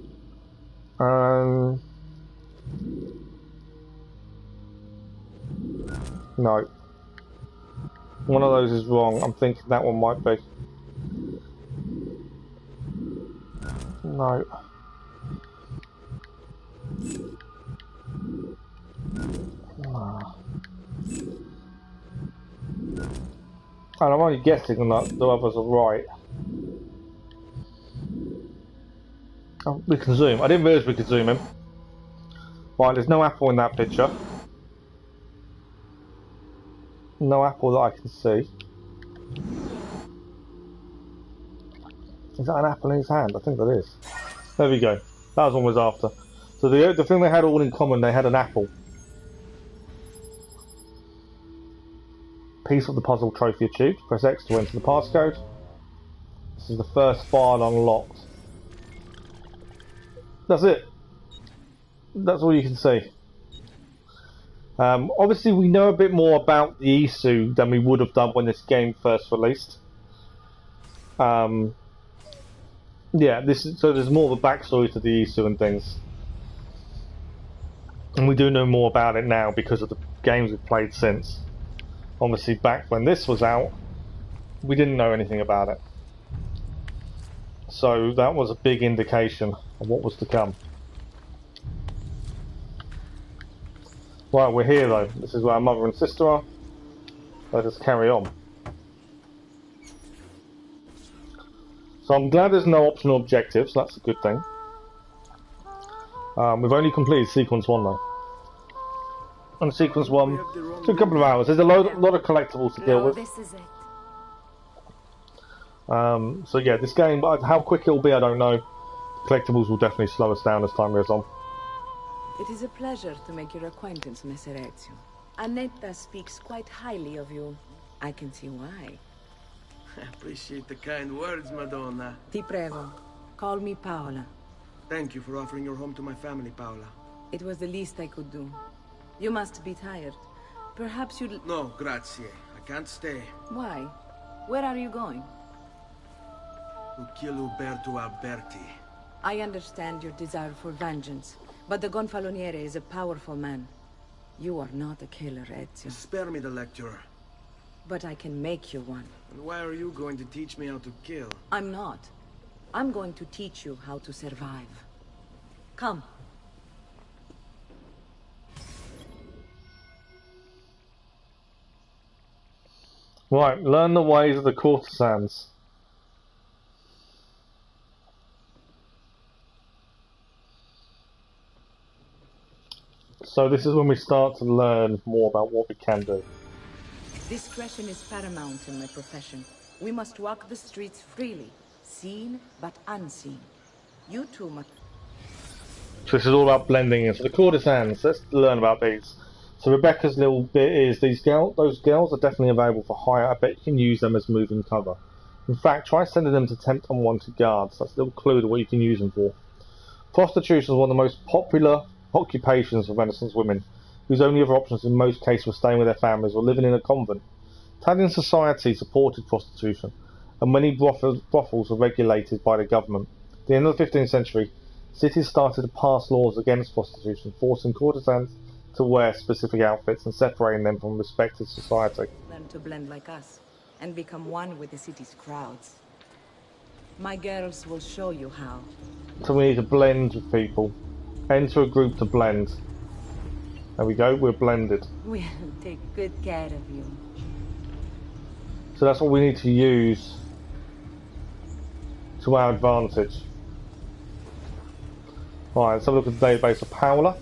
No. One of those is wrong. I'm thinking that one might be. No. And I'm only guessing that the others are right. Oh, we can zoom. I didn't realise we could zoom in. Right, there's no apple in that picture. No apple that I can see. Is that an apple in his hand? I think that is. There we go. That was one was after. So the thing they had all in common, they had an apple. Piece of the puzzle trophy achieved. Press X to enter the passcode. This is the first file unlocked. That's it. That's all you can see. Obviously we know a bit more about the Isu than we would have done when this game first released. Yeah, so there's more of a backstory to the Isu and things. And we do know more about it now because of the games we've played since. Obviously back when this was out, we didn't know anything about it. So that was a big indication of what was to come. Right, we're here though. This is where our mother and sister are. Let us carry on. So I'm glad there's no optional objectives, that's a good thing. We've only completed sequence 1 though. And sequence 1 took a couple of hours. There's a lot of collectibles to deal with. This is it. So yeah, this game, how quick it'll be I don't know. Collectibles will definitely slow us down as time goes on. It is a pleasure to make your acquaintance, Messer Ezio. Annetta speaks quite highly of you. I can see why. I appreciate the kind words, Madonna. Ti prego. Call me Paola. Thank you for offering your home to my family, Paola. It was the least I could do. You must be tired. Perhaps you'd... No, grazie. I can't stay. Why? Where are you going? To kill Uberto Alberti. I understand your desire for vengeance, but the Gonfaloniere is a powerful man. You are not a killer, Ezio. Spare me the lecture. But I can make you one. And why are you going to teach me how to kill? I'm not. I'm going to teach you how to survive. Come. Right, learn the ways of the courtesans. So this is when we start to learn more about what we can do. Discretion is paramount in my profession. We must walk the streets freely, seen but unseen. You two must... So this is all about blending in. So the courtesans, let's learn about these. So Rebecca's little bit is those girls are definitely available for hire. I bet you can use them as moving cover. In fact, try sending them to tempt unwanted guards. That's a little clue to what you can use them for. Prostitution is one of the most popular occupations for Renaissance women, whose only other options in most cases were staying with their families or living in a convent. Italian society supported prostitution, and many brothels were regulated by the government. At the end of the 15th century, cities started to pass laws against prostitution, forcing courtesans to wear specific outfits and separating them from respected society. Learn to blend like us, and become one with the city's crowds. My girls will show you how. So we need to blend with people. Enter a group to blend. There we go, we're blended. We'll take good care of you. So that's what we need to use to our advantage. Right, let's have a look at the database of Paola.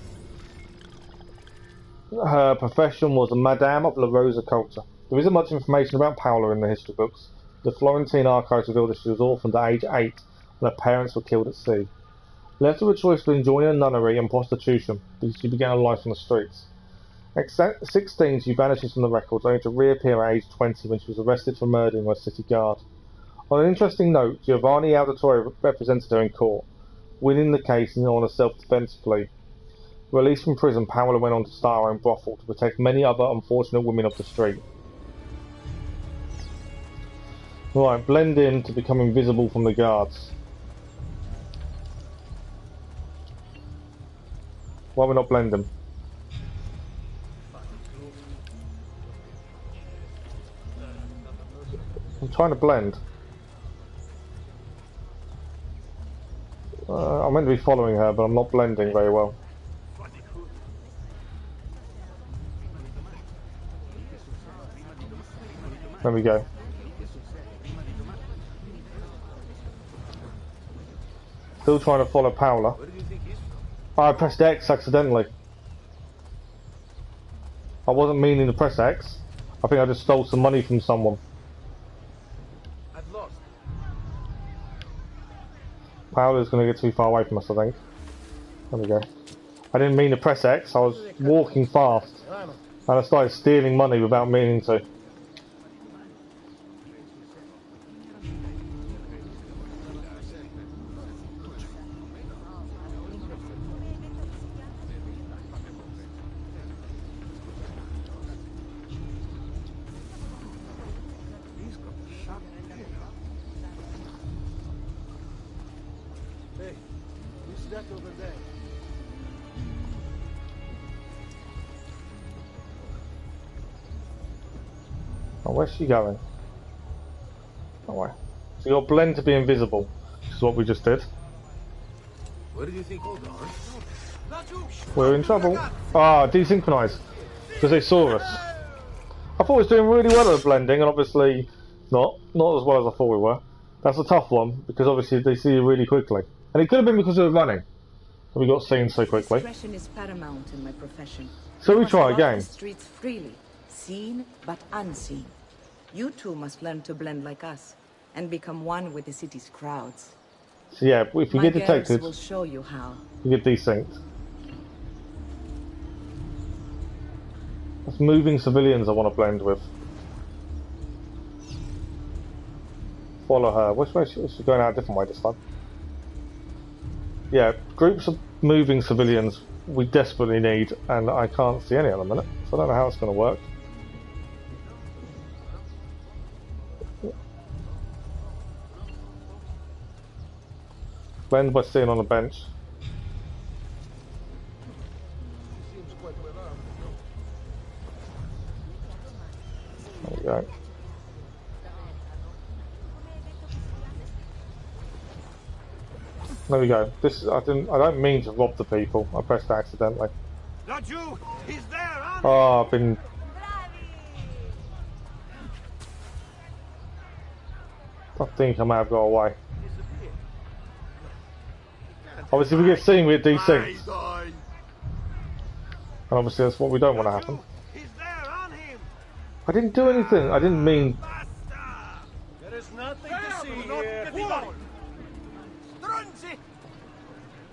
Her profession was a Madame of La Rosa Culta. There isn't much information about Paola in the history books. The Florentine archives reveal that she was orphaned at age 8 when her parents were killed at sea. Left to a choice between joining a nunnery and prostitution, because she began a life on the streets. At 16, she vanishes from the records, only to reappear at age 20 when she was arrested for murdering a city guard. On an interesting note, Giovanni Auditore represented her in court, winning the case on a self-defense plea. Released from prison, Paola went on to start her own brothel to protect many other unfortunate women of the street. Right, blend in to become invisible from the guards. Why are we not blending? I'm trying to blend. I'm meant to be following her, but I'm not blending very well. There we go. Still trying to follow Paola. Oh, I pressed X accidentally. I wasn't meaning to press X. I think I just stole some money from someone. Paola's going to get too far away from us, I think. There we go. I didn't mean to press X. I was walking fast. And I started stealing money without meaning to. Oh, where's she going? Oh, wait. So you'll blend to be invisible, which is what we just did. What did you think? Hold on. We're in trouble. Ah, desynchronise. Because they saw us. I thought I was doing really well at blending, and obviously not as well as I thought we were. That's a tough one, because obviously they see you really quickly. And it could have been because we were running. And we got seen so quickly. Discretion is paramount in my profession. So we try again. The streets freely, seen but unseen. You two must learn to blend like us, and become one with the city's crowds. So yeah, if you get detected, will show you how. You get desynced. That's moving civilians I want to blend with. Follow her. Which way she's going out a different way this time? Yeah, groups of moving civilians we desperately need, and I can't see any at the minute, so I don't know how it's going to work. Blend by sitting on a bench. There we go. There we go. This I don't mean to rob the people. I pressed accidentally. Not you. He's there. Oh, I've been. I think I may have got away. Obviously, if we get seen, we're desynced. And obviously that's what we don't want to happen. I didn't do anything. I didn't mean... There is nothing to see here.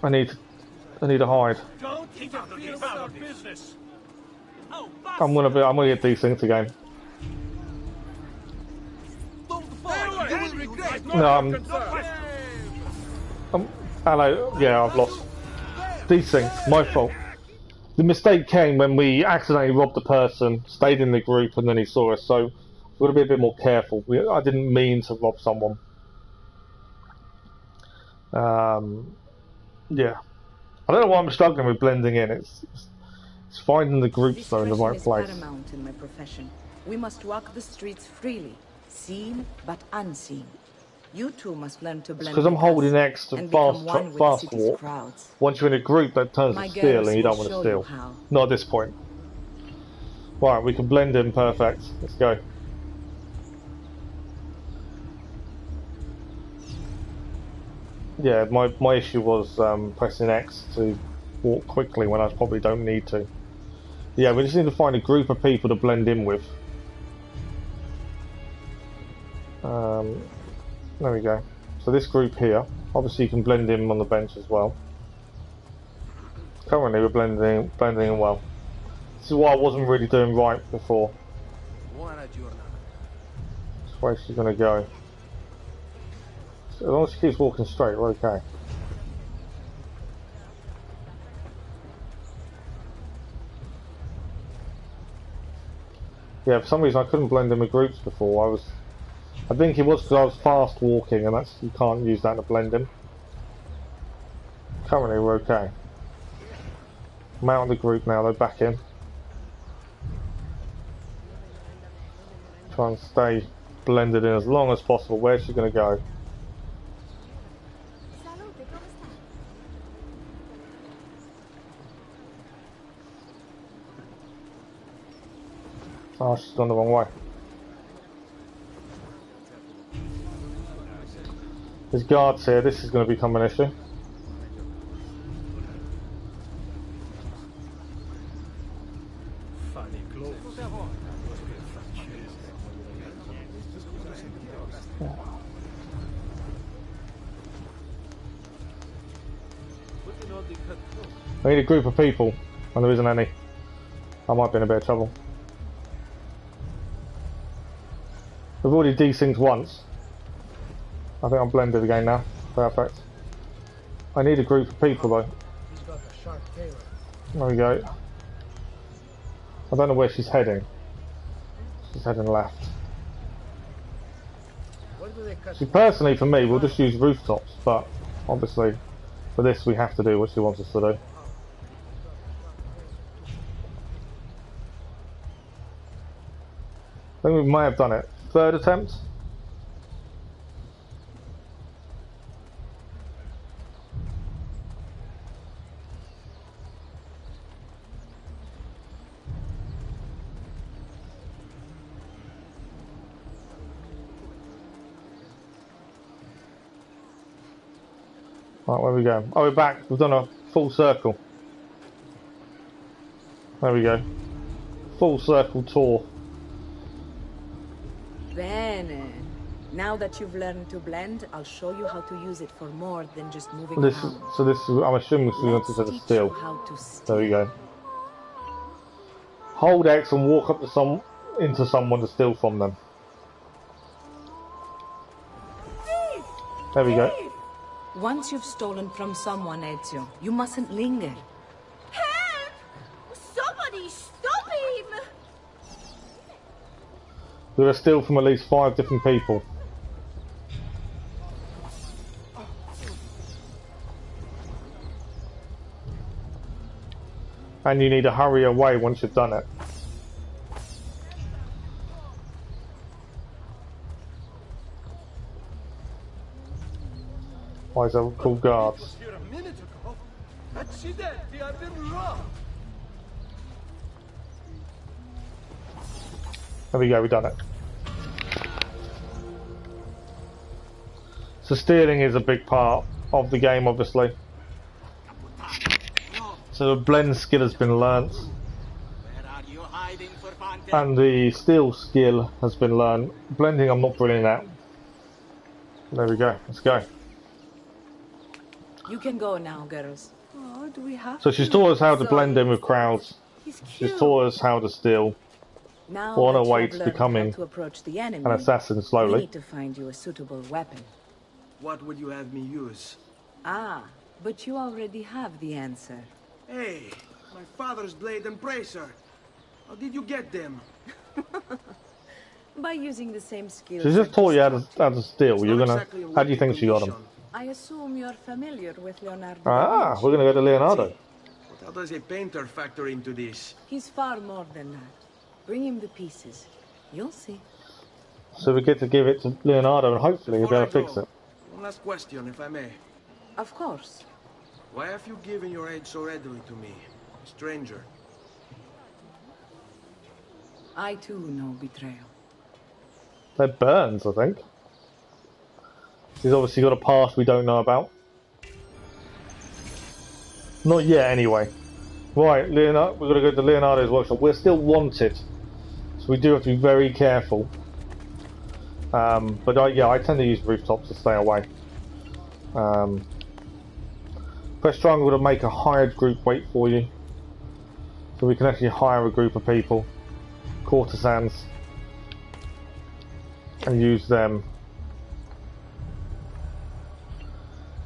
I need to hide. Don't interfere with our business. I'm gonna get these things again. No, hello. Yeah, I've lost. These things, my fault. The mistake came when we accidentally robbed the person, stayed in the group, and then he saw us. So we've got to be a bit more careful. I didn't mean to rob someone. Yeah. I don't know why I'm struggling with blending in. It's finding the groups though in the right place. Discretion is paramount in my profession. We must walk the streets freely, seen but unseen. You two must learn to blend. Because I'm holding X to fast walk. Once you're in a group, that turns to steal, and you don't want to steal. Not at this point. Right, we can blend in perfect. Let's go. Yeah, my issue was pressing X to walk quickly when I probably don't need to. Yeah, we just need to find a group of people to blend in with. There we go. So this group here, obviously you can blend in on the bench as well. Currently we're blending in well. This is what I wasn't really doing right before. Which way she's going to go. So as long as she keeps walking straight, we're okay. Yeah, for some reason I couldn't blend in with groups before. I think it was because I was fast walking, and you can't use that to blend in. Currently we're okay. I'm out of the group now, they're back in. Try and stay blended in as long as possible. Where's she going to go? Oh, she's gone the wrong way. There's guards here, this is going to become an issue. I need a group of people, and there isn't any. I might be in a bit of trouble. We've already desynced once. I think I'm blended again now. Perfect. I need a group of people though. There we go. I don't know where she's heading. She's heading left. See, personally for me, we'll just use rooftops, but obviously for this we have to do what she wants us to do. I think we may have done it. Third attempt. Right, where we go? Oh, we're back. We've done a full circle. There we go. Full circle tour. Bene. Now that you've learned to blend, I'll show you how to use it for more than just moving This around. is, so this is, I'm assuming we want to set a steal. There we go. Hold X and walk up to into someone to steal from them. There we go. Once you've stolen from someone, Ezio, you mustn't linger. Help! Somebody stop him! We're going to steal from at least 5 different people. And you need to hurry away once you've done it. Why is there called guards? There we go, we've done it. So stealing is a big part of the game, obviously. So the blend skill has been learnt. And the steel skill has been learned. Blending I'm not brilliant at. There we go, let's go. You can go now, girls. Oh, do we have So she's taught us how to blend in with crowds. She's taught us how to steal. Now We're on our that way you have to learned becoming how to approach the enemy, an assassin we slowly. need to find you a suitable weapon. What would you have me use? Ah, but you already have the answer. Hey, my father's blade and bracer. How did you get them? By using the same skills. She's just taught you how to steal. You're gonna. How do you think she got them? I assume you're familiar with Leonardo. Ah, we're gonna go to Leonardo. But how does a painter factor into this? He's far more than that. Bring him the pieces. You'll see. So we get to give it to Leonardo, and hopefully he'll be able to fix it. One last question, if I may. Of course. Why have you given your aid so readily to me, a stranger? I too know betrayal. They're Burns, I think. He's obviously got a past we don't know about. Not yet, anyway. Right, Leonardo, we've got to go to Leonardo's workshop. We're still wanted, so we do have to be very careful. But I tend to use rooftops to stay away. Press triangle to make a hired group wait for you, so we can actually hire a group of people, courtesans, and use them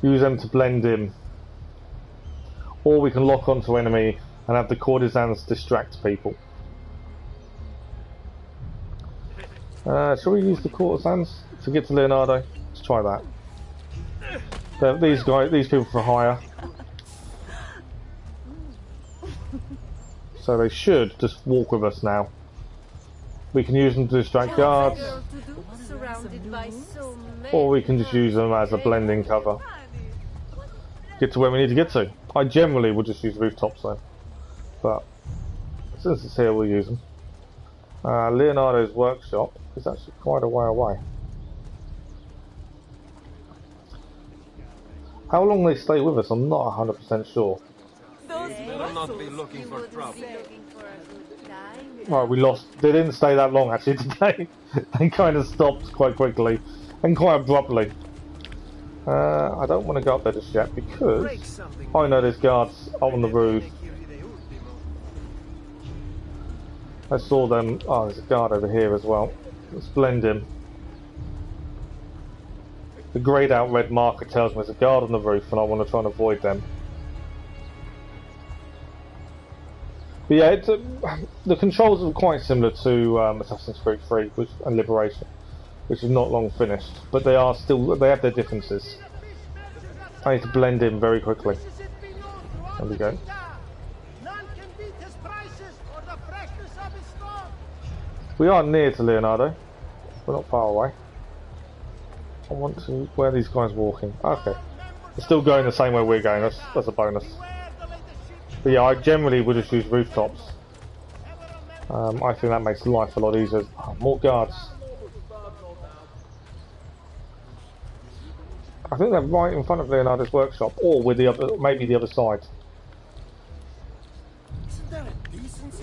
to blend in. Or we can lock onto enemy and have the courtesans distract people. Shall we use the courtesans to get to Leonardo? Let's try that. These people for hire. So they should just walk with us now. We can use them to distract guards, or we can just use them as a blending cover. Get to where we need to get to. I generally would just use rooftops though, but since it's here we'll use them. Leonardo's workshop is actually quite a way away. How long they stay with us I'm not 100% sure. They will not be looking for trouble. Right, we lost. They didn't stay that long actually today. They kind of stopped quite quickly and quite abruptly. I don't want to go up there just yet because I know there's guards on the roof. I saw them. Oh, there's a guard over here as well. Let's blend in. The greyed out red marker tells me there's a guard on the roof and I want to try and avoid them. But yeah, the controls are quite similar to Assassin's Creed 3 and Liberation, which is not long finished, but they have their differences. I need to blend in very quickly. There we go. We are near to Leonardo. We're not far away. I want to... Where are these guys walking? Okay. They're still going the same way we're going. That's a bonus. But yeah, I generally would just use rooftops. I think that makes life a lot easier. Oh, more guards. I think they're right in front of Leonardo's workshop, or with the other, maybe the other side.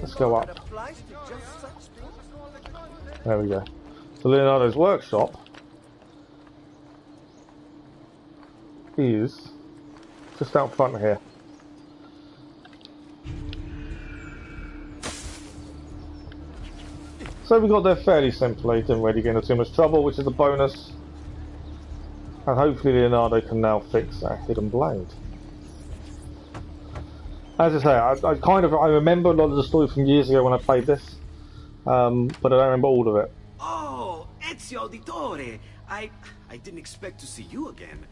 Let's go up. There we go. So Leonardo's workshop is just out front here. So we got there fairly simply, didn't really get into too much trouble, which is a bonus. And hopefully Leonardo can now fix that hidden blade. As I say, I remember a lot of the story from years ago when I played this, but I don't remember all of it. Oh, Ezio Auditore! I didn't expect to see you again.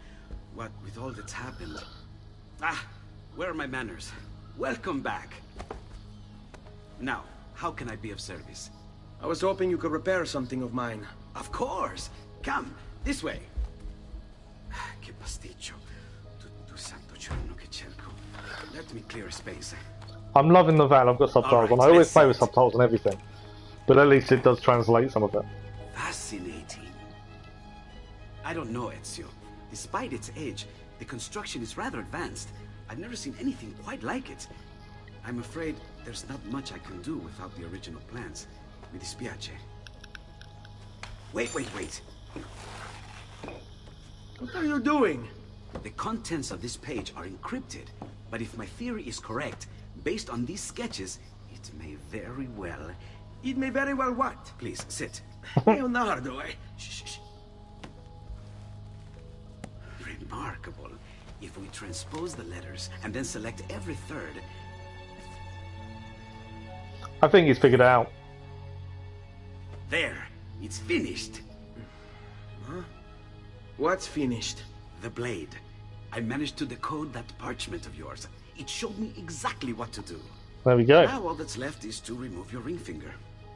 What with all that's happened? Ah, where are my manners? Welcome back. Now, how can I be of service? I was hoping you could repair something of mine. Of course! Come, this way. Che pasticcio. Tu santo giorno che cerco. Let me clear a space. I'm loving the van, I've got subtitles on. I always play with subtitles and everything. But at least it does translate some of it. Fascinating. I don't know, Ezio. Despite its age, the construction is rather advanced. I've never seen anything quite like it. I'm afraid there's not much I can do without the original plans. mi dispiace. Wait. What are you doing? The contents of this page are encrypted, but if my theory is correct, based on these sketches, it may very well... It may very well what? Please, sit. Leonardo, Shh. Remarkable. If we transpose the letters and then select every third... I think he's figured it out. There, it's finished. Huh? What's finished? The blade. I managed to decode that parchment of yours. It showed me exactly what to do. There we go. Now all that's left is to remove your ring finger.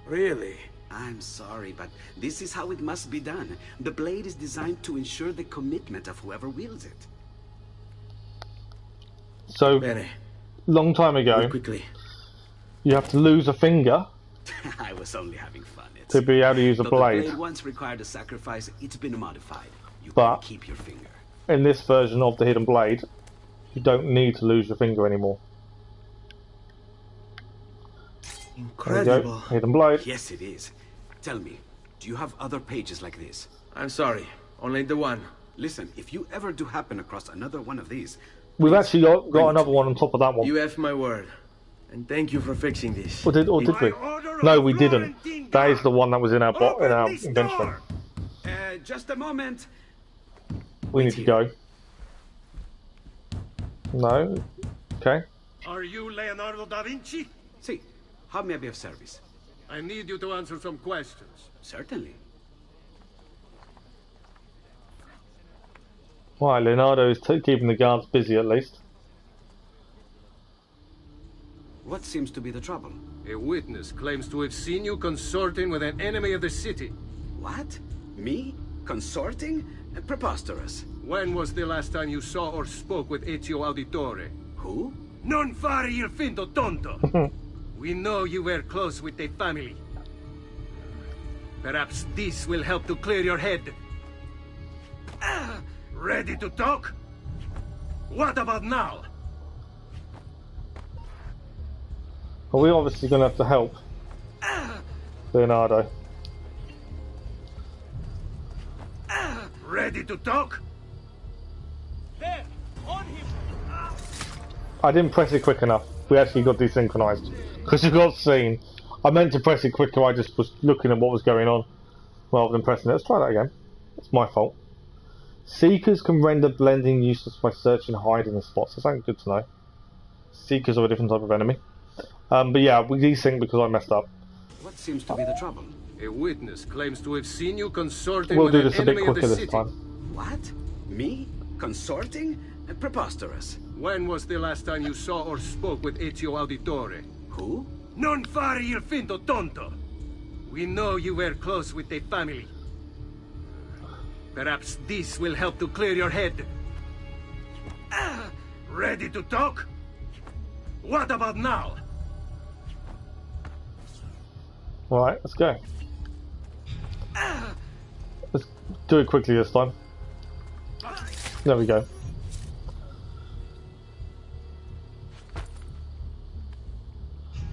Really? I'm sorry, but this is how it must be done. The blade is designed to ensure the commitment of whoever wields it. So, Bene. long time ago, Move quickly. You have to lose a finger I was only having fun. to be able to use a Though blade. The blade once required a sacrifice, it's been modified. You But can keep your finger. in this version of the Hidden Blade, you don't need to lose your finger anymore. Incredible. Hidden Blade. Yes, it is. Tell me, do you have other pages like this? I'm sorry, only the one. Listen, if you ever do happen across another one of these... We've actually got another one on top of that one. You have my word. And thank you for fixing this. Or did we? No, we didn't. That is the one that was in our invention. Just a moment. We need to go. No. Okay. Are you Leonardo da Vinci? See, how may I be of service? I need you to answer some questions. Certainly. Right, Leonardo is keeping the guards busy at least. What seems to be the trouble? A witness claims to have seen you consorting with an enemy of the city. What? Me? Consorting? Preposterous. When was the last time you saw or spoke with Ezio Auditore? Who? Non fare il finto tonto! We know you were close with the family. Perhaps this will help to clear your head. Ready to talk? What about now? Well, we're obviously going to have to help Leonardo. Ready to talk? There, on him. I didn't press it quick enough. We actually got desynchronized because you got seen. I meant to press it quicker. I just was looking at what was going on rather than pressing it. Let's try that again. It's my fault. Seekers can render blending useless by searching hiding spots. That's good to know. Seekers are a different type of enemy. But yeah, we desync because I messed up. What seems to be the trouble? A witness claims to have seen you consorting We'll with do an this a bit enemy of the quicker this city. time. What? Me? Consorting? Preposterous. When was the last time you saw or spoke with Ezio Auditore? Who? Non fare il finto tonto! We know you were close with the family. Perhaps this will help to clear your head. Ready to talk? What about now? Alright, let's go. Let's do it quickly this time. There we go.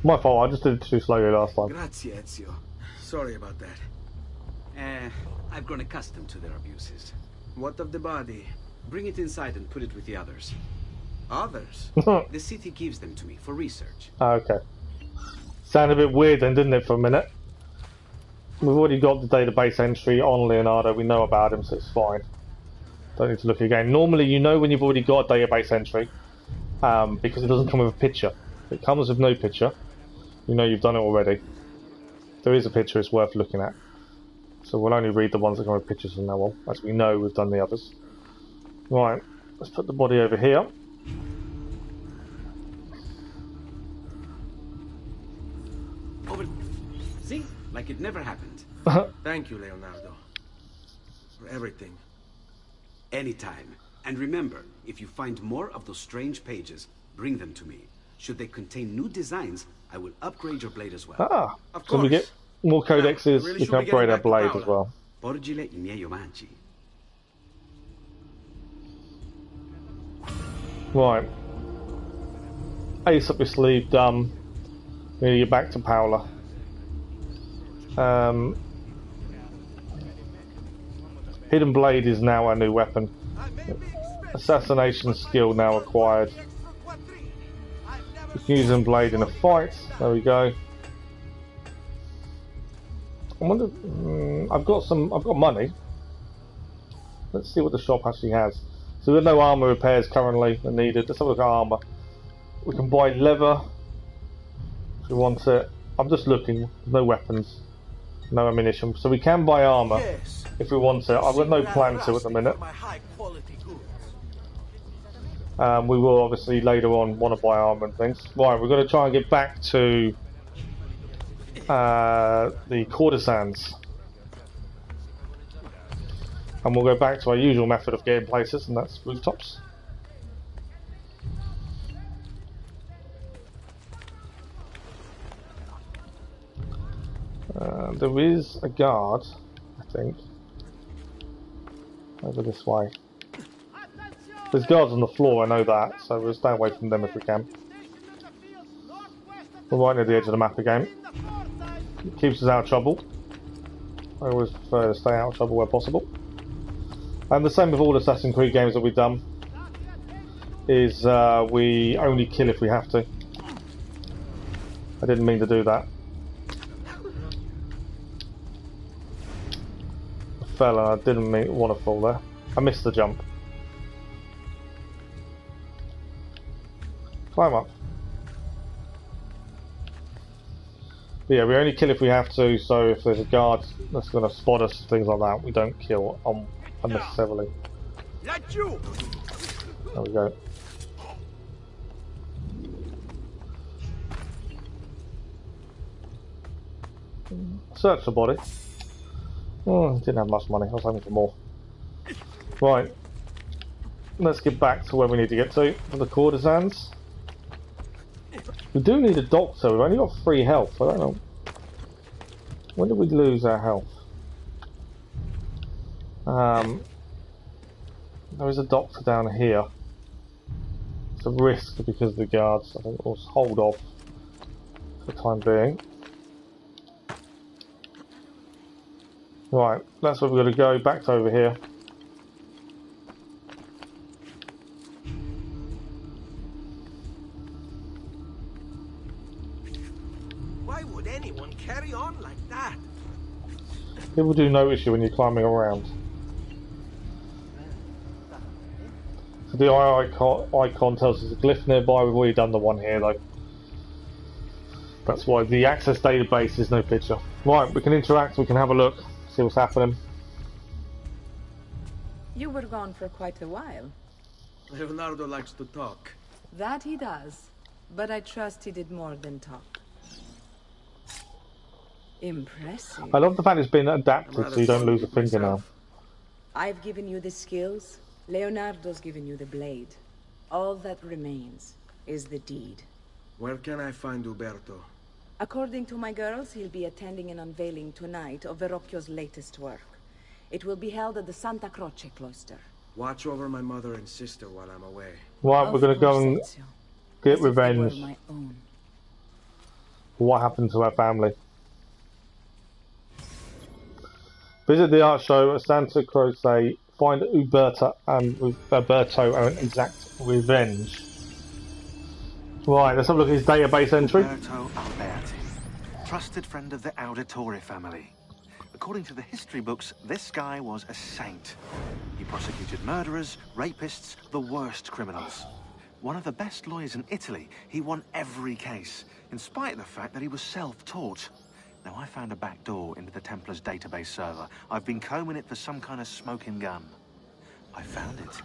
My fault, I just did it too slowly last time. Grazie, Ezio. Sorry about that. I've grown accustomed to their abuses. What of the body? Bring it inside and put it with the others. Others? The city gives them to me for research. Okay. Sounded a bit weird then, didn't it, for a minute? We've already got the database entry on Leonardo. We know about him, so it's fine. Don't need to look again. Normally, you know when you've already got a database entry because it doesn't come with a picture. If it comes with no picture, you know you've done it already. If there is a picture, it's worth looking at. So we'll only read the ones that come with pictures from now on, as we know we've done the others. Right, let's put the body over here. Over. See? Like it never happened. Thank you, Leonardo. For everything. Anytime. And remember, if you find more of those strange pages, bring them to me. Should they contain new designs, I will upgrade your blade as well. Ah, of so we get more codexes, we can upgrade our blade as well. Porgile I miei omanci. Right. Ace up your sleeve, dumb. We need to get back to Paola. Hidden Blade is now our new weapon. Assassination skill now acquired. We can use Hidden Blade in a fight. There we go. I wonder. I've got money. Let's see what the shop actually has. So we've got no armor repairs currently that needed. Let's have a look at armor. We can buy leather if we want it. I'm just looking. No weapons, no ammunition. So we can buy armor if we want it. I've got no plan to at the minute. We will obviously later on want to buy armor and things. Right, we're going to try and get back to the courtesans. And we'll go back to our usual method of getting places, and that's rooftops. There is a guard, I think, over this way. There's guards on the floor, I know that, so we'll stay away from them if we can. We're right near the edge of the map again. It keeps us out of trouble. I always prefer to stay out of trouble where possible. And the same with all Assassin's Creed games that we've done, is we only kill if we have to. I didn't mean to do that. I fell and I didn't want to fall there. I missed the jump. Climb up. But yeah, we only kill if we have to, so if there's a guard that's going to spot us, things like that, we don't kill unnecessarily. There we go. Search the body. Oh, didn't have much money, I was hoping for more. Right. Let's get back to where we need to get to, for the courtesans. We do need a doctor, we've only got 3 health, I don't know. When did we lose our health? There is a doctor down here. It's a risk because of the guards. I think we'll hold off for the time being. Right, that's where we're going to go, back to over here. Why would anyone carry on like that? People do notice you when you're climbing around. So the icon tells us a glyph nearby. We've already done the one here though. That's why the access database is no picture. Right, we can interact, we can have a look, see what's happening. You were gone for quite a while. Leonardo likes to talk. That he does, but I trust he did more than talk. Impressive. I love the fact it's been adapted so you don't lose a fingernail. I've given you the skills, Leonardo's given you the blade. All that remains is the deed. Where can I find Uberto? According to my girls, he'll be attending an unveiling tonight of Verrocchio's latest work. It will be held at the Santa Croce cloister. Watch over my mother and sister while I'm away. Right, we're going to go and get revenge for what happened to our family. Visit the art show at Santa Croce, find Uberto and exact revenge. Right, let's have a look at his database entry. Uberto Alberti, trusted friend of the Auditore family. According to the history books, this guy was a saint. He prosecuted murderers, rapists, the worst criminals. One of the best lawyers in Italy, he won every case, in spite of the fact that he was self-taught. Now, I found a back door into the Templars' database server. I've been combing it for some kind of smoking gun. I found it.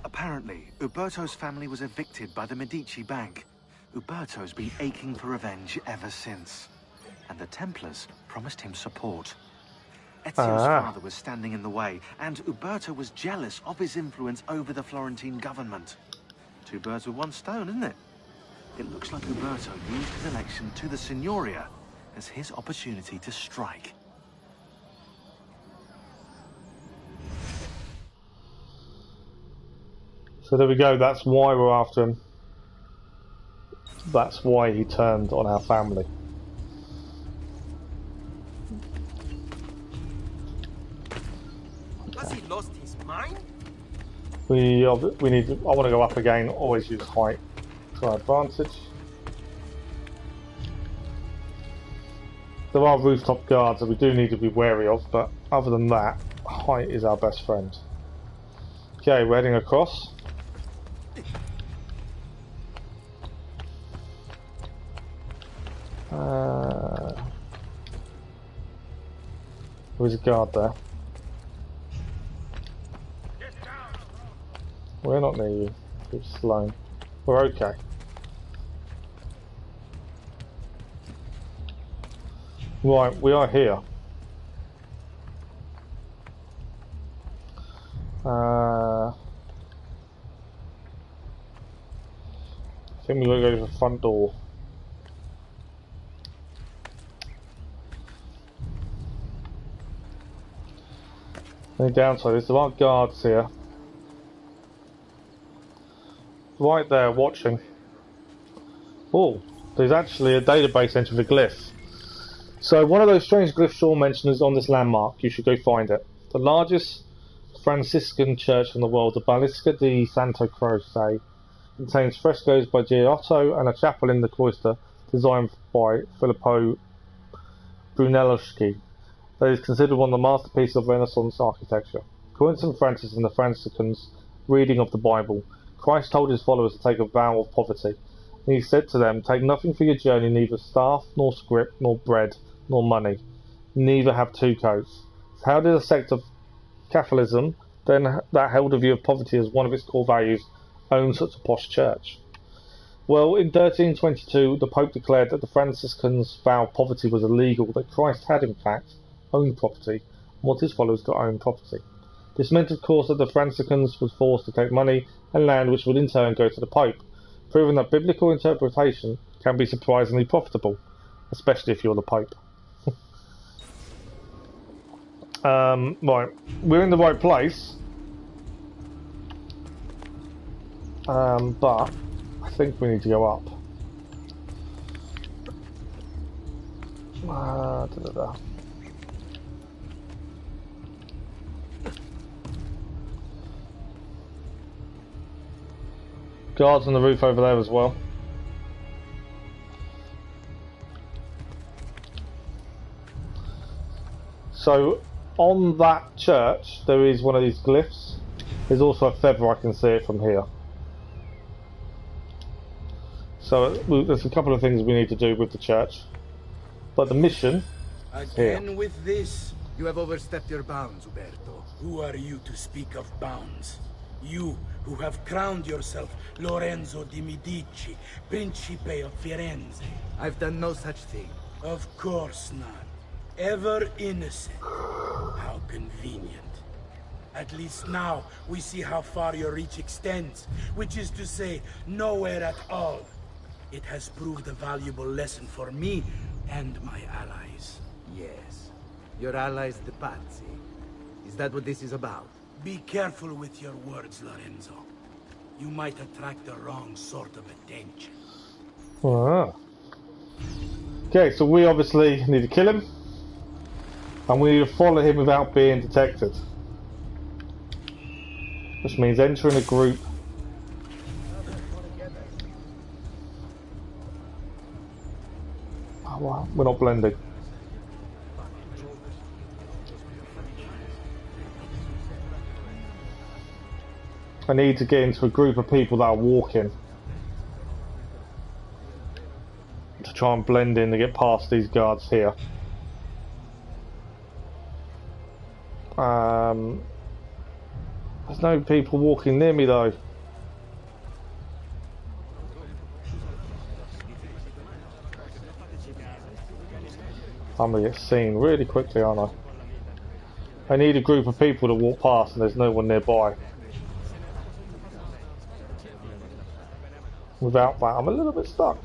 Apparently, Uberto's family was evicted by the Medici Bank. Uberto's been aching for revenge ever since. And the Templars promised him support. Ezio's father was standing in the way, and Uberto was jealous of his influence over the Florentine government. 2 birds with 1 stone, isn't it? It looks like Uberto used his election to the Signoria as his opportunity to strike. So there we go, that's why we're after him. That's why he turned on our family. Has he lost his mind? We need. I want to go up again. Always use height to our advantage. There are rooftop guards that we do need to be wary of, but other than that, height is our best friend. Okay, we're heading across. There's a guard there. We're not near you. Keep slow. We're okay. Right, we are here. I think we're going to go to the front door. The downside is there aren't guards here. Right there, watching. Oh, there's actually a database entry for Glyph. So one of those strange glyphs Sean mentioned is on this landmark. You should go find it. The largest Franciscan church in the world, the Basilica di Santo Croce, contains frescoes by Giotto and a chapel in the cloister designed by Filippo Brunelleschi. That is considered one of the masterpieces of Renaissance architecture. According to St. Francis and the Franciscans' reading of the Bible, Christ told his followers to take a vow of poverty. And he said to them, "Take nothing for your journey, neither staff, nor scrip, nor bread, nor money. Neither have two coats." So how did a sect of Catholicism, then that held a view of poverty as one of its core values, own such a posh church? Well, in 1322, the Pope declared that the Franciscans' vow poverty was illegal, that Christ had, in fact, owned property, and what his followers got owned property. This meant, of course, that the Franciscans was forced to take money and land which would in turn go to the Pope, proving that biblical interpretation can be surprisingly profitable, especially if you're the Pope. Right, we're in the right place, but I think we need to go up. Guards on the roof over there as well. So on that church there is one of these glyphs. There's also a feather, I can see it from here. So there's a couple of things we need to do with the church, but the mission is here. Again with this? You have overstepped your bounds, Uberto. Who are you to speak of bounds? You who have crowned yourself Lorenzo di Medici, Principe of Firenze. I've done no such thing. Of course not. Ever innocent. How convenient. At least now we see how far your reach extends, which is to say, nowhere at all. It has proved a valuable lesson for me and my allies. Yes. Your allies, the Pazzi. Is that what this is about? Be careful with your words, Lorenzo. You might attract the wrong sort of attention. Ah. Okay, so we obviously need to kill him, and we need to follow him without being detected. Which means entering a group. Oh wow, we're not blending. I need to get into a group of people that are walking to try and blend in to get past these guards here. There's no people walking near me though. I'm gonna get seen really quickly, aren't I? I need a group of people to walk past and there's no one nearby. Without that, I'm a little bit stuck.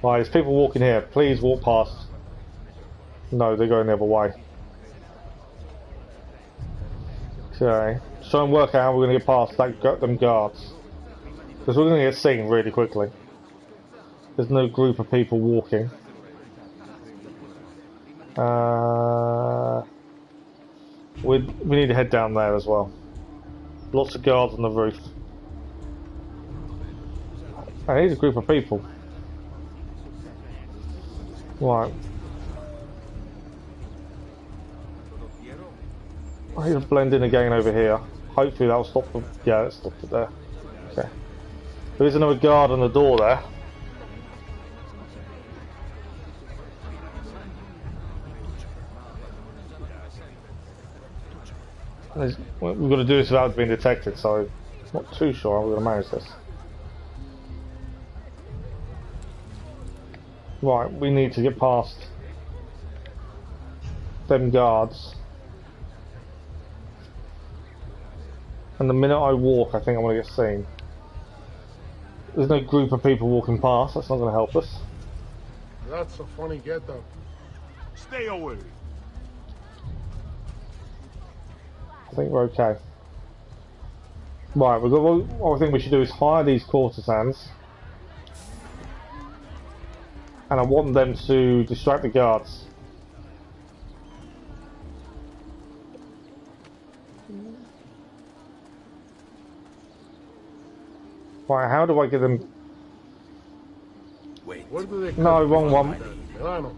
Right, there's people walking here. Please walk past. No, they're going the other way. Okay. Try and work out how we're going to get past them guards. Because we're going to get seen really quickly. There's no group of people walking. We need to head down there as well. Lots of guards on the roof. I need a group of people. Right. I need to blend in again over here. Hopefully that'll stop them. Yeah, it stopped it there. Okay. There is another guard on the door there. We've got to do this without being detected, so I'm not too sure how we're going to manage this. Right, we need to get past them guards. And the minute I walk, I think I'm going to get seen. There's no group of people walking past, that's not going to help us. That's a funny get-up. Stay away. I think we're okay. Right, what I think we should do is hire these courtesans. And I want them to distract the guards. Right, how do I get them? Wait. Where do they no, wrong one.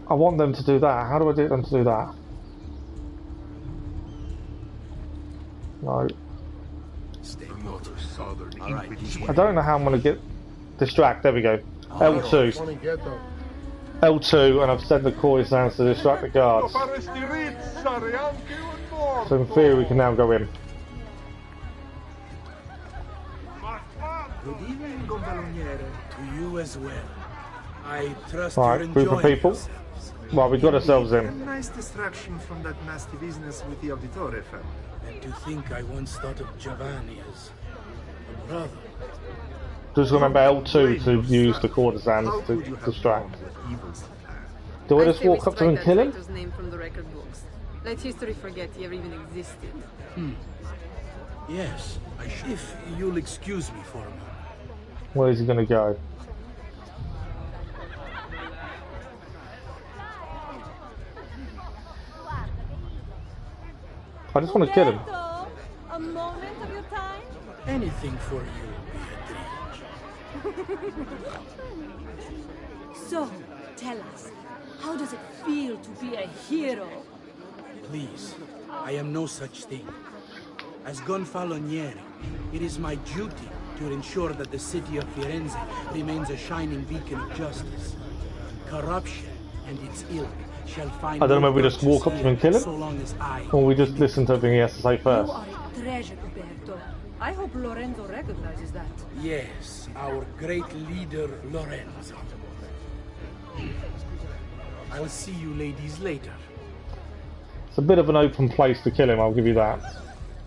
I want them to do that. How do I get them to do that? No. I don't know how I'm going to get distract. There we go. L2. L2, and I've sent the courtesans to distract the guards. So in theory, we can now go in. Good evening, Gonfaloniere. To you as well. I trust right, you're group of people. Yourselves. Right, we got ourselves in. A nice distraction from that nasty business with the Auditore family. And to think I once thought of Giovanni as a brother. Just remember L2 to use the courtesans to distract. Do I just walk up to him and kill him? Name from the record books. Let history forget he ever even existed. Yes, if you'll excuse me for a moment. Where is he going to go? I just want to kill him. A moment of your time? Anything for you, Beatrice. So, tell us, how does it feel to be a hero? Please, I am no such thing. As Gonfaloniere, it is my duty to ensure that the city of Firenze remains a shining beacon of justice. Corruption and its ilk shall find I don't know if we just walk up to him and kill him, so long as or we just listen to everything he has to say first. You are a treasure, Roberto. I hope Lorenzo recognizes that. Yes, our great leader, Lorenzo. I'll see you ladies later. It's a bit of an open place to kill him, I'll give you that.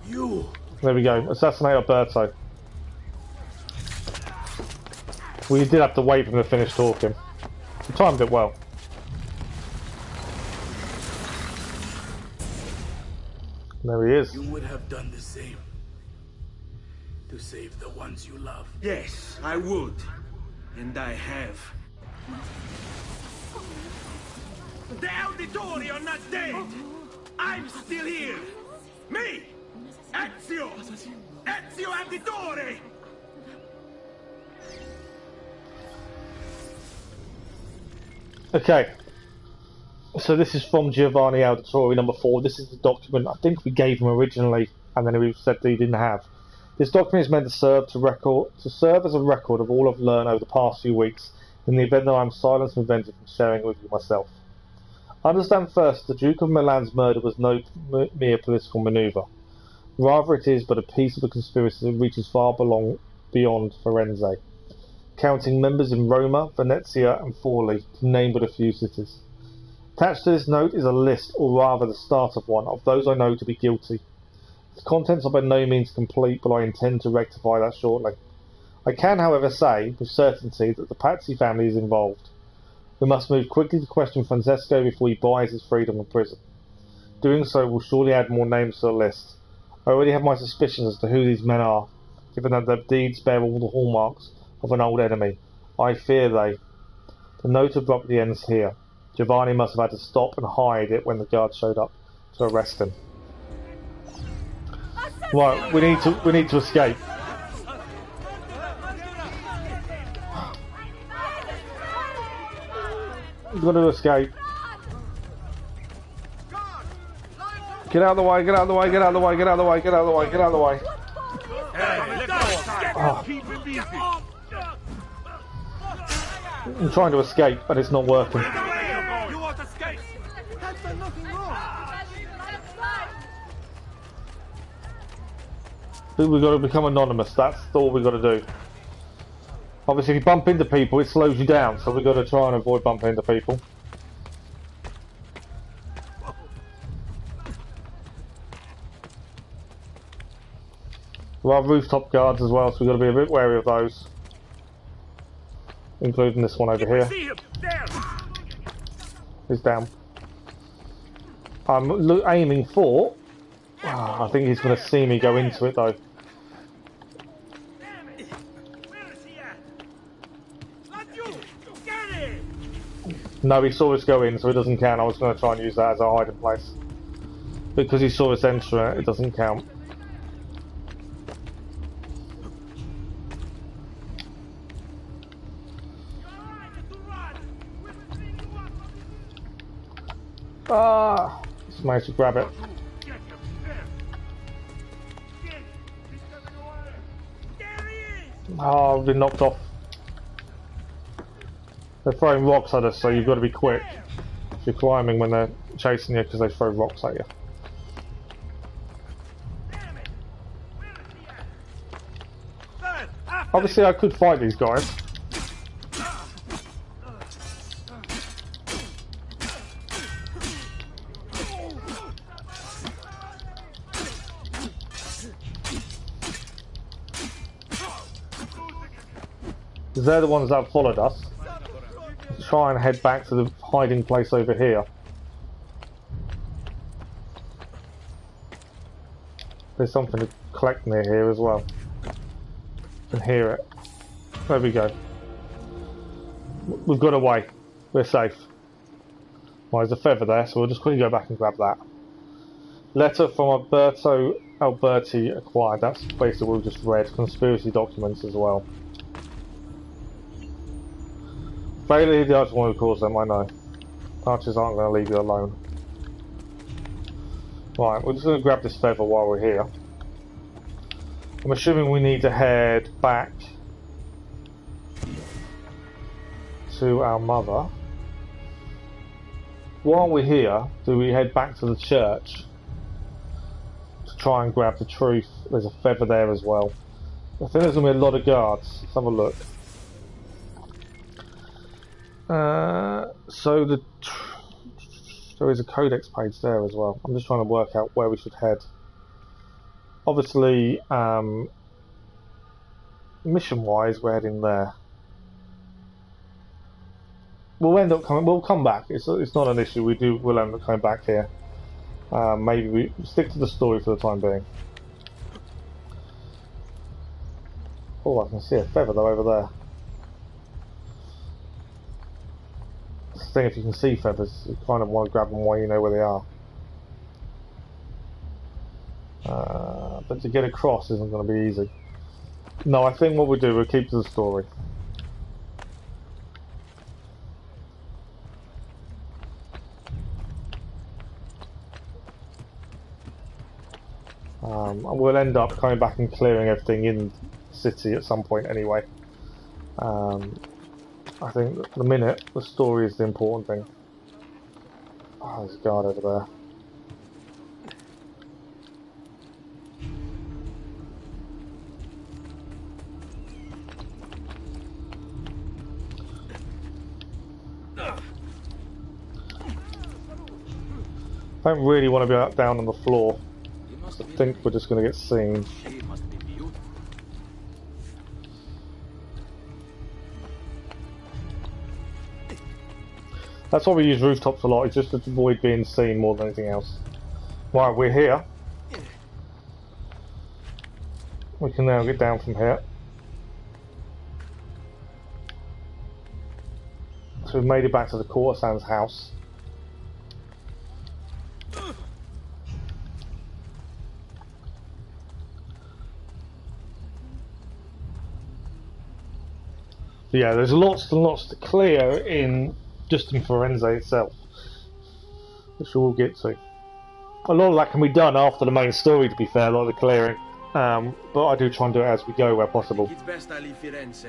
You! There we go, assassinate Alberto. We did have to wait for him to finish talking. We timed it well. There he is. You would have done the same. To save the ones you love. Yes, I would. And I have. The Auditore are not dead! I'm still here! Me! Ezio! Ezio Auditore! Okay. So this is from Giovanni Auditore number 4. This is the document I think we gave him originally, and then we said that he didn't have. This document is meant to serve as a record of all I've learned over the past few weeks, in the event that I am silenced and prevented from sharing it with you myself. Understand first, the Duke of Milan's murder was no mere political manoeuvre. Rather, it is but a piece of a conspiracy that reaches far beyond Firenze, counting members in Roma, Venezia, and Forli, to name but a few cities. Attached to this note is a list, or rather the start of one, of those I know to be guilty. Its contents are by no means complete, but I intend to rectify that shortly. I can, however, say with certainty that the Pazzi family is involved. We must move quickly to question Francesco before he buys his freedom from prison. Doing so will surely add more names to the list. I already have my suspicions as to who these men are, given that their deeds bear all the hallmarks of an old enemy. I fear they. The note abruptly ends here. Giovanni must have had to stop and hide it when the guards showed up to arrest him. Right, we need to escape. We've got to escape. Get out of the way, get out of the way, get out of the way, get out of the way, get out of the way, get out of the way. Oh. I'm trying to escape, but it's not working. We've got to become anonymous, that's all we've got to do. Obviously if you bump into people it slows you down, so we've got to try and avoid bumping into people. There are rooftop guards as well, so we've got to be a bit wary of those. Including this one over here. He's down. I'm aiming for... I think he's going to see me go into it though. No, he saw us go in, so it doesn't count. I was going to try and use that as a hiding place. Because he saw us enter it, it doesn't count. Just managed to grab it. Oh, I've been knocked off. They're throwing rocks at us, so you've got to be quick if you're climbing when they're chasing you, because they throw rocks at you. Obviously I could fight these guys. Because they're the ones that followed us. Let's try and head back to the hiding place over here. There's something to collect near here as well. I can hear it. There we go. We've got away. We're safe. Well, there's a feather there, so we'll just quickly go back and grab that. Letter from Alberto Alberti acquired. That's basically what we just read. Conspiracy documents as well. Failure the archers want to cause them, I know. Archers aren't going to leave you alone. Right, we're just going to grab this feather while we're here. I'm assuming we need to head back to our mother. While we're here, do we head back to the church to try and grab the truth? There's a feather there as well. I think there's going to be a lot of guards. Let's have a look. So there is a codex page there as well. I'm just trying to work out where we should head. Obviously, mission-wise, we're heading there. We'll end up coming. We'll come back. It's not an issue. We'll end up coming back here. Maybe we stick to the story for the time being. Oh, I can see a feather though over there. That's the thing, if you can see feathers, you kind of want to grab them while you know where they are. But to get across isn't going to be easy. No, I think what we'll do, we'll keep to the story. We'll end up coming back and clearing everything in the city at some point anyway. I think at the minute, the story is the important thing. Oh, there's a guard over there. I don't really want to be out down on the floor. I think we're just going to get seen. That's why we use rooftops a lot, it's just to avoid being seen more than anything else. Right, we're here. We can now get down from here. So we've made it back to the courtesan's house. Yeah, there's lots and lots to clear in just in Firenze itself, which we'll get to. A lot of that can be done after the main story, to be fair, a lot of the clearing. But I do try and do it as we go where possible. It's best I leave Firenze.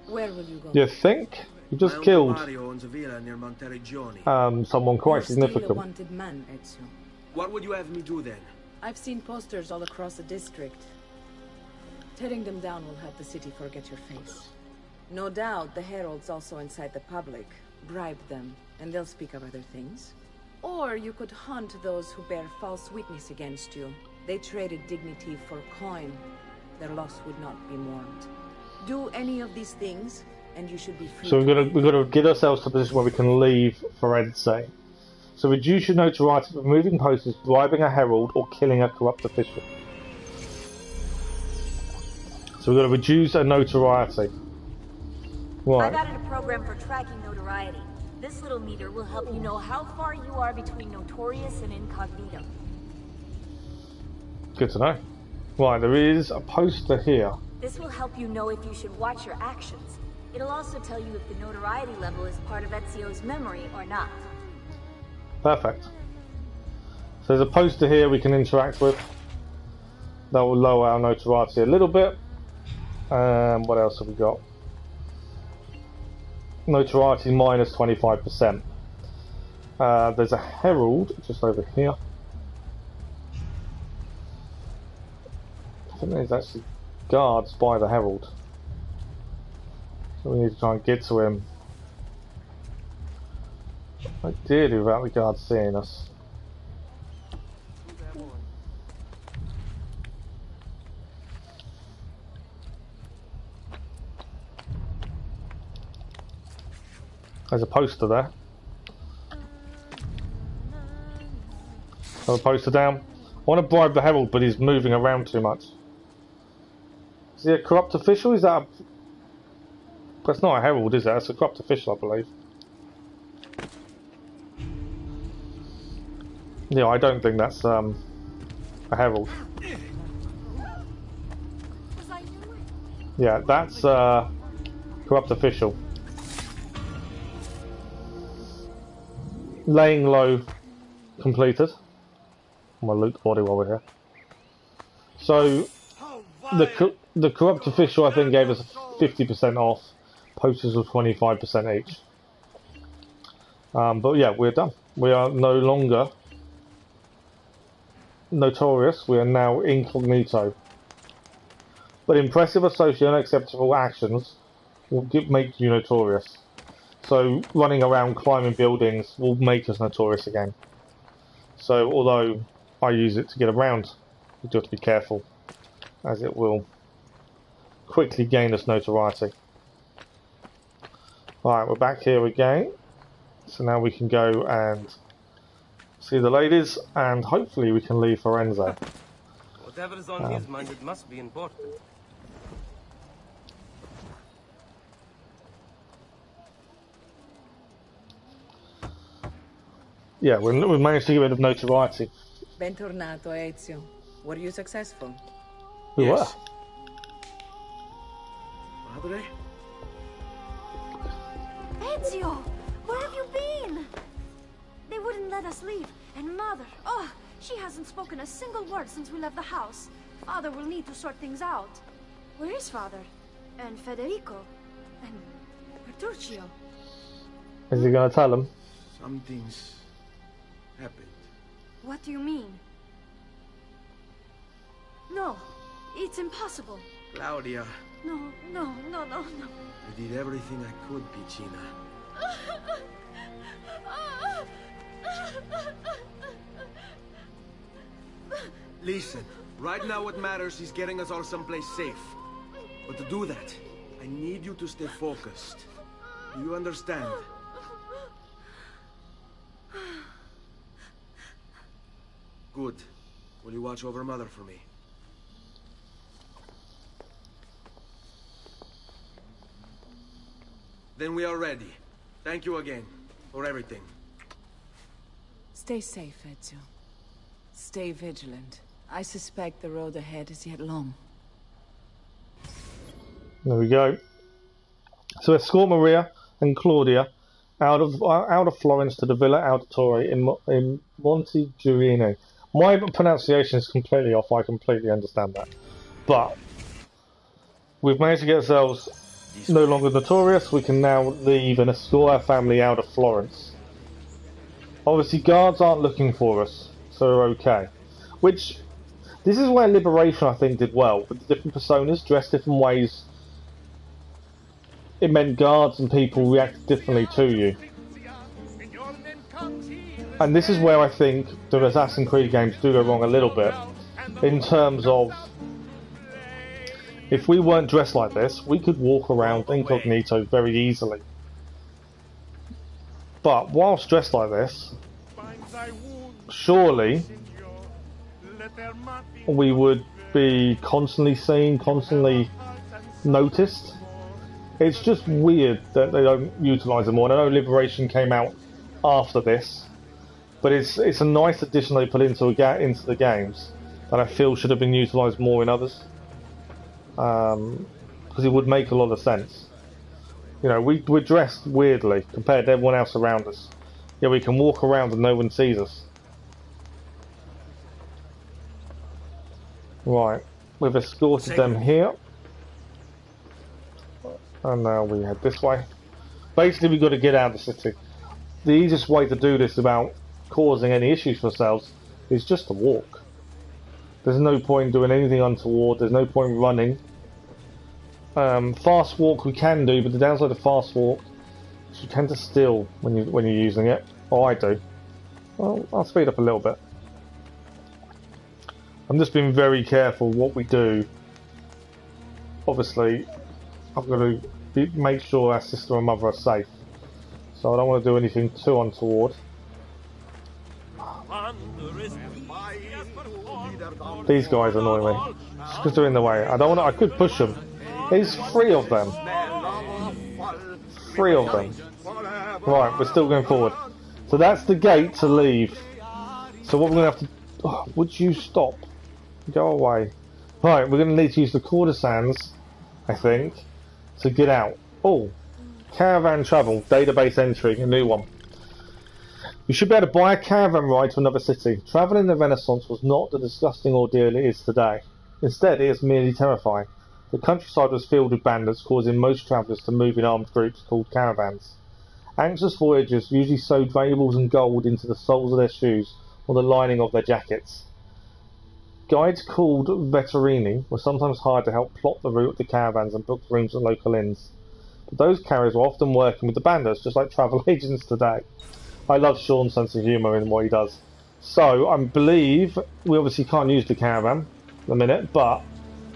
Where will you go? You think? You just killed Mario owns a villa near Monteriggioni. someone quite You're significant. still a wanted man, Ezio. What would you have me do then? I've seen posters all across the district. Tearing them down will help the city forget your face. No doubt the heralds also incite the public. Bribe them, and they'll speak of other things. Or you could hunt those who bear false witness against you. They traded dignity for coin. Their loss would not be mourned. Do any of these things, and you should be free. So we've got to get ourselves to a position where we can leave Firenze. So reduce your notoriety by removing posters, bribing a herald, or killing a corrupt official. So we've got to reduce our notoriety. Right. I've added a program for tracking notoriety. This little meter will help you know how far you are between notorious and incognito. Good to know. Right, there is a poster here. This will help you know if you should watch your actions. It'll also tell you if the notoriety level is part of Ezio's memory or not. Perfect. So there's a poster here we can interact with. That will lower our notoriety a little bit. What else have we got? Notoriety minus 25%. There's a herald just over here. I think there's actually guards by the herald. So we need to try and get to him. Ideally without the guards seeing us. There's a poster there. Another poster down. I want to bribe the herald, but he's moving around too much. Is he a corrupt official? Is that a... That's not a herald, is it? That's a corrupt official, I believe. Yeah, I don't think that's a herald. Yeah, that's a corrupt official. Laying low completed. I'm gonna loot the body while we're here. So the corrupt official I think gave us 50% off. Posters were 25% each. But yeah, we're done. We are no longer notorious. We are now incognito. But impressive or socially unacceptable actions will make you notorious. So running around climbing buildings will make us notorious again. So although I use it to get around, you do have to be careful, as it will quickly gain us notoriety. Alright, we're back here again. So now we can go and see the ladies, and hopefully we can leave Firenze. Whatever's on his mind, it must be important. Yeah, we've managed to get rid of notoriety. Bentornato, Ezio. Were you successful? We were. Padre? Ezio! Where have you been? They wouldn't let us leave. And Mother, oh, she hasn't spoken a single word since we left the house. Father will need to sort things out. Where is Father? And Federico? And Bertuccio? Is he going to tell him? Something's happened. What do you mean? No, it's impossible. Claudia. No. I did everything I could, Piccina. Listen, right now what matters is getting us all someplace safe. But to do that, I need you to stay focused. Do you understand? Good. Will you watch over Mother for me? Then we are ready. Thank you again for everything. Stay safe, Ezio. Stay vigilant. I suspect the road ahead is yet long. There we go. So escort Maria and Claudia out of Florence to the Villa Auditore in Montegirini. My pronunciation is completely off. I completely understand that, but we've managed to get ourselves no longer notorious. We can now leave and escort our family out of Florence. Obviously, guards aren't looking for us, so we're okay. Which, this is where Liberation, I think, did well. With the different personas dressed different ways, it meant guards and people reacted differently to you. And this is where I think the Assassin's Creed games do go wrong a little bit, in terms of, if we weren't dressed like this, we could walk around incognito very easily. But whilst dressed like this, surely we would be constantly seen, constantly noticed. It's just weird that they don't utilise them more. And I know Liberation came out after this, but it's a nice addition they put into the games that I feel should have been utilised more in others, because it would make a lot of sense. You know, we're dressed weirdly compared to everyone else around us. Yeah, we can walk around and no one sees us. Right, we've escorted them here, and now we head this way. Basically, we've got to get out of the city. The easiest way to do this without causing any issues for ourselves is just to walk. There's no point doing anything untoward. There's no point running. Fast walk we can do, but the downside of fast walk is you tend to still when you're using it. Or I do. Well, I'll speed up a little bit. I'm just being very careful what we do. Obviously, I've got to make sure our sister and mother are safe. So I don't want to do anything too untoward. These guys annoy me. Just because they're in the way. I don't want to, I could push them. There's 3 of them. 3 of them. Right, we're still going forward. So that's the gate to leave. So what we're going to have to... Oh, would you stop? Go away. Right, we're going to need to use the courtesans, I think, to get out. Oh, caravan travel, database entry, a new one. You should be able to buy a caravan ride to another city. Travel in the Renaissance was not the disgusting ordeal it is today. Instead, it is merely terrifying. The countryside was filled with bandits, causing most travellers to move in armed groups called caravans. Anxious voyagers usually sewed valuables and gold into the soles of their shoes or the lining of their jackets. Guides called Veterini were sometimes hired to help plot the route of the caravans and book rooms at local inns. But those carriers were often working with the bandits, just like travel agents today. I love Sean's sense of humour in what he does. So, I believe we obviously can't use the caravan at the minute, but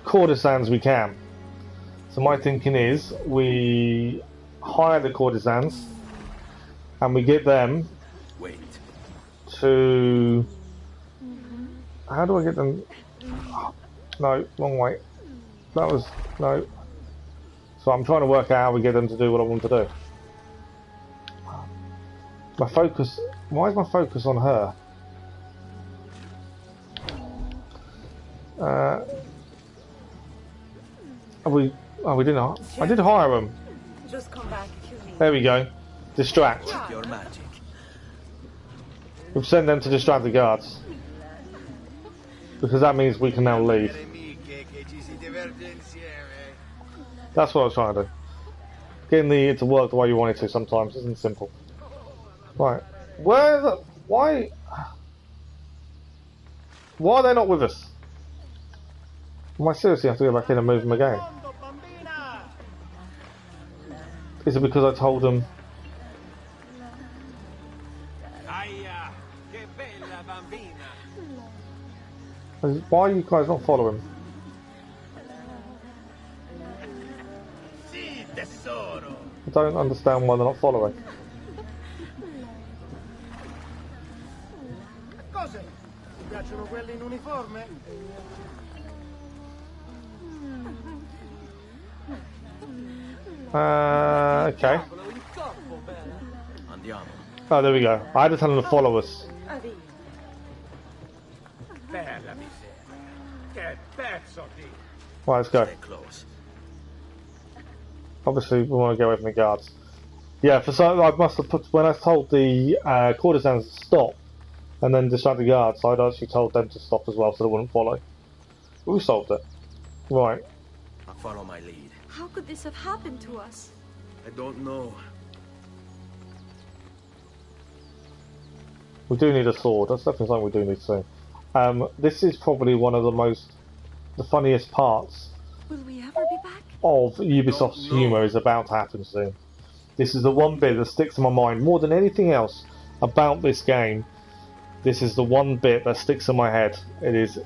courtesans we can. So my thinking is we hire the courtesans and we get them to... How do I get them? No, wrong way. That was... No. So I'm trying to work out how we get them to do what I want to do. My focus... Why is my focus on her? We didn't... I did hire them. Just come back if you need. There we go. Distract. Your magic. We've sent them to distract the guards. Because that means we can now leave. That's what I was trying to do. Getting it to work the way you want it to sometimes isn't simple. Right. Why are they not with us? Am I seriously have to go back in and move them again? Is it because I told them... Why are you guys not following? I don't understand why they're not following. Cos'è? Ti piacciono quelli in uniforme? Okay. Andiamo. Oh, there we go. I had to tell them to follow us. Bella miseria. Che pezzo di... Right, let's go. Stay close. Obviously, we want to get away from the guards. Yeah, for some, I must have put when I told the courtesans to stop and then distract the guards, I'd actually told them to stop as well so they wouldn't follow. But we solved it. Right. I'll follow my lead. How could this have happened to us? I don't know. We do need a sword. That's definitely something we do need soon. This is probably one of the funniest parts Will we ever be back? of Ubisoft's humour is about to happen soon. This is the one bit that sticks in my mind more than anything else about this game. This is the one bit that sticks in my head. It is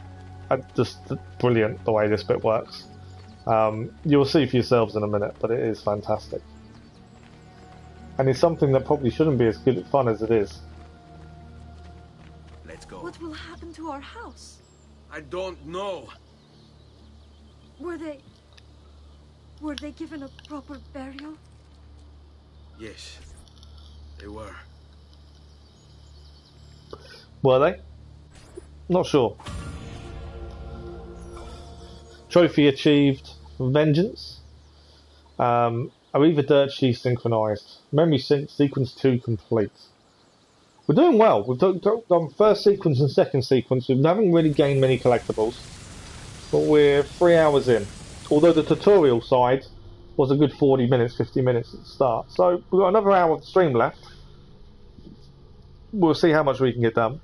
just brilliant the way this bit works. You'll see for yourselves in a minute, but it is fantastic. And it's something that probably shouldn't be as good fun as it is. Let's go. What will happen to our house? I don't know. Were they given a proper burial? Yes, they were. Were they? Not sure. Trophy achieved. Vengeance. Arrivederci synchronized. Memory sync sequence 2 complete. We're doing well. We've done first sequence and second sequence. We haven't really gained many collectibles, but we're 3 hours in. Although the tutorial side was a good 40 minutes, 50 minutes at the start. So we've got another hour of the stream left. We'll see how much we can get done.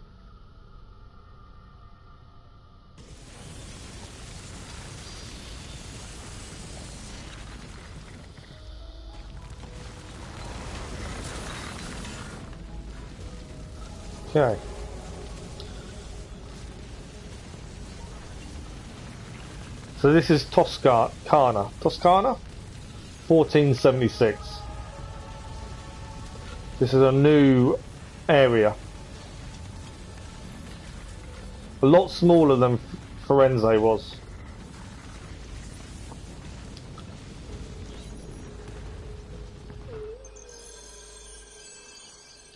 Okay. So this is Toscana. 1476. This is a new area. A lot smaller than Firenze was.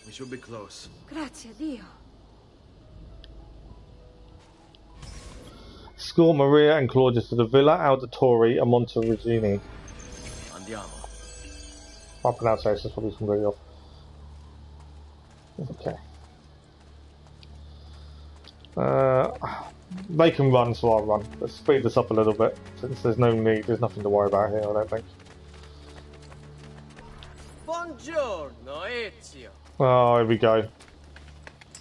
We should be close. Grazie Dio. Escort Maria and Claudia to the Villa Auditore a Monterigini. Andiamo. My pronunciation is probably completely off. Okay. They can run, so I'll run. Let's speed this up a little bit, since there's nothing to worry about here, I don't think. Buongiorno, Ezio. Oh, here we go.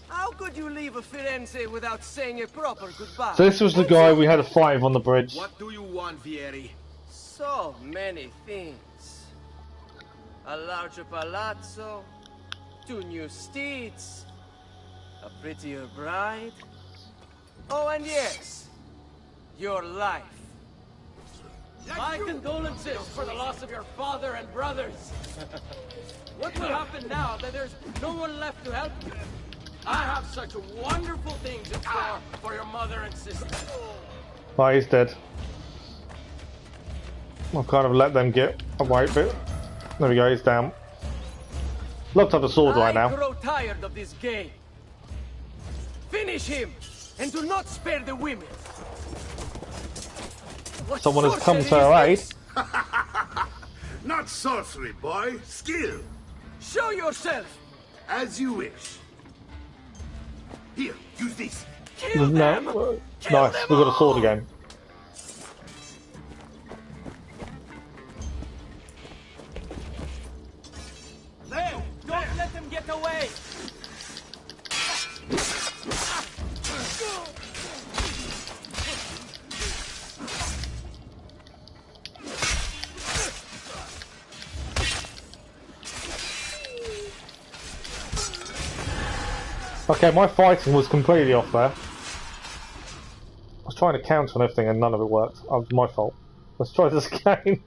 How could you leave Firenze without saying a proper goodbye? So this was the guy we had a fight on the bridge. What do you want, Vieri? So many things. A larger palazzo, 2 new steeds, a prettier bride. Oh, and yes, your life. My condolences for the loss of your father and brothers. What will happen now that there's no one left to help you? I have such wonderful things in store for your mother and sister. Oh, he's dead. I've kind of let them get away a bit. There we go, he's down. Love to have a sword right now. I grow tired of this game. Finish him, and do not spare the women. What Someone has come to our aid. Not sorcery, boy. Skill. Show yourself. As you wish. Here, use this. Kill them. Nice, we've got a sword again. Leo, don't let them get away. Okay, my fighting was completely off there. I was trying to counter on everything and none of it worked. It was my fault. Let's try this again.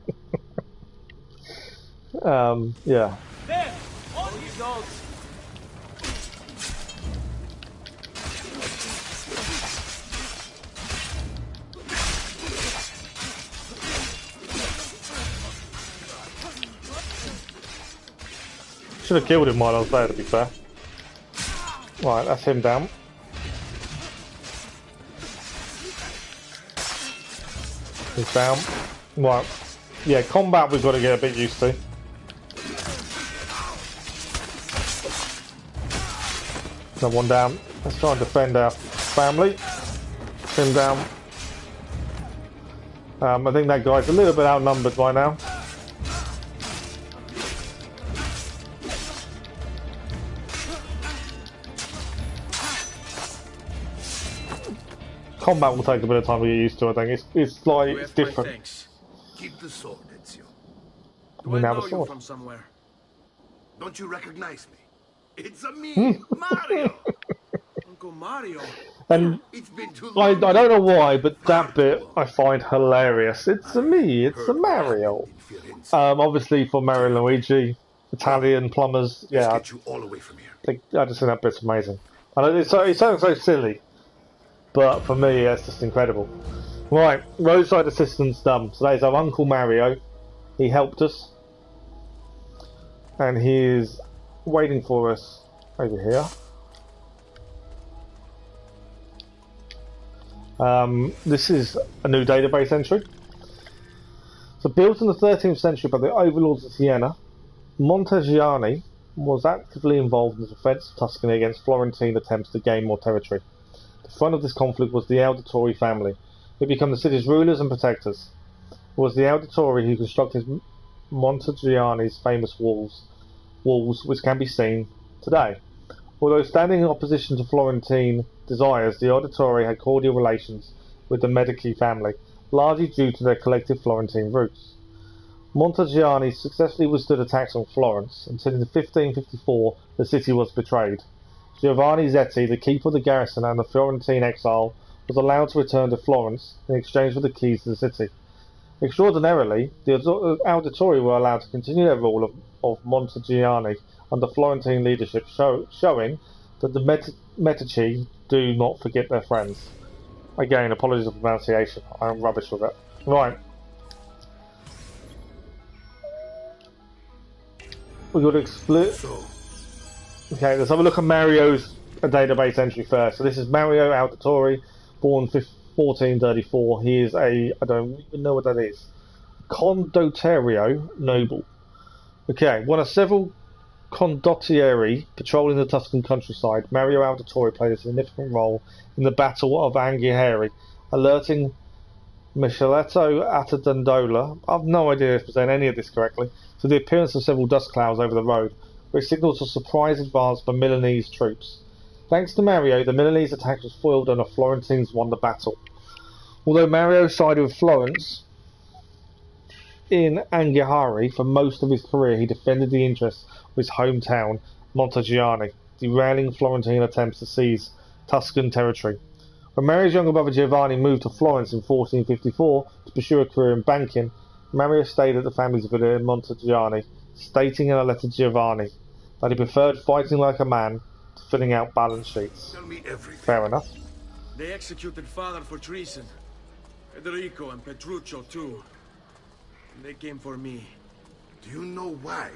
Yeah. There, on you dogs. Should have killed him while I was there, to be fair. Right, that's him down. He's down. Right. Yeah, combat we've got to get a bit used to. Another one down. Let's try and defend our family. Him down. I think that guy's a little bit outnumbered by now. Combat will take a bit of time to get used to, I think. It's like, it's different. Thanks. Keep the sword, Ezio. We now have a sword. From somewhere. Don't you recognize me? It's a me, Mario! Uncle Mario? And It's been too I long. don't know why, but that bit I find hilarious. It's a me, it's a Mario. Obviously for Mario and Luigi, Italian plumbers, yeah. Let's get you all away from here. I just think that bit's amazing. I know it sounds so silly, but for me, it's just incredible. Right, roadside assistance done. So there's our Uncle Mario. He helped us, and he's waiting for us over here. This is a new database entry. So built in the 13th century by the overlords of Siena, Montegiani was actively involved in the defence of Tuscany against Florentine attempts to gain more territory. The front of this conflict was the Auditore family, who became the city's rulers and protectors. It was the Auditore who constructed Montegiani's famous walls, which can be seen today. Although standing in opposition to Florentine desires, the Auditore had cordial relations with the Medici family, largely due to their collective Florentine roots. Montegiani successfully withstood attacks on Florence until in 1554 the city was betrayed. Giovanni Zetti, the keeper of the garrison and the Florentine exile, was allowed to return to Florence in exchange for the keys to the city. Extraordinarily, the Auditore were allowed to continue their rule of Montegiani under Florentine leadership, showing that the Medici do not forget their friends. Again, apologies for pronunciation, I'm rubbish with it. Right. We've got to split. Okay, let's have a look at Mario's database entry first. So this is Mario Auditore, born 1434. He is I don't even know what that is. Condottiero noble. Okay, one of several condottieri patrolling the Tuscan countryside, Mario Auditore played a significant role in the Battle of Anghiari, alerting Micheletto Attendondola, I've no idea if I'm saying any of this correctly, to the appearance of several dust clouds over the road, which signals a surprise advance by Milanese troops. Thanks to Mario, the Milanese attack was foiled and the Florentines won the battle. Although Mario sided with Florence in Anghiari for most of his career, he defended the interests of his hometown, Montegiani, derailing Florentine attempts to seize Tuscan territory. When Mario's younger brother Giovanni moved to Florence in 1454 to pursue a career in banking, Mario stayed at the family's villa in Montegiani, stating in a letter to Giovanni that he preferred fighting like a man to filling out balance sheets. Tell me everything. Fair enough. They executed father for treason. Federico and Petruccio too. And they came for me. Do you know why?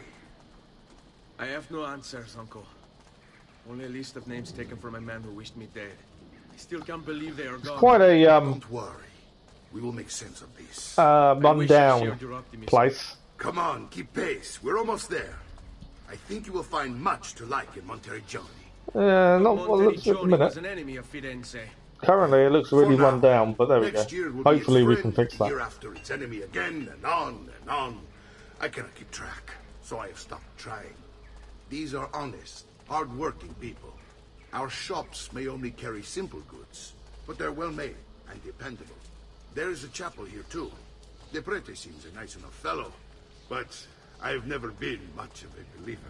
I have no answers, Uncle. Only a list of names taken from a man who wished me dead. I still can't believe they are gone. Quite a Don't worry. We will make sense of this. run-down place. Come on, keep pace. We're almost there. I think you will find much to like in Monteriggioni. Not what it looks at the minute. Was an enemy of Firenze. Currently, it looks really run down, but there we go. Hopefully, we can fix that. Year after its enemy again, and on and on. I cannot keep track, so I have stopped trying. These are honest, hard-working people. Our shops may only carry simple goods, but they're well-made and dependable. There is a chapel here, too. The prete seems a nice enough fellow, but I've never been much of a believer.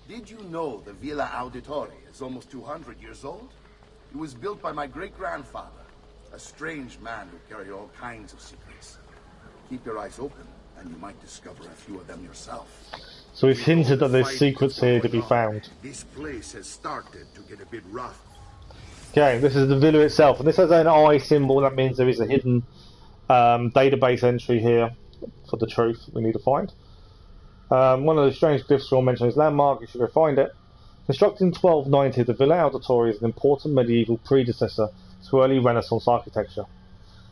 Did you know the Villa Auditore is almost 200 years old? It was built by my great-grandfather, a strange man who carried all kinds of secrets. Keep your eyes open, and you might discover a few of them yourself. So we've hinted that there's secrets here to be found. This place has started to get a bit rough. Okay, this is the villa itself, and this has an eye symbol. That means there is a hidden database entry here for the truth we need to find. One of those strange glyphs Sean mentioned is landmark. You should go find it. Constructed in 1290, the Villa Auditore is an important medieval predecessor to early Renaissance architecture.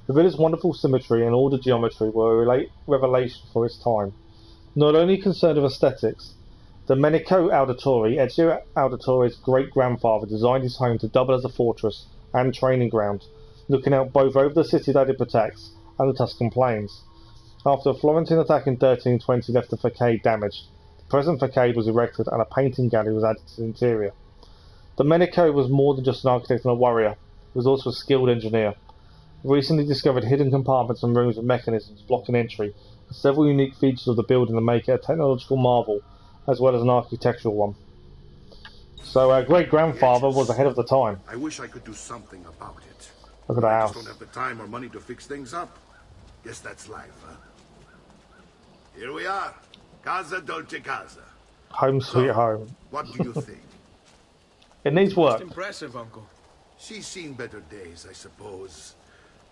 The villa's wonderful symmetry and ordered geometry were a revelation for its time. Not only concerned with aesthetics, Domenico Auditore, Ezio Auditore's great-grandfather, designed his home to double as a fortress and training ground, looking out both over the city that it protects and the Tuscan plains. After a Florentine attack in 1320 left the facade damaged, the present facade was erected and a painting gallery was added to the interior. Domenico was more than just an architect and a warrior, he was also a skilled engineer. He recently discovered hidden compartments and rooms with mechanisms blocking entry, and several unique features of the building that make it a technological marvel, as well as an architectural one. So our great-grandfather was ahead of the time. I wish I could do something about it. Look at the I house. just don't have the time or money to fix things up. Guess that's life, huh? Here we are. Casa Dolce Casa. Home sweet home. What do you think? It needs work. Most impressive, Uncle. She's seen better days, I suppose.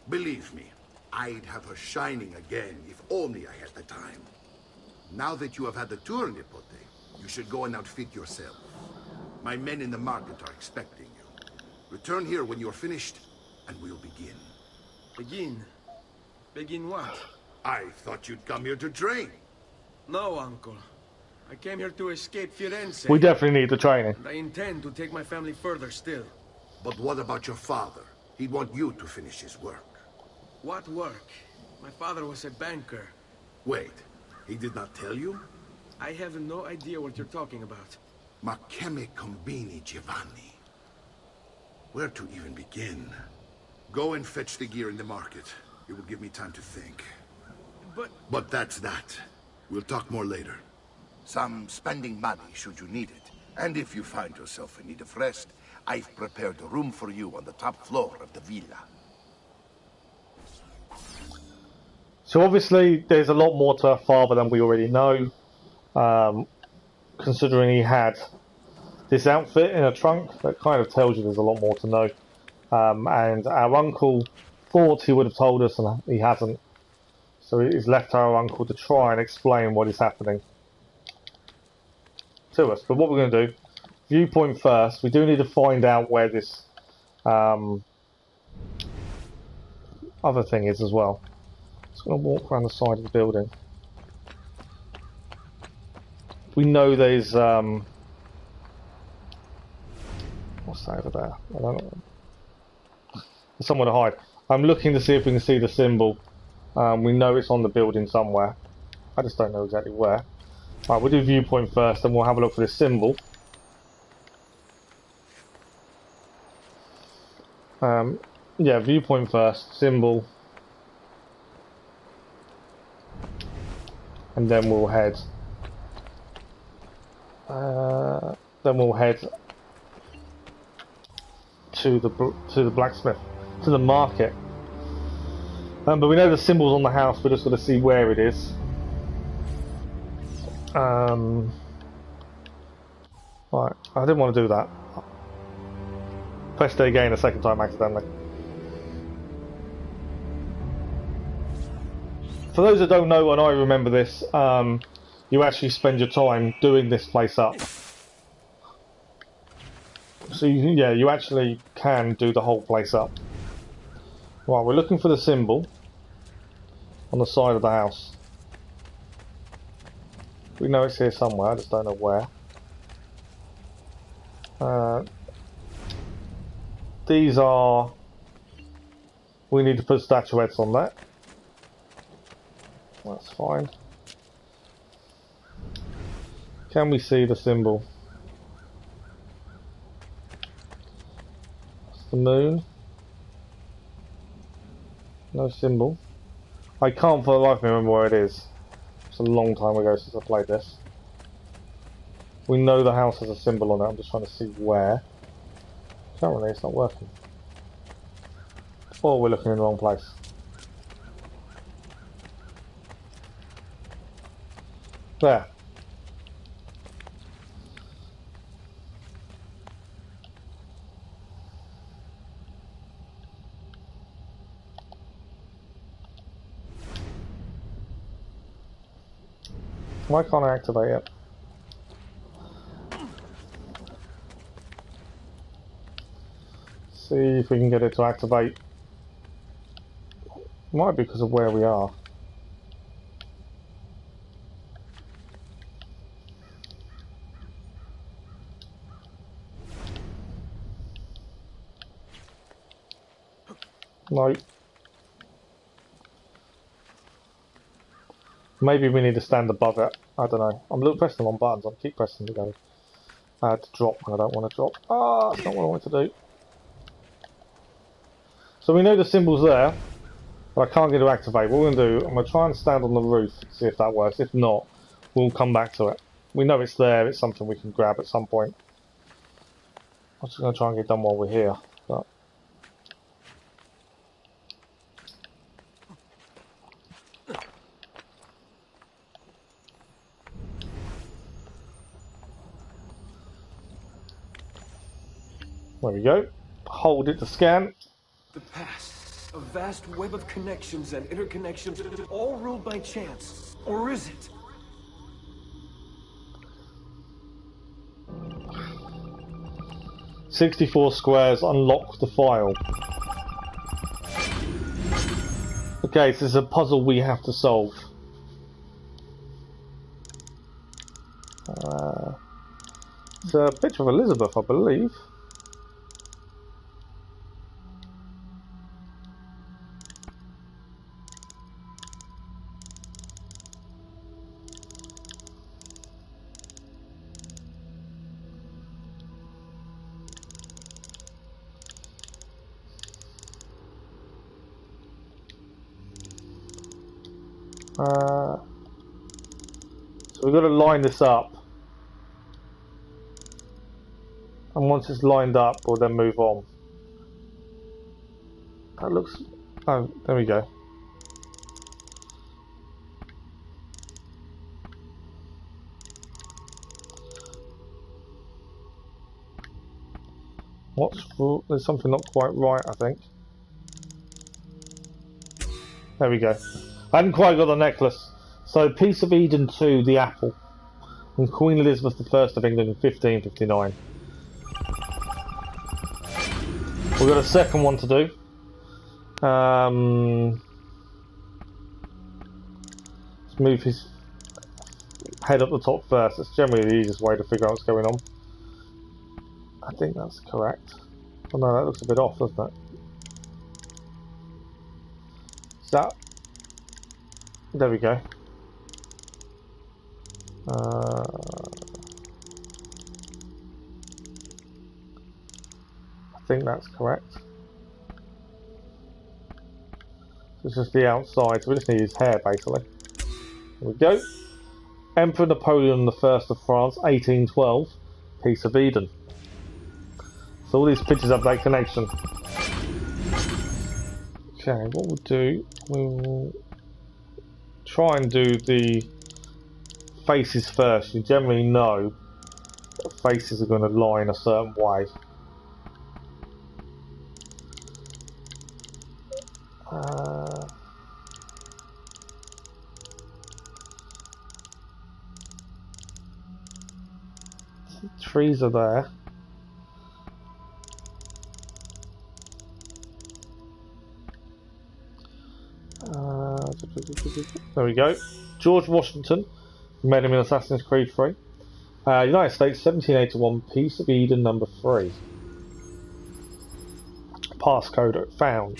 Believe me, I'd have her shining again if only I had the time. Now that you have had the tour, Nipote, you should go and outfit yourself. My men in the market are expecting you. Return here when you're finished, and we'll begin. Begin? Begin what? I thought you'd come here to train. No, Uncle. I came here to escape Firenze. We definitely need the training. And I intend to take my family further still. But what about your father? He'd want you to finish his work. What work? My father was a banker. Wait, he did not tell you? I have no idea what you're talking about. Ma che me combini, Giovanni? Where to even begin? Go and fetch the gear in the market. It will give me time to think. But that's that. We'll talk more later. Some spending money should you need it. And if you find yourself in need of rest, I've prepared a room for you on the top floor of the villa. So obviously there's a lot more to our father than we already know. Considering he had this outfit in a trunk, that kind of tells you there's a lot more to know. And our uncle thought he would have told us, and he hasn't. So he's left our uncle to try and explain what is happening to us. But what we're going to do, viewpoint first, we do need to find out where this other thing is as well. Just going to walk around the side of the building. We know there's what's that over there? I don't know. There's somewhere to hide. I'm looking to see if we can see the symbol. We know it's on the building somewhere. I just don't know exactly where. Right, we'll do viewpoint first, and we'll have a look for this symbol. Yeah, viewpoint first, symbol, and then we'll head. Then we'll head to the blacksmith, to the market. But we know the symbol's on the house. We're just going to see where it is. Right, I didn't want to do that. Pressed it again a second time accidentally. For those that don't know, and I remember this, you actually spend your time doing this place up. So you actually can do the whole place up. Right, we're looking for the symbol on the side of the house. We know it's here somewhere, I just don't know where. These are... We need to put statuettes on that. That's fine. Can we see the symbol? That's the moon. No symbol. I can't for the life of me remember where it is. It's a long time ago since I played this. We know the house has a symbol on it, I'm just trying to see where. Currently it's not working. Or we're looking in the wrong place. There. Why can't I activate it? See if we can get it to activate. Might be because of where we are. No. Maybe we need to stand above it. I don't know. I'm pressing the wrong buttons. I keep pressing to go. To drop when I don't want to drop. Ah, that's not what I want to do. So we know the symbol's there, but I can't get to activate. What we're going to do, I'm going to try and stand on the roof, see if that works. If not, we'll come back to it. We know it's there. It's something we can grab at some point. I'm just going to try and get done while we're here. But there we go. Hold it to scan. The past, a vast web of connections and interconnections, all ruled by chance. Or is it? "64 squares, unlock the file." Okay, so this is a puzzle we have to solve. It's a picture of Elizabeth, I believe. So we've got to line this up, and once it's lined up, we'll then move on. That looks... oh, there we go. There's something not quite right, I think. There we go. I hadn't quite got the necklace. So, Piece of Eden 2, the apple. And Queen Elizabeth I of England in 1559. We've got a second one to do. Let's move his head up the top first. That's generally the easiest way to figure out what's going on. I think that's correct. Oh no, that looks a bit off, doesn't it? Is that... there we go. I think that's correct. It's just the outside, so we just need his hair basically. There we go. Emperor Napoleon I of France, 1812, Piece of Eden. So all these pictures have that connection. Okay, what we'll do, we'll try and do the faces first. You generally know that faces are going to lie in a certain way. Trees are there. There we go. George Washington, met him in Assassin's Creed 3. United States, 1781, Piece of Eden number 3. Passcode found.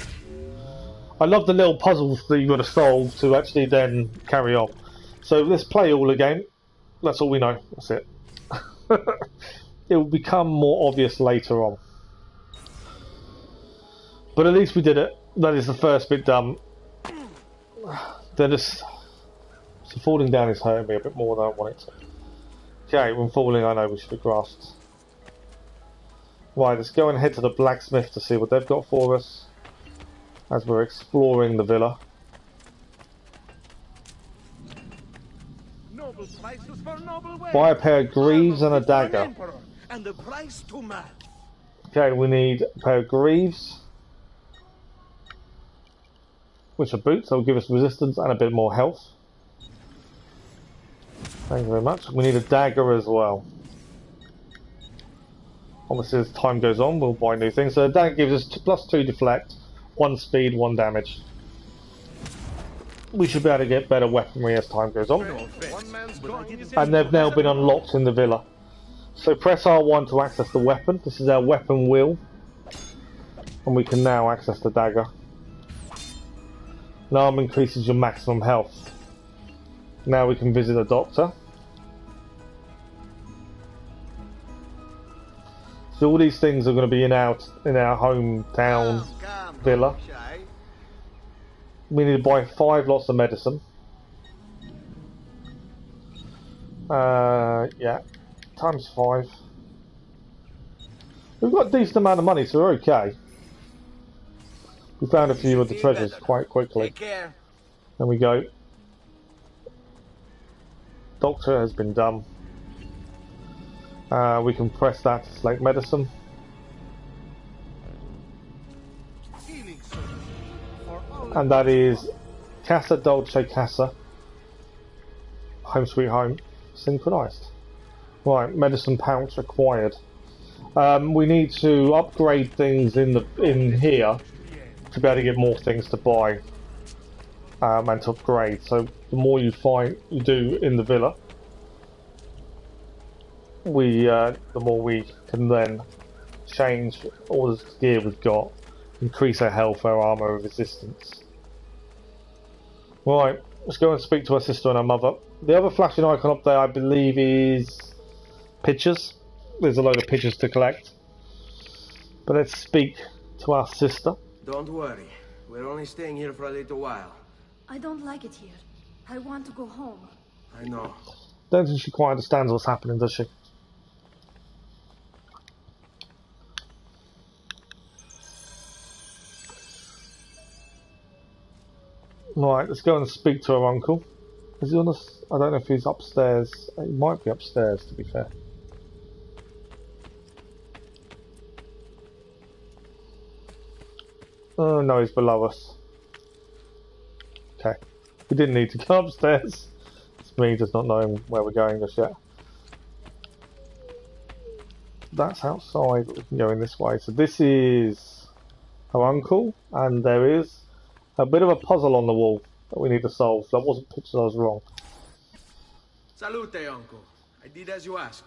I love the little puzzles that you've got to solve to actually then carry on. So let's play all again. That's all we know. That's it. It will become more obvious later on. But at least we did it. That is the first bit done. Then so falling down is hurting me a bit more than I want it to. Okay, when falling I know we should have grasped. Right, let's go and head to the blacksmith to see what they've got for us as we're exploring the villa. Buy a pair of greaves and a dagger. And the price to match. Okay, we need a pair of greaves, which are boots, that will give us resistance and a bit more health. Thank you very much. We need a dagger as well. Obviously, as time goes on, we'll buy new things. So the dagger gives us +2 deflect, 1 speed, 1 damage. We should be able to get better weaponry as time goes on. And they've now been unlocked in the villa. So press R1 to access the weapon. This is our weapon wheel. And we can now access the dagger. An arm increases your maximum health. Now we can visit a doctor. So all these things are going to be in our hometown villa. We need to buy 5 lots of medicine. Yeah, times 5. We've got a decent amount of money, so we're okay. We found a few of the treasures quite quickly. There we go. Doctor has been done. We can press that to select medicine. And that is Casa Dolce Casa. Home Sweet Home. Synchronized. Right, medicine pouch acquired. We need to upgrade things in here to be able to get more things to buy and to upgrade. So the more you do in the villa, the more we can then change all the gear we've got, increase our health, our armor, our resistance. Right, let's go and speak to our sister and our mother. The other flashing icon up there, I believe, is pictures. There's a load of pictures to collect. But let's speak to our sister. Don't worry, we're only staying here for a little while. I don't like it here. I want to go home. I know. Don't think she quite understands what's happening, does she? Right, let's go and speak to her uncle. Is he on us? I don't know if he's upstairs. He might be upstairs, to be fair. Oh no, he's below us. Okay. We didn't need to go upstairs. It's me just not knowing where we're going just yet. That's outside, but we can go in this way. So this is her uncle, and there is a bit of a puzzle on the wall that we need to solve. That wasn't pictures, I was wrong. Salute, uncle. I did as you asked.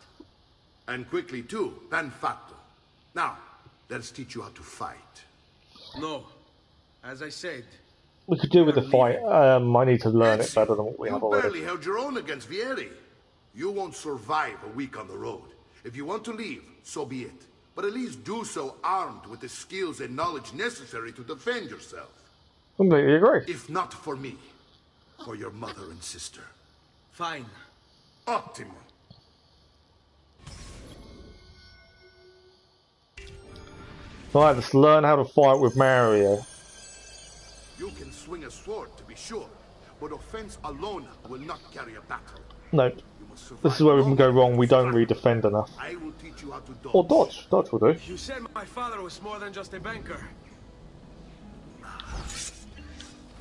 And quickly too, ben fatto. Now, let's teach you how to fight. No. As I said. We could do with the fight. I need to learn it better than what we have You already. barely held your own against Vieri. You won't survive a week on the road. If you want to leave, so be it. But at least do so armed with the skills and knowledge necessary to defend yourself. Completely agree. If not for me, for your mother and sister. Fine. Ottimo. Right, let's learn how to fight with Mario. You can swing a sword, to be sure, but offense alone will not carry a battle. No. This is where we can go wrong. We don't really defend enough. I will teach you how to dodge. Or dodge. Dodge will do. You said my father was more than just a banker.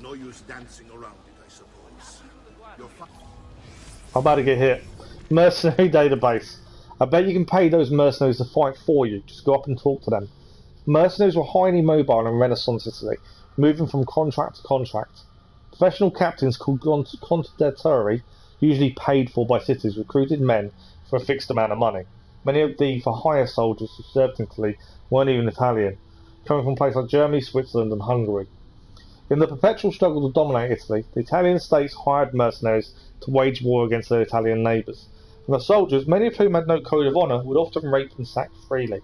No use dancing around it, I suppose. Your I'm about to get hit. Mercenary database. I bet you can pay those mercenaries to fight for you. Just go up and talk to them. Mercenaries were highly mobile in Renaissance Italy, moving from contract to contract. Professional captains called contaditore, usually paid for by cities, recruited men for a fixed amount of money. Many of the for-hire soldiers who served in Italy weren't even Italian, coming from places like Germany, Switzerland and Hungary. In the perpetual struggle to dominate Italy, the Italian states hired mercenaries to wage war against their Italian neighbours. And the soldiers, many of whom had no code of honour, would often rape and sack freely.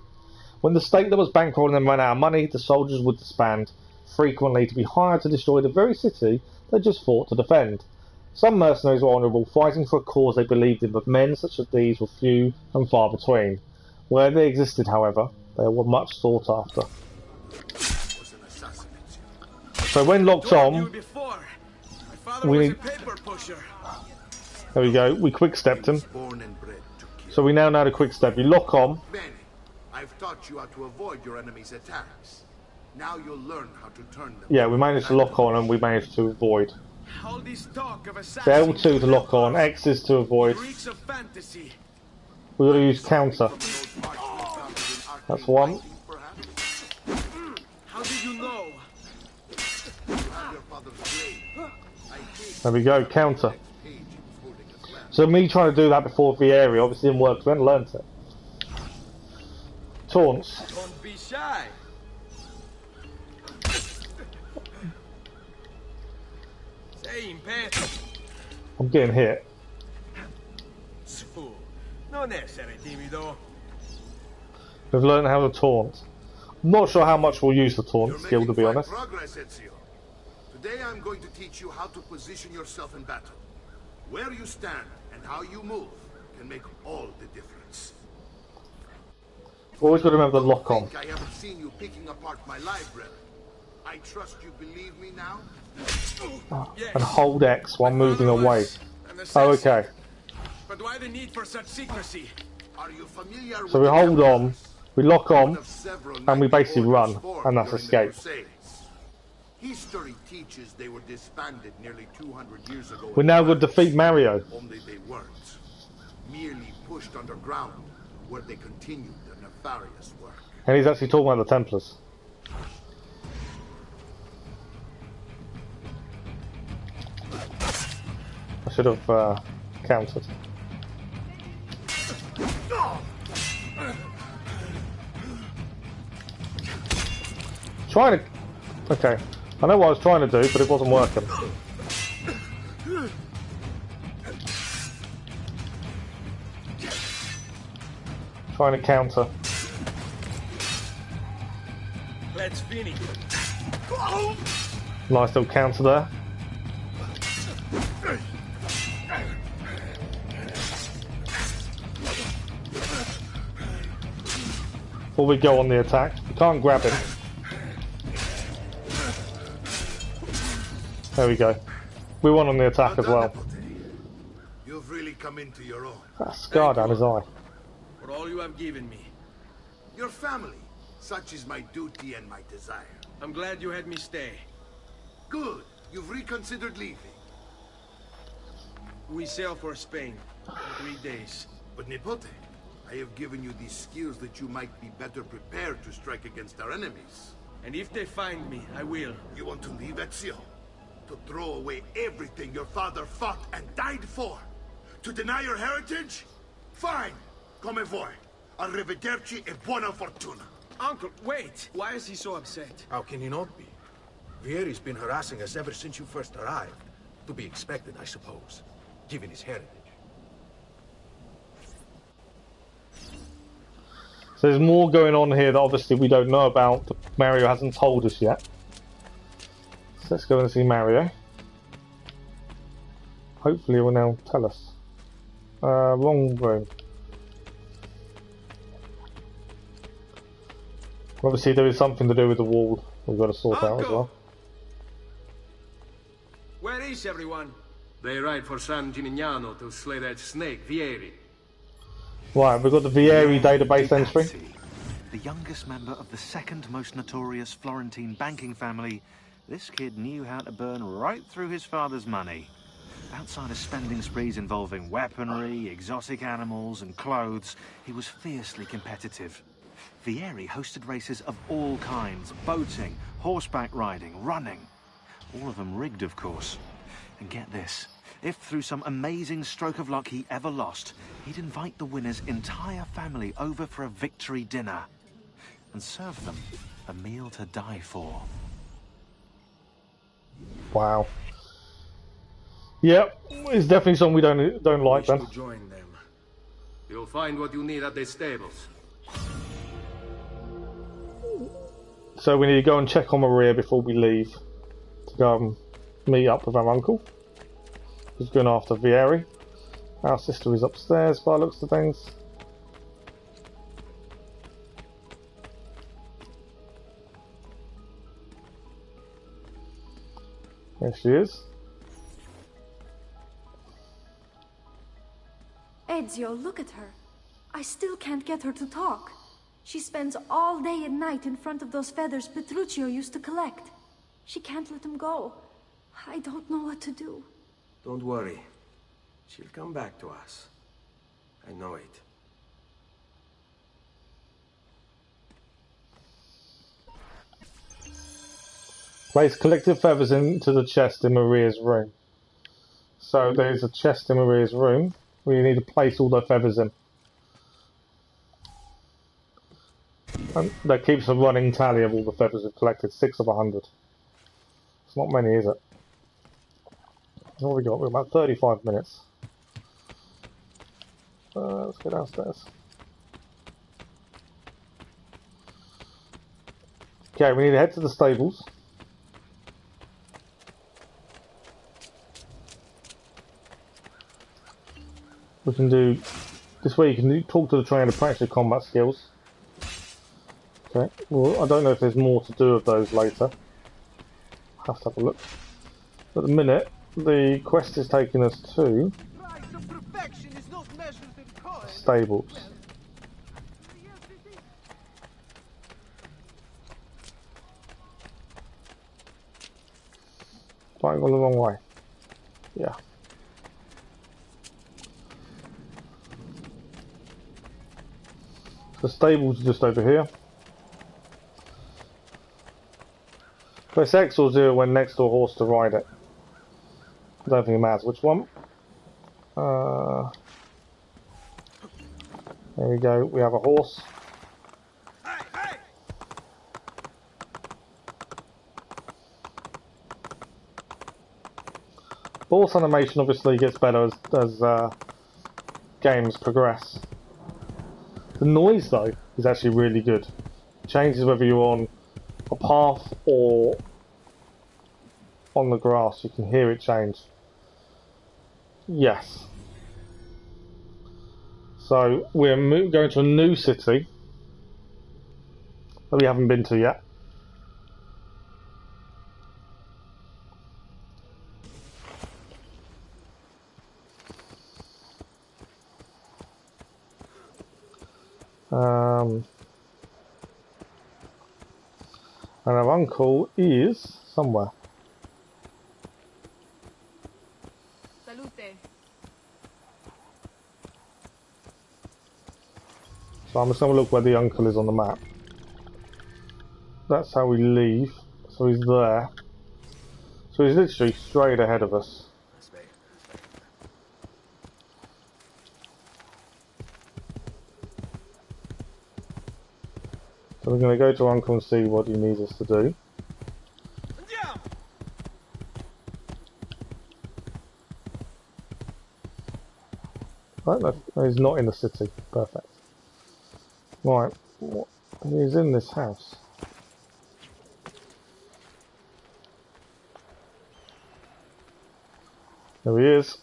When the state that was bankrolling them ran out of money, the soldiers would disband, frequently to be hired to destroy the very city they just fought to defend. Some mercenaries were honourable, fighting for a cause they believed in, but men such as these were few and far between. Where they existed, however, they were much sought after. So when locked on, we there we go. We quick stepped him. So we now know how to quick step. You lock on. I've taught you how to avoid your enemy's attacks. Now you'll learn how to turn them. Yeah, we managed to lock on and we managed to avoid. All this talk of So L2 to lock on, X is to avoid. reeks of fantasy. We're going to use counter. That's one. How did you know? There we go, counter. So me trying to do that before Vieri obviously didn't work, we hadn't learnt it. Taunts. Don't be shy. Sei impeto. I'm getting hit. Su, non essere timido. We've learned how to taunt. I'm not sure how much we'll use the taunt skill, to be honest. Progress, Ezio. Today I'm going to teach you how to position yourself in battle. Where you stand and how you move can make all the difference. Always got to remember the lock on. I haven't seen you picking apart my library. I trust you believe me now? And hold X while moving away. Oh, okay. But why the need for such secrecy? Are you familiar So we hold on, we lock on, and we basically run, and that's escape. History teaches they were disbanded nearly 200 years ago. We're now going to defeat Mario. Only they weren't. Merely pushed underground, where they continued their nefarious work. And he's actually talking about the Templars. I should have countered. Trying to... Okay. I know what I was trying to do, but it wasn't working. Trying to counter. Let's finish. Nice little counter there. Before we go on the attack, we can't grab him. There we go. We won on the attack as well. You've really come into your own. That scar down his eye. For all you have given me. Your family. Such is my duty and my desire. I'm glad you had me stay. Good. You've reconsidered leaving. We sail for Spain in 3 days. But Nipote, I have given you these skills that you might be better prepared to strike against our enemies. And if they find me, I will. You want to leave, Ezio? To throw away everything your father fought and died for? To deny your heritage? Fine. Come vuoi. Arrivederci e buona fortuna. Uncle, wait! Why is he so upset? How can he not be? Vieri's been harassing us ever since you first arrived. To be expected, I suppose, given his heritage. So there's more going on here that obviously we don't know about, that Mario hasn't told us yet. So let's go and see Mario. Hopefully he will now tell us. Wrong room. Obviously there is something to do with the wall we've got to sort out as well. Where is everyone? They ride for San Gimignano to slay that snake, Vieri. Right, we've got the Vieri database entry. The youngest member of the second most notorious Florentine banking family, this kid knew how to burn right through his father's money. Outside of spending sprees involving weaponry, exotic animals and clothes, he was fiercely competitive. Vieri hosted races of all kinds, boating, horseback riding, running. All of them rigged, of course. And get this, if through some amazing stroke of luck he ever lost, he'd invite the winner's entire family over for a victory dinner and serve them a meal to die for. Wow. Yep, it's definitely something we don't like then. Join them. You'll find what you need at the stables. So we need to go and check on Maria before we leave to go and meet up with our uncle, who's going after Vieri. Our sister is upstairs by the looks of things. There she is. Ezio, look at her. I still can't get her to talk. She spends all day and night in front of those feathers Petruchio used to collect. She can't let them go. I don't know what to do. Don't worry. She'll come back to us. I know it. Place collected feathers into the chest in Maria's room. So there's a chest in Maria's room where you need to place all the feathers in. And that keeps a running tally of all the feathers we've collected, 6 of 100. It's not many, is it? What have we got? We've got about 35 minutes. Let's go downstairs. Okay, we need to head to the stables. We can do this way. You can talk to the trainer to practice your combat skills. Okay. Well, I don't know if there's more to do of those later. Have to have a look. At the minute, the quest is taking us to stables. Might have gone the wrong way. Yeah. The stables are just over here. Press X or 0 when next to a horse to ride it. I don't think it matters which one. There we go, we have a horse. Horse animation obviously gets better as games progress. The noise though is actually really good. It changes whether you're on a path or on the grass. You can hear it change. Yes. So we're going to a new city that we haven't been to yet. And our uncle is somewhere. Salute. So I'm just going to look where the uncle is on the map. That's how we leave. So he's there. So he's literally straight ahead of us. So we're going to go to Uncle and see what he needs us to do. Right, no, he's not in the city. Perfect. Right, he's in this house. There he is.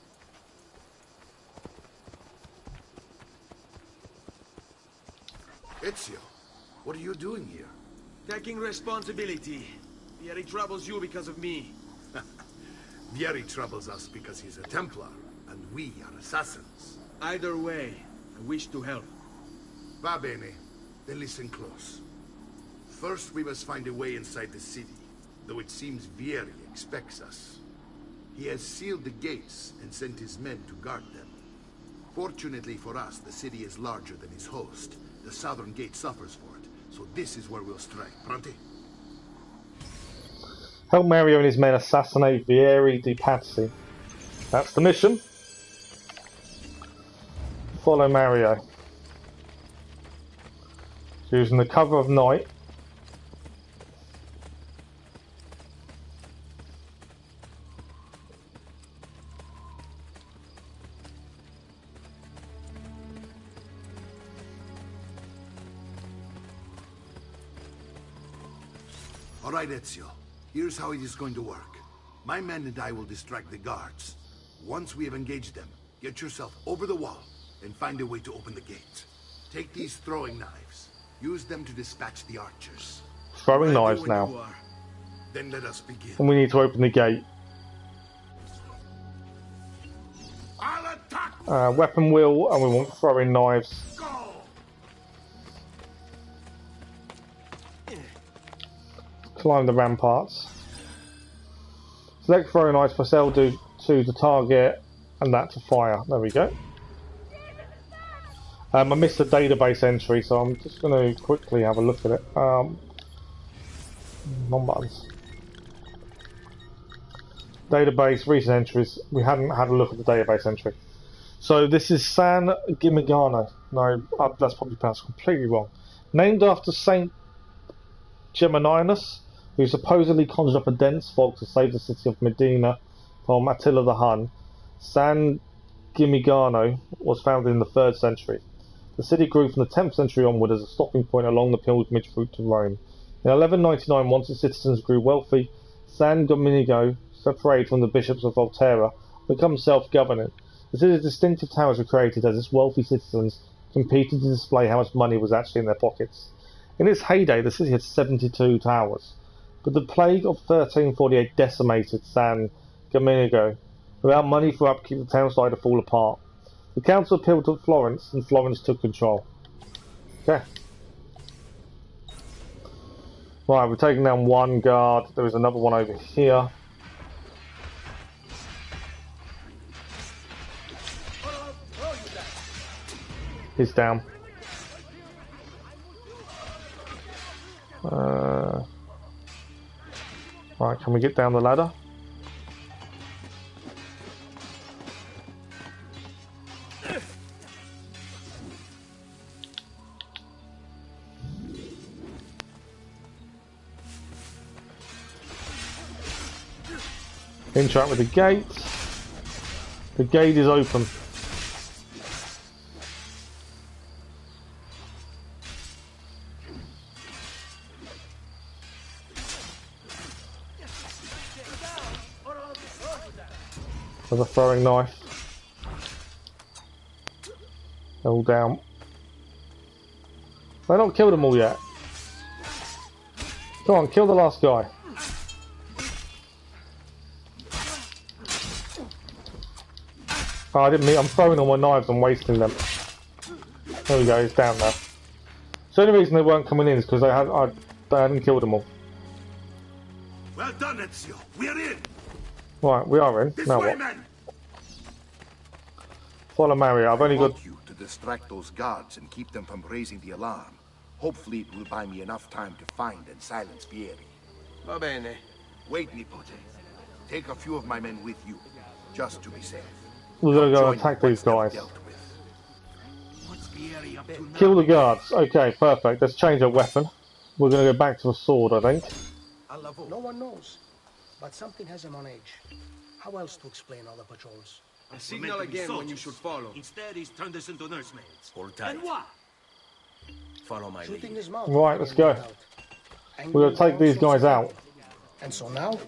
Ezio, what are you doing here? Taking responsibility. Vieri troubles you because of me. Vieri troubles us because he's a Templar, and we are assassins. Either way, I wish to help. Va bene. Then listen close. First, we must find a way inside the city, though it seems Vieri expects us. He has sealed the gates and sent his men to guard them. Fortunately for us, the city is larger than his host. The southern gate suffers for it, so this is where we'll strike. Pronti? Help Mario and his men assassinate Vieri di Pazzi. That's the mission. Follow Mario. Using the cover of night. All right, Ezio. Here's how it is going to work. My men and I will distract the guards. Once we have engaged them, get yourself over the wall and find a way to open the gate. Take these throwing knives. Use them to dispatch the archers. Throwing knives now. Then let us begin. And we need to open the gate. Weapon wheel, and we want throwing knives. Climb the ramparts. Select throwing ice, press L2 to target, and that to fire. There we go. I missed the database entry, so I'm just going to quickly have a look at it. Non-buttons. Database, recent entries. We hadn't had a look at the database entry. So this is San Gimignano. No, that's probably pronounced completely wrong. Named after Saint Geminus, who supposedly conjured up a dense fog to save the city of Medina from Attila the Hun. San Gimignano was founded in the 3rd century. The city grew from the 10th century onward as a stopping point along the pilgrimage route to Rome. In 1199, once its citizens grew wealthy, San Gimignano, separated from the bishops of Volterra, became self-governing. The city's distinctive towers were created as its wealthy citizens competed to display how much money was actually in their pockets. In its heyday, the city had 72 towers, but the plague of 1348 decimated San Gimignano. Without money for upkeep, the town started to fall apart. The council appealed to Florence, and Florence took control. Okay. Right, we're taking down one guard. There is another one over here. He's down. Right, can we get down the ladder? Interact with the gate. The gate is open. With a throwing knife. They're all down. They've not killed them all yet. Come on, kill the last guy. Oh, I didn't mean. I'm throwing all my knives and wasting them. There we go. He's down now. So the only reason they weren't coming in is because I hadn't killed them all. Well done, Ezio. We're in. Right, we are in. Now what? Men. Follow Mario. I've only I got. want you to distract those guards and keep them from raising the alarm. Hopefully, it will buy me enough time to find and silence Fieri. Va bene. Wait, Nipote. Take a few of my men with you, just to be safe. We're gonna go attack these guys. Kill the guards. Okay, perfect. Let's change our weapon. We're gonna go back to the sword, I think. No one knows, but something has him on edge. How else to explain all the patrols? A signal again when you should follow. Instead, he's turned us into nursemaids. Hold tight. And what? Follow my lead. His mouth Right, let's go. We're gonna take these guys out. And so now?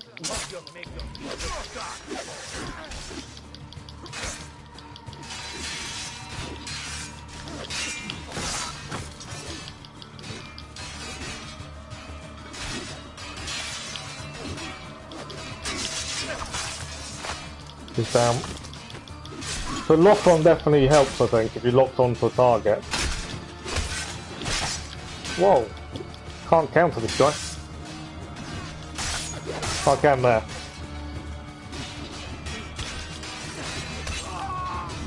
He's down. So lock on definitely helps, I think, if you locked onto a target. Whoa. Can't counter this guy. I can there.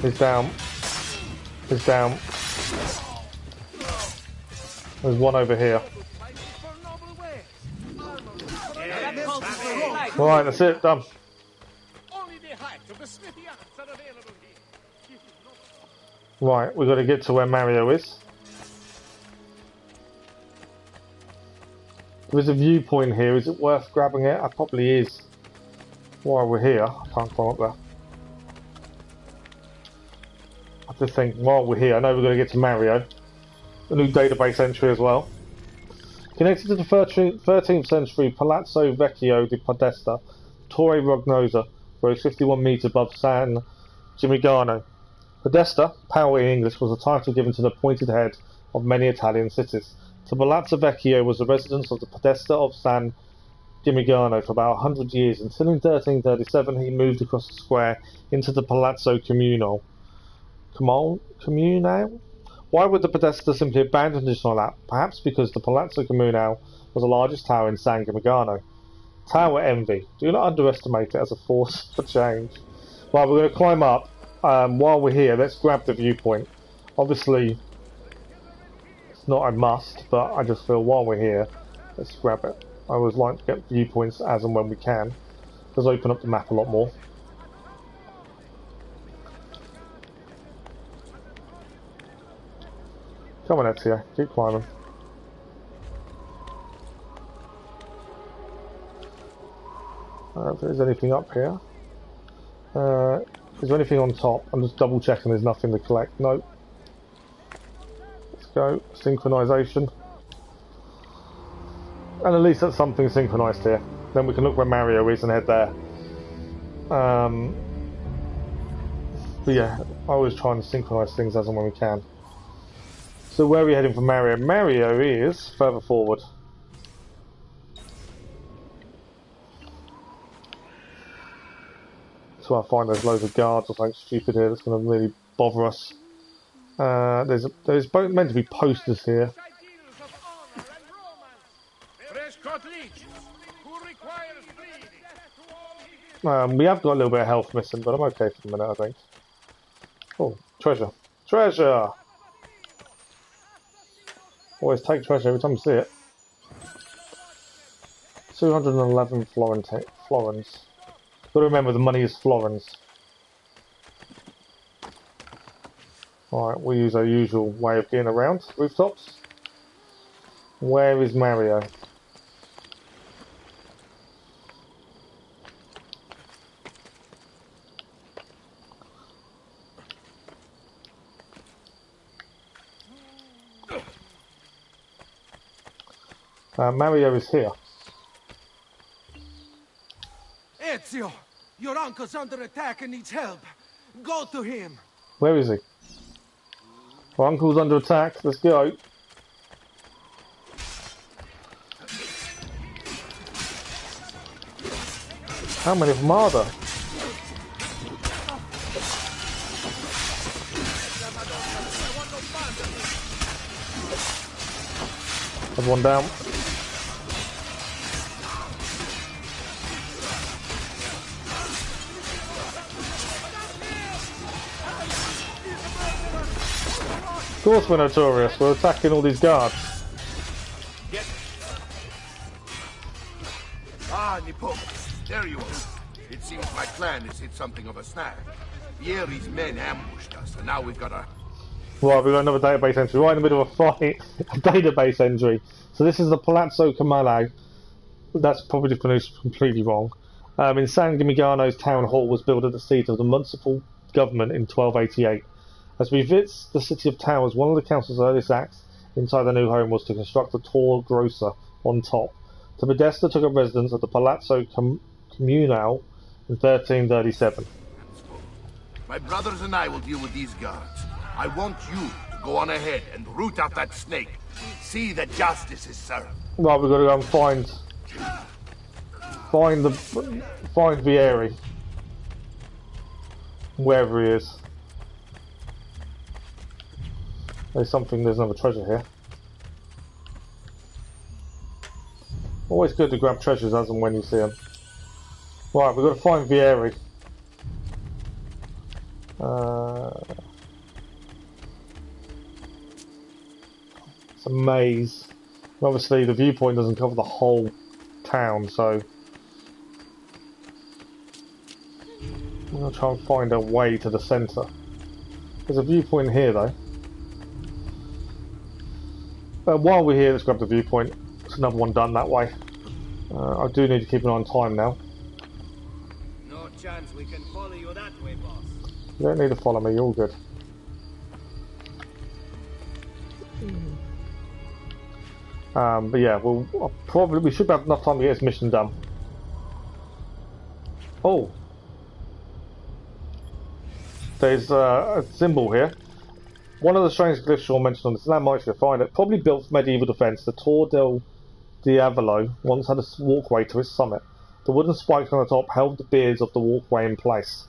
He's down. He's down. There's one over here. Right, that's it, done. Right, we've got to get to where Mario is. There's a viewpoint here. Is it worth grabbing it? It probably is. While we're here, I can't climb up there. I have to think, while we're here, I know we're going to get to Mario. A new database entry as well. Connected to the 13th century Palazzo Vecchio di Podesta, Torre Rognosa rose 51 metres above San Gimignano. Podesta, power in English, was a title given to the pointed head of many Italian cities. The Palazzo Vecchio was the residence of the Podesta of San Gimignano for about 100 years, until in 1337 he moved across the square into the Palazzo Comunale. Comunale? Why would the Podesta simply abandon this on that? Perhaps because the Palazzo Comunale was the largest tower in San Gimignano. Tower Envy. Do not underestimate it as a force for change. Right, we're going to climb up. While we're here, let's grab the viewpoint. Obviously, it's not a must, but I just feel while we're here, let's grab it. I always like to get viewpoints as and when we can. It does open up the map a lot more. Come on, Ezio, keep climbing. If there's anything up here. Is there anything on top? I'm just double checking there's nothing to collect. Nope. Let's go. Synchronization. And at least that's something synchronized here. Then we can look where Mario is and head there. But yeah, I always try and synchronize things as and when we can. So where are we heading for Mario? Mario is further forward. So I find there's loads of guards or something stupid here that's going to really bother us. There's meant to be posters here. We have got a little bit of health missing, but I'm okay for the minute, I think. Oh, treasure. Treasure! Always take treasure every time you see it. 211 Florence. Got to remember the money is Florence. Alright, we'll use our usual way of getting around rooftops. Where is Mario? Mario is here. Ezio, your uncle's under attack and needs help. Go to him. Where is he? Our uncle's under attack. Let's go. How many of them are there? Everyone down. Of course we're notorious, we're attacking all these guards. Ah, Nipo, there you are. It seems my plan has hit something of a snag. Vieri's men ambushed us, and now we've got a... Right, we've got another database entry, right in the middle of a fight, a database entry. So this is the Palazzo Camoanile. That's probably pronounced completely wrong. In San Gimignano's town hall was built at the seat of the municipal government in 1288. As we visit the City of Towers, one of the council's earliest acts inside the new home was to construct a tall grocer on top. The Podesta took up residence at the Palazzo Camoanile in 1337. My brothers and I will deal with these guards. I want you to go on ahead and root out that snake. See that justice is served. Right, we've got to go and find Vieri. Wherever he is. There's another treasure here. Always good to grab treasures as and when you see them. Right, we've got to find Vieri. It's a maze. Obviously the viewpoint doesn't cover the whole town, so I'm going to try and find a way to the centre. There's a viewpoint here though. While we're here, let's grab the viewpoint. There's another one done that way. I do need to keep an eye on time now. No chance we can follow you that way, boss. You don't need to follow me, you're all good. But yeah, we should have enough time to get this mission done. Oh! There's a symbol here. One of the strange glyphs Shaw mentioned on this landmark, you can find it. Probably built for medieval defence, the Tor del Diavolo once had a walkway to its summit. The wooden spikes on the top held the beards of the walkway in place.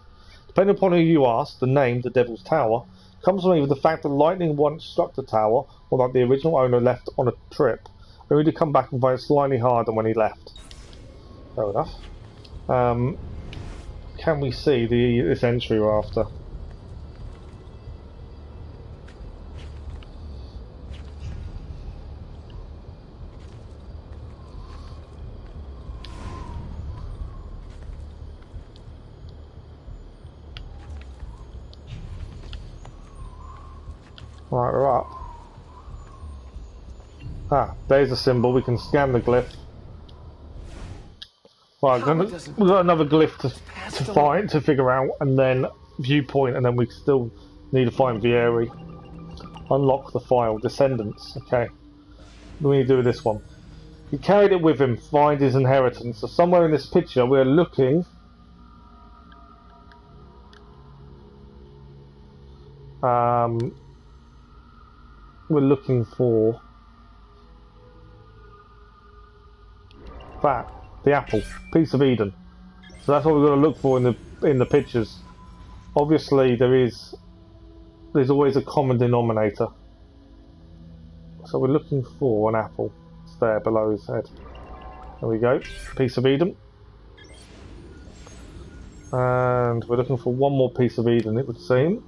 Depending upon who you ask, the name, the Devil's Tower, comes from either the fact that lightning once struck the tower, or that the original owner left on a trip, only to come back and find it slightly harder than when he left. Fair enough. Can we see this entry we're after? Right, we're up. Ah, there's a symbol. We can scan the glyph. Right, we've got another glyph to find, to figure out, and then viewpoint, and then we still need to find Vieri. Unlock the file. Descendants. Okay. What do we need to do with this one? He carried it with him. Find his inheritance. So somewhere in this picture, we're looking. We're looking for that, the apple, piece of Eden. So that's what we've got to look for in the pictures. Obviously, there's always a common denominator. So we're looking for an apple. It's there below his head. There we go, piece of Eden. And we're looking for one more piece of Eden, it would seem.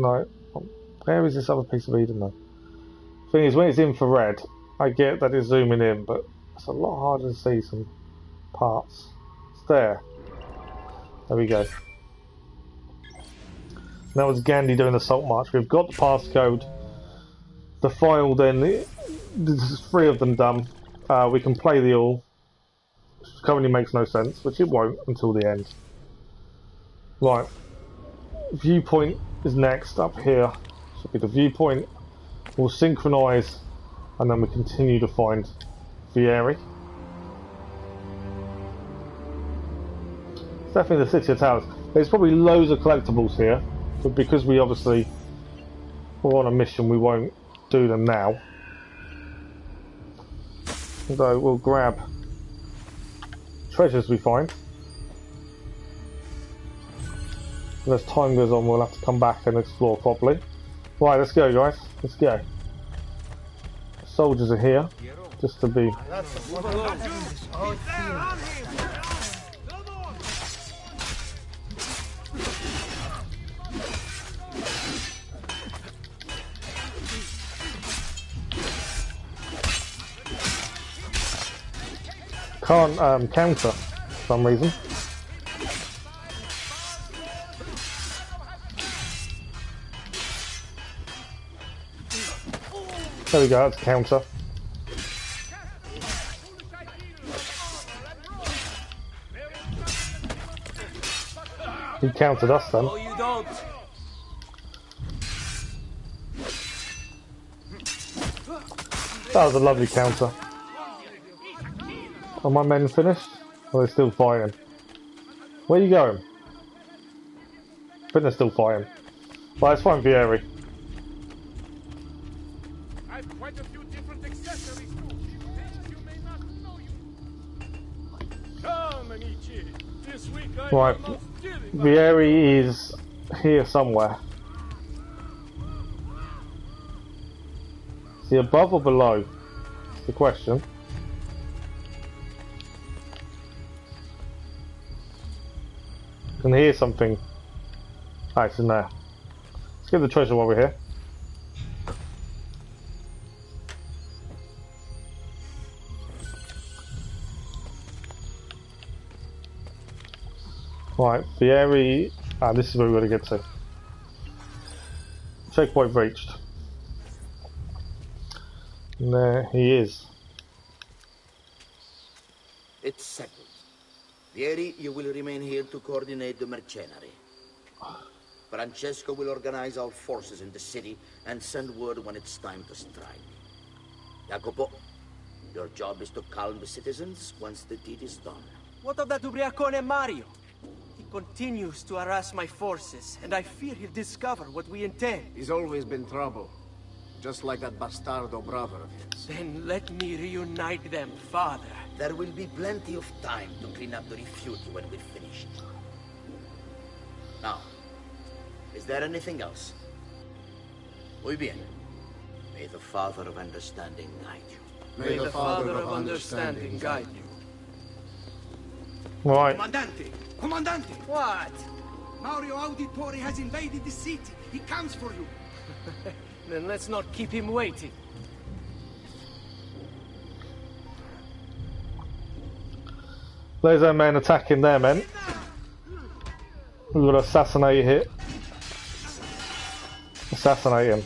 No. Where is this other piece of Eden though? Thing is, when it's infrared, I get that it's zooming in, but it's a lot harder to see some parts. It's there. There we go. That was Gandhi doing the salt march. We've got the passcode. The file then, there's 3 of them done. We can play the all. Which currently makes no sense, which it won't until the end. Right. Viewpoint is next up here. Should be the viewpoint. We'll synchronise and then we continue to find Vieri. It's definitely the City of Towers. There's probably loads of collectibles here, but because we obviously we're on a mission, we won't do them now. Although we'll grab treasures we find. And as time goes on, we'll have to come back and explore properly. Right, let's go, guys. Let's go. Soldiers are here, just to be. Can't counter for some reason. There we go, that's counter. He countered us then. Oh, you don't. That was a lovely counter. Are my men finished? Or are they still fighting? Where are you going? I think they're still fighting. Right, let's find Vieri. I've quite a few different accessories too. Things you may not know you. Come, amici. This week I Right, Vieri is here somewhere. Is he above or below? That's the question. I can hear something. Ah, it's in there. Let's get the treasure while we're here. Right, Vieri. Ah, this is where we're going to get to. Checkpoint reached. And there he is. It's settled. Vieri, you will remain here to coordinate the mercenary. Francesco will organize our forces in the city and send word when it's time to strike. Jacopo, your job is to calm the citizens once the deed is done. What of that ubriacone Mario? He continues to harass my forces, and I fear he'll discover what we intend. He's always been trouble. Just like that bastardo brother of his. Then let me reunite them, father. There will be plenty of time to clean up the refuge when we're finished. Now, is there anything else? Muy bien. May the Father of Understanding guide you. May the Father of Understanding guide you. Right. Comandante! Comandante! What? Mario Auditore has invaded the city. He comes for you. Then let's not keep him waiting. There's our men attacking their men. We've got to assassinate here. Assassinate him.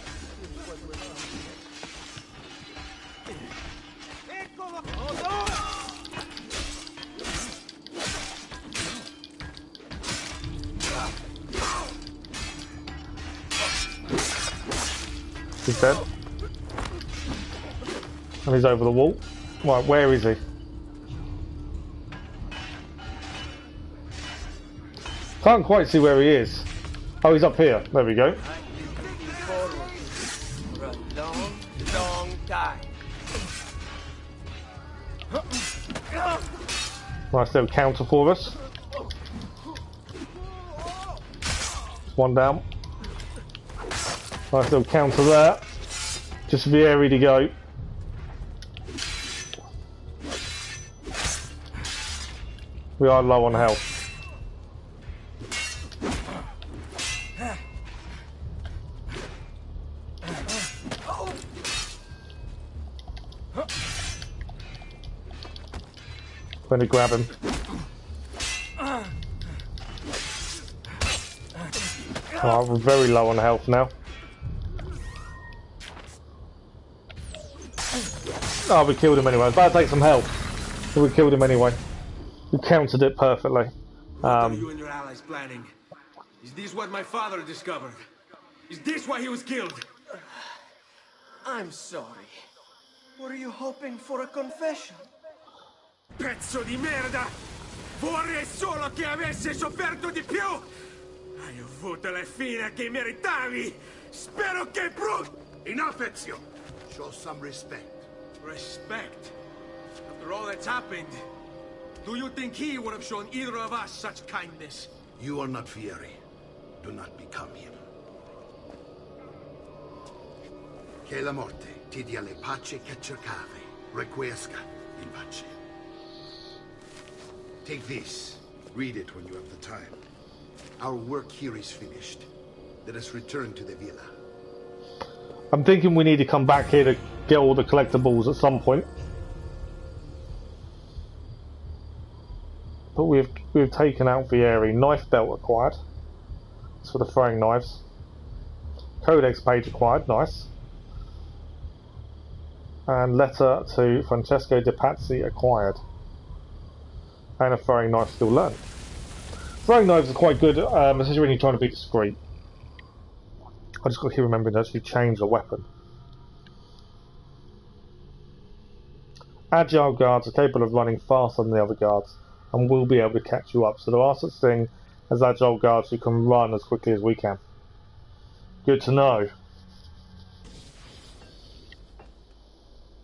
He's dead. And he's over the wall. Right, where is he? Can't quite see where he is. Oh, he's up here. There we go. For a long, long time. Nice little counter for us. One down. Nice little counter there. Just be airy to go. We are low on health. Going to grab him. Oh, we're very low on health now. Oh, we killed him anyway. I was about to take some health, but we killed him anyway. We countered it perfectly. What are you and your allies planning? Is this what my father discovered? Is this why he was killed? I'm sorry. Were you hoping for a confession? Pezzo di merda! Vorrei solo che avesse sofferto di più! Hai avuto la fine che meritavi! Spero che Enough, Ezio! Show some respect. Respect? After all that's happened, do you think he would have shown either of us such kindness? You are not Fieri. Do not become him. Che la morte ti dia le pace che cercavi. Requiesca in pace. Take this. Read it when you have the time. Our work here is finished. Let us return to the villa. I'm thinking we need to come back here to get all the collectibles at some point. But we've taken out Fieri. Knife belt acquired. It's for the throwing knives. Codex page acquired. Nice. And letter to Francesco de Pazzi acquired. And a throwing knife skill learned. Throwing knives are quite good, especially when you're trying to be discreet. I just got to keep remembering to actually change the weapon. Agile guards are capable of running faster than the other guards and will be able to catch you up. So there are such things as agile guards who can run as quickly as we can. Good to know.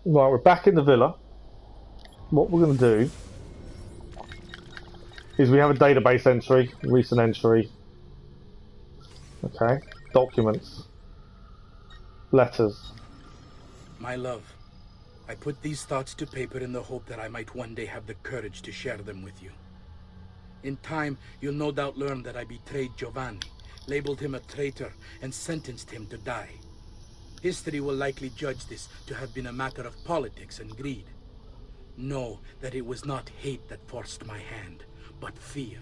Right, we're back in the villa. What we're going to do is we have a database entry, recent entry. Okay, documents, letters. My love, I put these thoughts to paper in the hope that I might one day have the courage to share them with you. In time, you'll no doubt learn that I betrayed Giovanni, labeled him a traitor, and sentenced him to die. History will likely judge this to have been a matter of politics and greed. Know that it was not hate that forced my hand, but fear.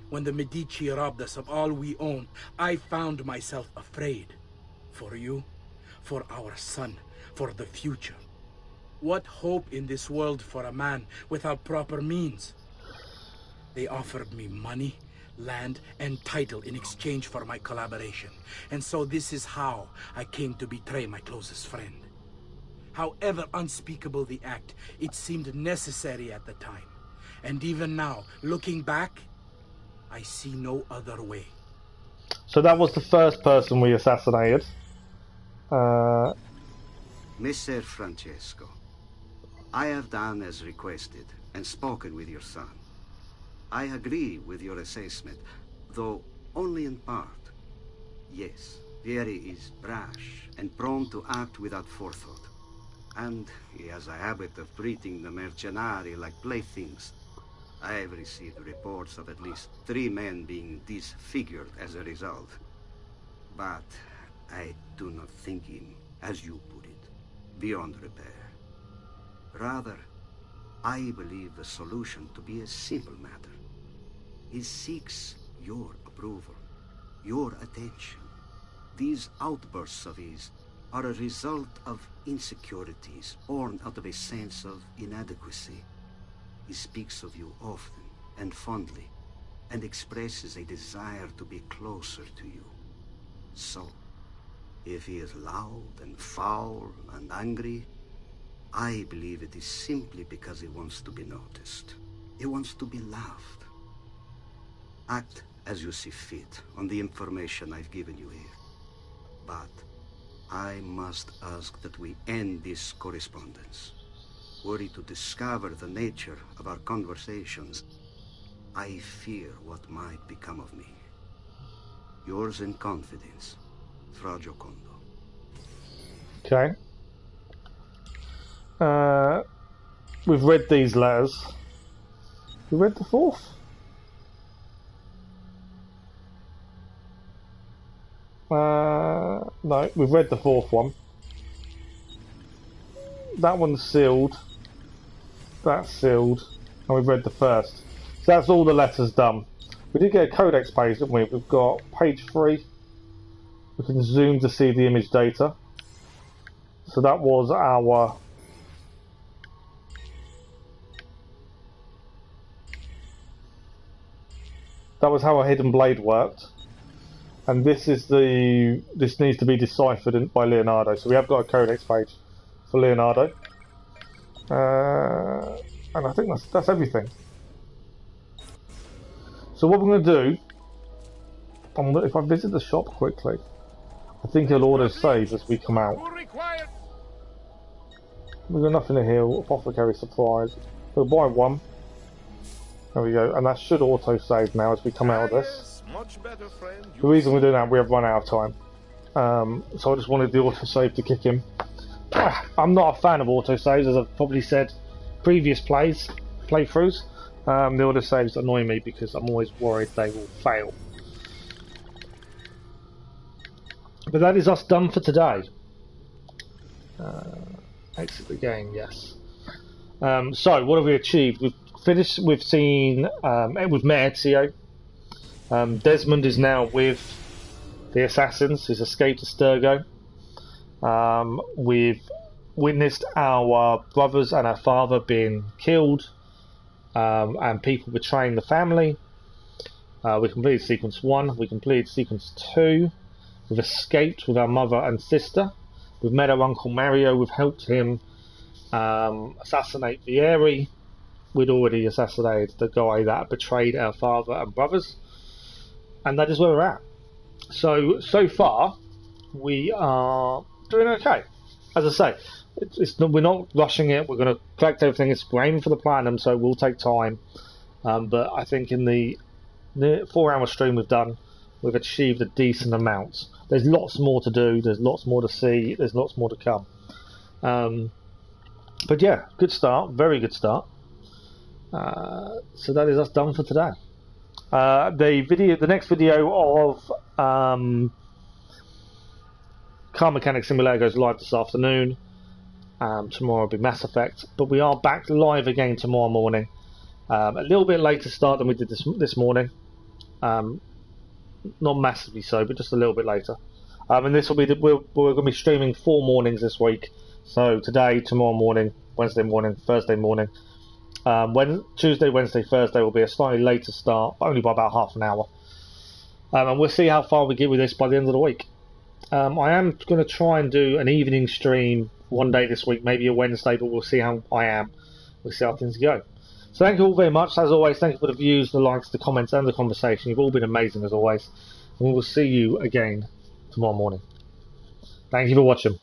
When the Medici robbed us of all we own, I found myself afraid. For you, for our son, for the future. What hope in this world for a man without proper means? They offered me money, land, and title in exchange for my collaboration. And so this is how I came to betray my closest friend. However unspeakable the act, it seemed necessary at the time. And even now, looking back, I see no other way. So that was the first person we assassinated. Messer Francesco, I have done as requested and spoken with your son. I agree with your assessment, though only in part. Yes, Vieri is brash and prone to act without forethought. And he has a habit of treating the mercenari like playthings. I have received reports of at least 3 men being disfigured as a result. But I do not think him, as you put it, beyond repair. Rather, I believe the solution to be a simple matter. He seeks your approval, your attention. These outbursts of his are a result of insecurities born out of a sense of inadequacy. He speaks of you often and fondly, and expresses a desire to be closer to you. So, if he is loud and foul and angry, I believe it is simply because he wants to be noticed. He wants to be loved. Act as you see fit on the information I've given you here. But I must ask that we end this correspondence. Were he to discover the nature of our conversations, I fear what might become of me. Yours in confidence, Fra Giocondo. Okay. We've read these letters. We read the 4th? No, we've read the 4th one. That one's sealed. That's sealed. And we've read the 1st. So that's all the letters done. We did get a codex page, didn't we? We've got page 3. We can zoom to see the image data. So that was our... That was how a hidden blade worked. And this is the... This needs to be deciphered by Leonardo. So we have got a codex page for Leonardo. And I think that's everything. So what we're going to do... if I visit the shop quickly, I think he'll auto-save as we come out. We've got nothing to heal. Apothecary supplies. We'll buy 1. There we go. And that should auto-save now as we come out of this. The reason we're doing that, we have run out of time. So I just wanted the auto-save to kick in. I'm not a fan of auto-saves, as I've probably said previous playthroughs. The auto-saves annoy me because I'm always worried they will fail. But that is us done for today. Exit the game, yes. So, what have we achieved? We've finished, we've seen, we've met Ezio. Desmond is now with the assassins, he's escaped Abstergo. We've witnessed our brothers and our father being killed, and people betraying the family. We completed sequence 1, we completed sequence 2. We've escaped with our mother and sister. We've met our Uncle Mario. We've helped him assassinate Vieri. We'd already assassinated the guy that betrayed our father and brothers. And that is where we're at. So far, we are doing okay. As I say, we're not rushing it. We're going to collect everything. We're aiming for the platinum, so it will take time. But I think in the 4-hour stream we've done, we've achieved a decent amount. There's lots more to do, there's lots more to see, there's lots more to come. But yeah, good start, very good start. So that is us done for today. The next video of Car Mechanic Simulator goes live this afternoon. Tomorrow will be Mass Effect, but we are back live again tomorrow morning. A little bit later start than we did this morning. Not massively so, but just a little bit later. And this will be we're going to be streaming 4 mornings this week. So today, tomorrow morning, Wednesday morning, Thursday morning. Tuesday, Wednesday, Thursday will be a slightly later start, only by about half an hour. And we'll see how far we get with this by the end of the week. I am going to try and do an evening stream one day this week, maybe a Wednesday, but we'll see how I am. We'll see how things go. So thank you all very much. As always, thank you for the views, the likes, the comments, and the conversation. You've all been amazing as always. And we will see you again tomorrow morning. Thank you for watching.